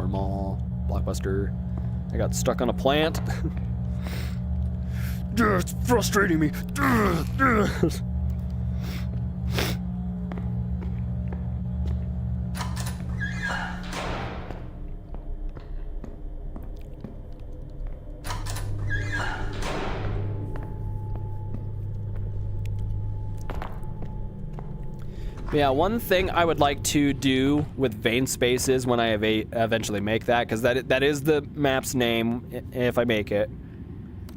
Mall, Blockbuster. I got stuck on a plant. It's frustrating me. Yeah, one thing I would like to do with vein spaces when I eventually make that, because that is the map's name if I make it.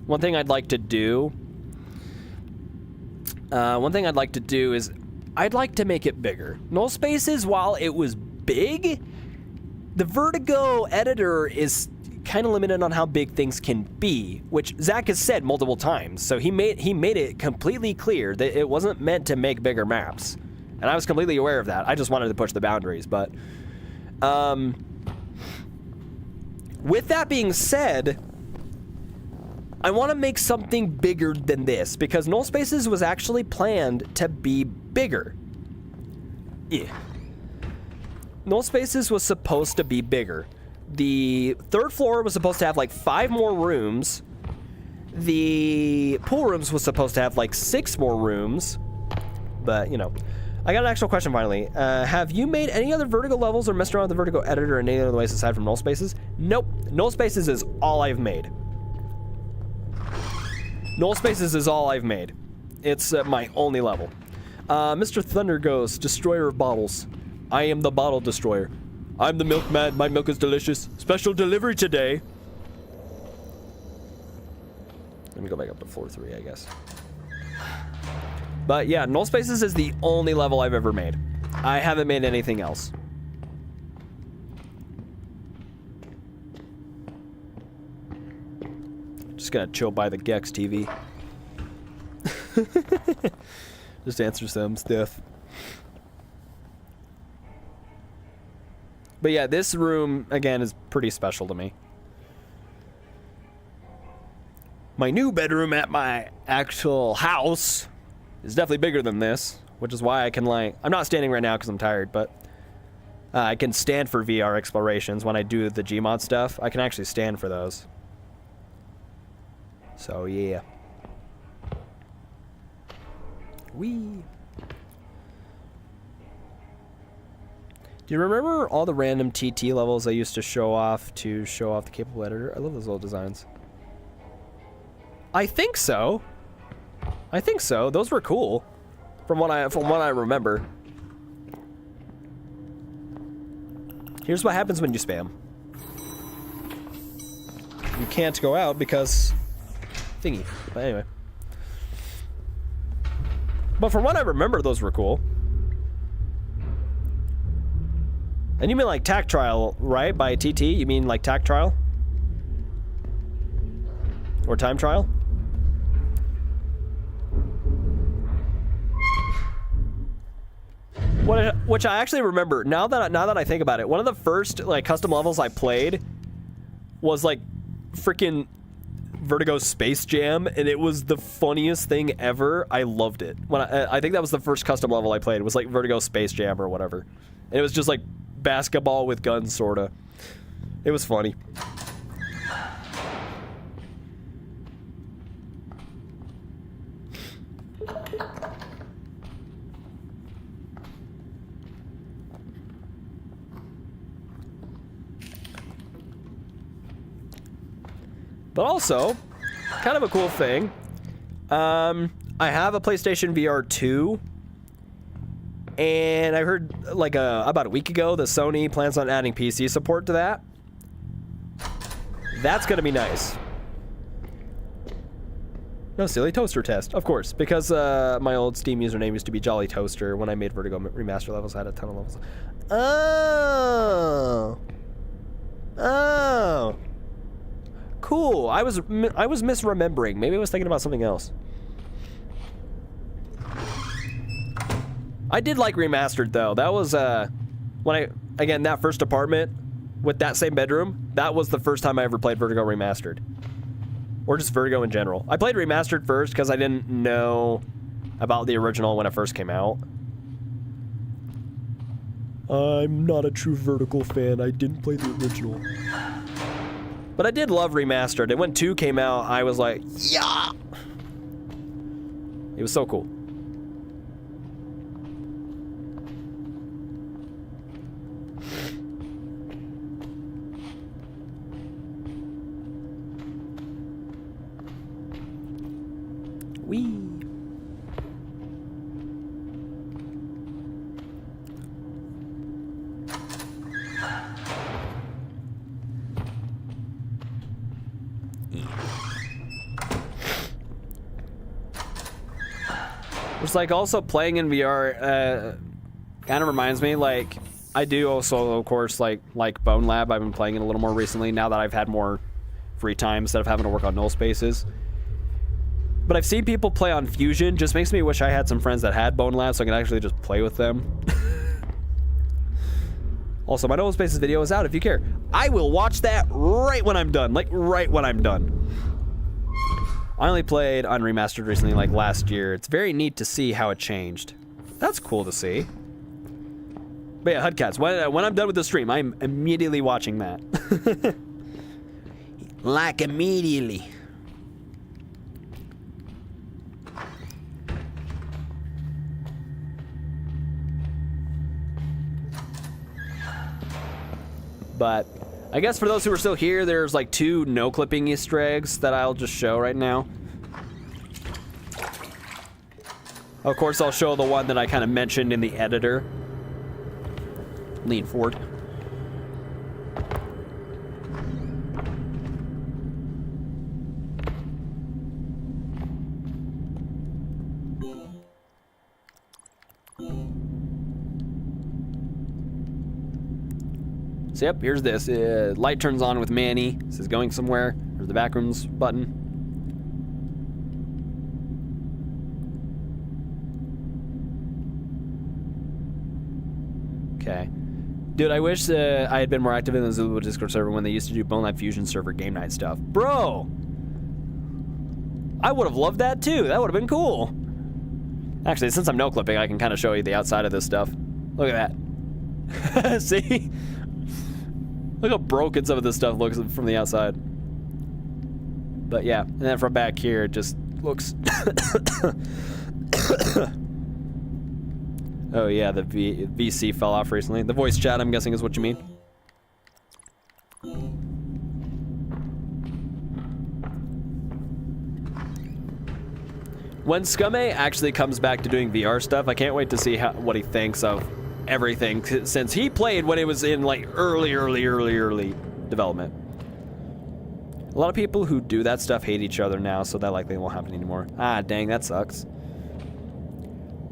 One thing I'd like to do is I'd like to make it bigger. Nullspaces, while it was big, the Vertigo editor is kind of limited on how big things can be, which Zach has said multiple times. So he made it completely clear that it wasn't meant to make bigger maps. And I was completely aware of that. I just wanted to push the boundaries. But with that being said, I want to make something bigger than this, because Nullspaces was actually planned to be bigger. Yeah. Nullspaces was supposed to be bigger. The third floor was supposed to have like 5 more rooms. The pool rooms was supposed to have like 6 more rooms. But, you know. I got an actual question finally. Have you made any other Vertigo levels or messed around with the Vertigo editor in any other ways aside from Nullspaces? Nope. Nullspaces is all I've made. Nullspaces is all I've made. It's my only level. Mr. Thunder Ghost, destroyer of bottles. I am the bottle destroyer. I'm the milkman. My milk is delicious. Special delivery today. Let me go back up to floor 3, I guess. But yeah, Nullspaces is the only level I've ever made. I haven't made anything else. Just gonna chill by the Gex TV. Just answer some stuff. But yeah, this room, again, is pretty special to me. My new bedroom at my actual house is definitely bigger than this, which is why I can, like... I'm not standing right now because I'm tired, but... I can stand for VR explorations when I do the Gmod stuff. I can actually stand for those. So, yeah. Whee! Do you remember all the random TT levels I used to show off the capable editor? I love those little designs. I think so. I think so. Those were cool, from what I remember. Here's what happens when you spam. You can't go out because thingy. But anyway. But from what I remember, those were cool. And you mean like Tac Trial, right? By TT, you mean like Tac Trial? Or Time Trial? Which I actually remember, now that I think about it, one of the first like custom levels I played was like freaking Vertigo Space Jam, and it was the funniest thing ever. I loved it. When I think that was the first custom level I played. It was like Vertigo Space Jam or whatever. And it was just like basketball with guns, sorta. It was funny. But also, kind of a cool thing, I have a PlayStation VR 2, and I heard like about a week ago that Sony plans on adding PC support to that. That's gonna be nice. No silly toaster test, of course, because my old Steam username used to be Jolly Toaster. When I made Vertigo Remaster levels, I had a ton of levels. Oh. Cool. I was misremembering. Maybe I was thinking about something else. I did like Remastered though. That was when that first apartment with that same bedroom, that was the first time I ever played Vertigo Remastered. Or just Vertigo in general. I played Remastered first because I didn't know about the original when it first came out.
I'm not a true Vertical fan. I didn't play the original.
But I did love Remastered, and when 2 came out, I was like, yeah! It was so cool. Whee! It's like also playing in VR kind of reminds me, like, I do also, of course, like Bone Lab. I've been playing it a little more recently now that I've had more free time instead of having to work on Nullspaces. But I've seen people play on Fusion. Just makes me wish I had some friends that had Bone Lab so I can actually just play with them. Also, my Nullspaces video is out if you care. I will watch that right when I'm done. Like, right when I'm done. I only played on Remastered recently, like last year. It's very neat to see how it changed. That's cool to see. But yeah, Hudcats, when I'm done with the stream, I'm immediately watching that. Like immediately. But I guess for those who are still here, there's like 2 no-clipping Easter eggs that I'll just show right now. Of course, I'll show the one that I kind of mentioned in the editor. Lean forward. So yep, here's this. Light turns on with Manny. This is going somewhere. There's the Backrooms button. Okay. Dude, I wish I had been more active in the Zulu Discord server when they used to do Bone Light Fusion server game night stuff. Bro! I would have loved that too. That would have been cool. Actually, since I'm no-clipping, I can kind of show you the outside of this stuff. Look at that. See? Look how broken some of this stuff looks from the outside. But yeah, and then from back here, it just looks... Oh yeah, the VC fell off recently. The voice chat, I'm guessing, is what you mean. When ScumA actually comes back to doing VR stuff, I can't wait to see what he thinks of everything, since he played when it was in like early development. A lot of people who do that stuff hate each other now, so that likely won't happen anymore. Ah, dang, that sucks.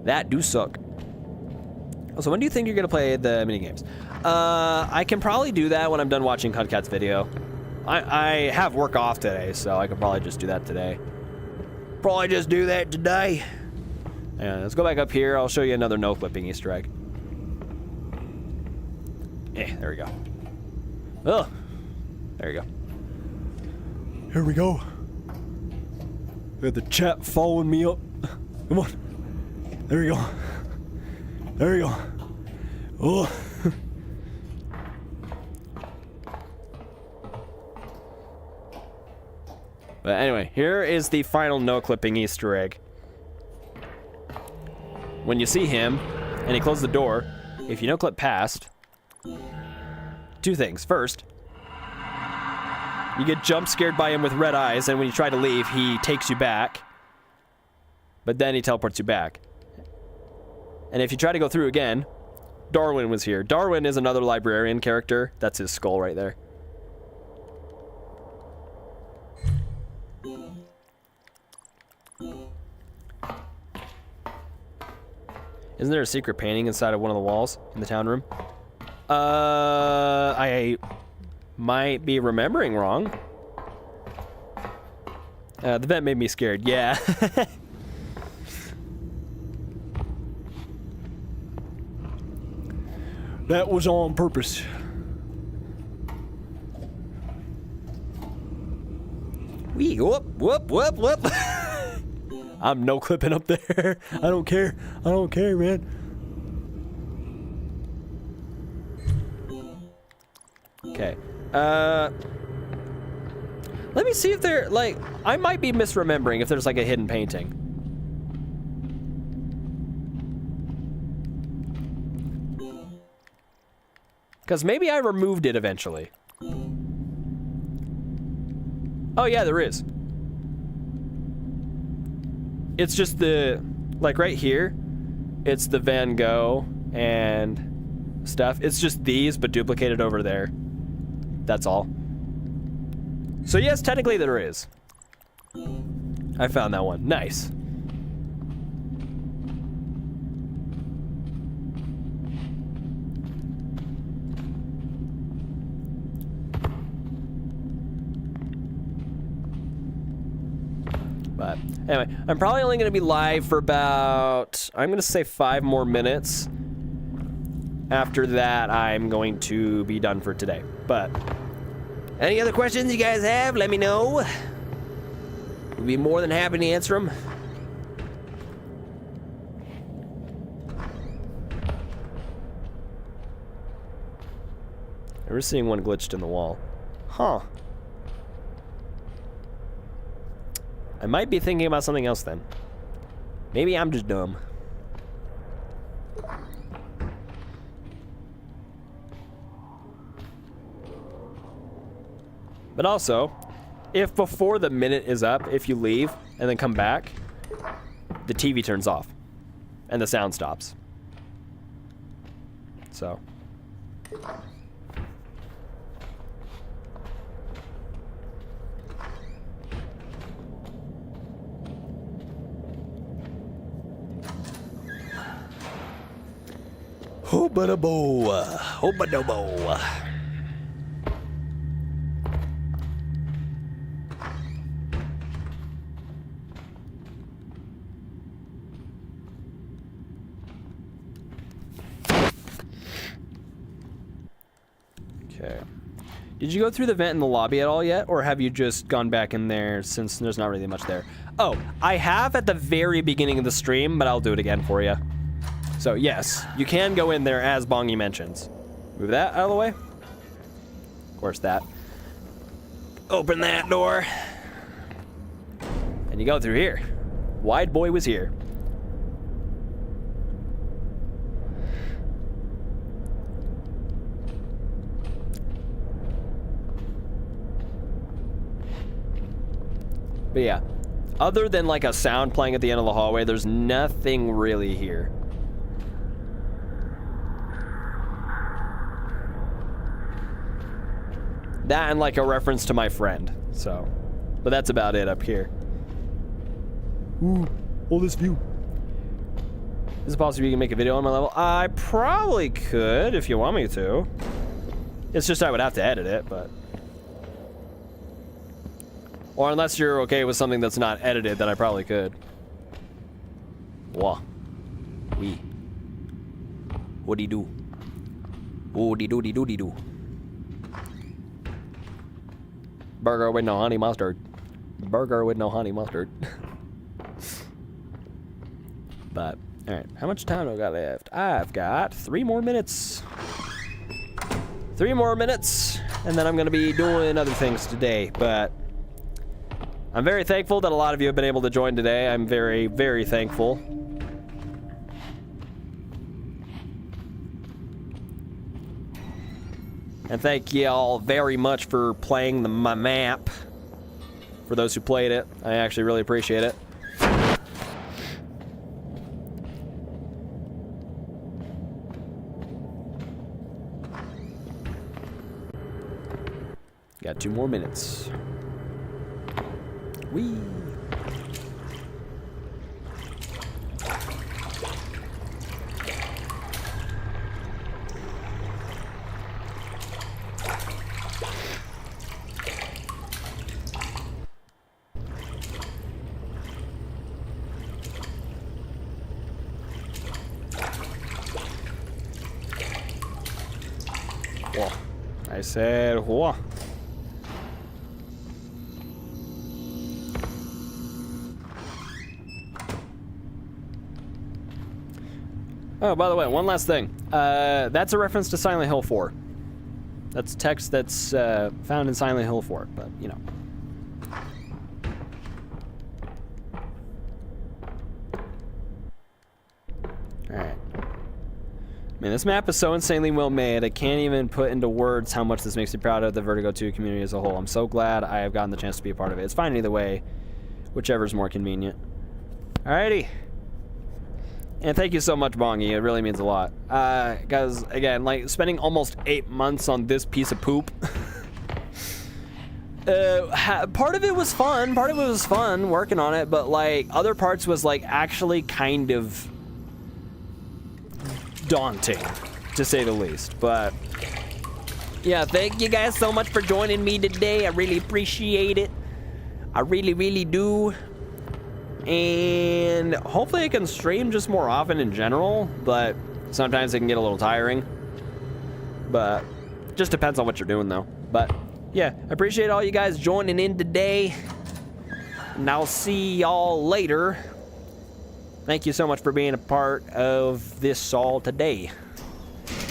That do suck. So when do you think you're gonna play the minigames? I can probably do that when I'm done watching Cutcat's video. I have work off today, so I could probably just do that today. Probably just do that today. Yeah, let's go back up here. I'll show you another no-clipping Easter egg. There we go. Oh, there you go.
Here we go. We have the chat following me up. Come on. There we go. There we go. Oh.
But anyway, here is the final no-clipping Easter egg. When you see him, and he closes the door, if you no-clip past, two things. First, you get jump scared by him with red eyes, and when you try to leave, he takes you back. But then he teleports you back. And if you try to go through again, Darwin was here. Darwin is another librarian character. That's his skull right there. Isn't there a secret painting inside of one of the walls in the town room? I might be remembering wrong. The vent made me scared. Yeah.
That was on purpose.
Wee, whoop, whoop, whoop, whoop. I'm no clipping up there.
I don't care. I don't care, man.
Okay. Let me see if there, like, I might be misremembering if there's like a hidden painting. Because maybe I removed it eventually. Oh yeah, there is. It's just the, like right here, it's the Van Gogh and stuff. It's just these, but duplicated over there. That's all. So yes, technically there is. I found that one. Nice. But anyway, I'm probably only going to be live for about, I'm going to say 5 more minutes. After that, I'm going to be done for today. But any other questions you guys have, let me know. We'll be more than happy to answer them. I was seeing one glitched in the wall. Huh. I might be thinking about something else then. Maybe I'm just dumb. But also, if before the minute is up, if you leave and then come back, the TV turns off and the sound stops. So. Hobadaboa. Hobadobo. Okay. Did you go through the vent in the lobby at all yet, or have you just gone back in there since there's not really much there? Oh, I have at the very beginning of the stream, but I'll do it again for you. So yes, you can go in there as Bongi mentions. Move that out of the way. Of course that. Open that door. And you go through here. Wide boy was here. But yeah, other than like a sound playing at the end of the hallway, there's nothing really here. That and like a reference to my friend, so. But that's about it up here.
Ooh, all this view.
Is it possible you can make a video on my level? I probably could if you want me to. It's just I would have to edit it, but. Or unless you're okay with something that's not edited, then I probably could. Wah. Wee. What'd he do? Woody doody doody do. Burger with no honey mustard. Burger with no honey mustard. But, alright. How much time do I got left? I've got 3 more minutes. 3 more minutes. And then I'm going to be doing other things today. But I'm very thankful that a lot of you have been able to join today. I'm very, very thankful. And thank you all very much for playing my map. For those who played it, I actually really appreciate it. Got 2 more minutes. Whee! Whoa. I said whoa. Oh, by the way, one last thing. That's a reference to Silent Hill 4. That's text that's found in Silent Hill 4, but, you know. Alright. Man, this map is so insanely well made, I can't even put into words how much this makes me proud of the Vertigo 2 community as a whole. I'm so glad I have gotten the chance to be a part of it. It's fine either way, whichever's more convenient. Alrighty. And thank you so much, Bongi. It really means a lot. Guys, again, like, spending almost 8 months on this piece of poop. Part of it was fun. Part of it was fun working on it, but, like, other parts was, like, actually kind of daunting, to say the least. But, yeah, thank you guys so much for joining me today. I really appreciate it. I really, really do. And hopefully I can stream just more often in general, but sometimes it can get a little tiring. But just depends on what you're doing though. But yeah, I appreciate all you guys joining in today. And I'll see y'all later. Thank you so much for being a part of this all today.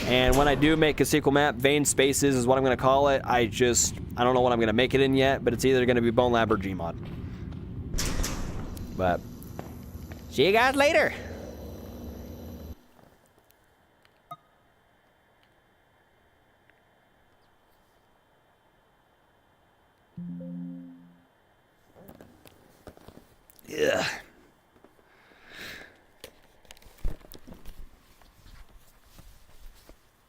And when I do make a sequel map, Vein Spaces is what I'm going to call it. I don't know what I'm going to make it in yet, but it's either going to be Bone Lab or Gmod. But see you guys later. Yeah.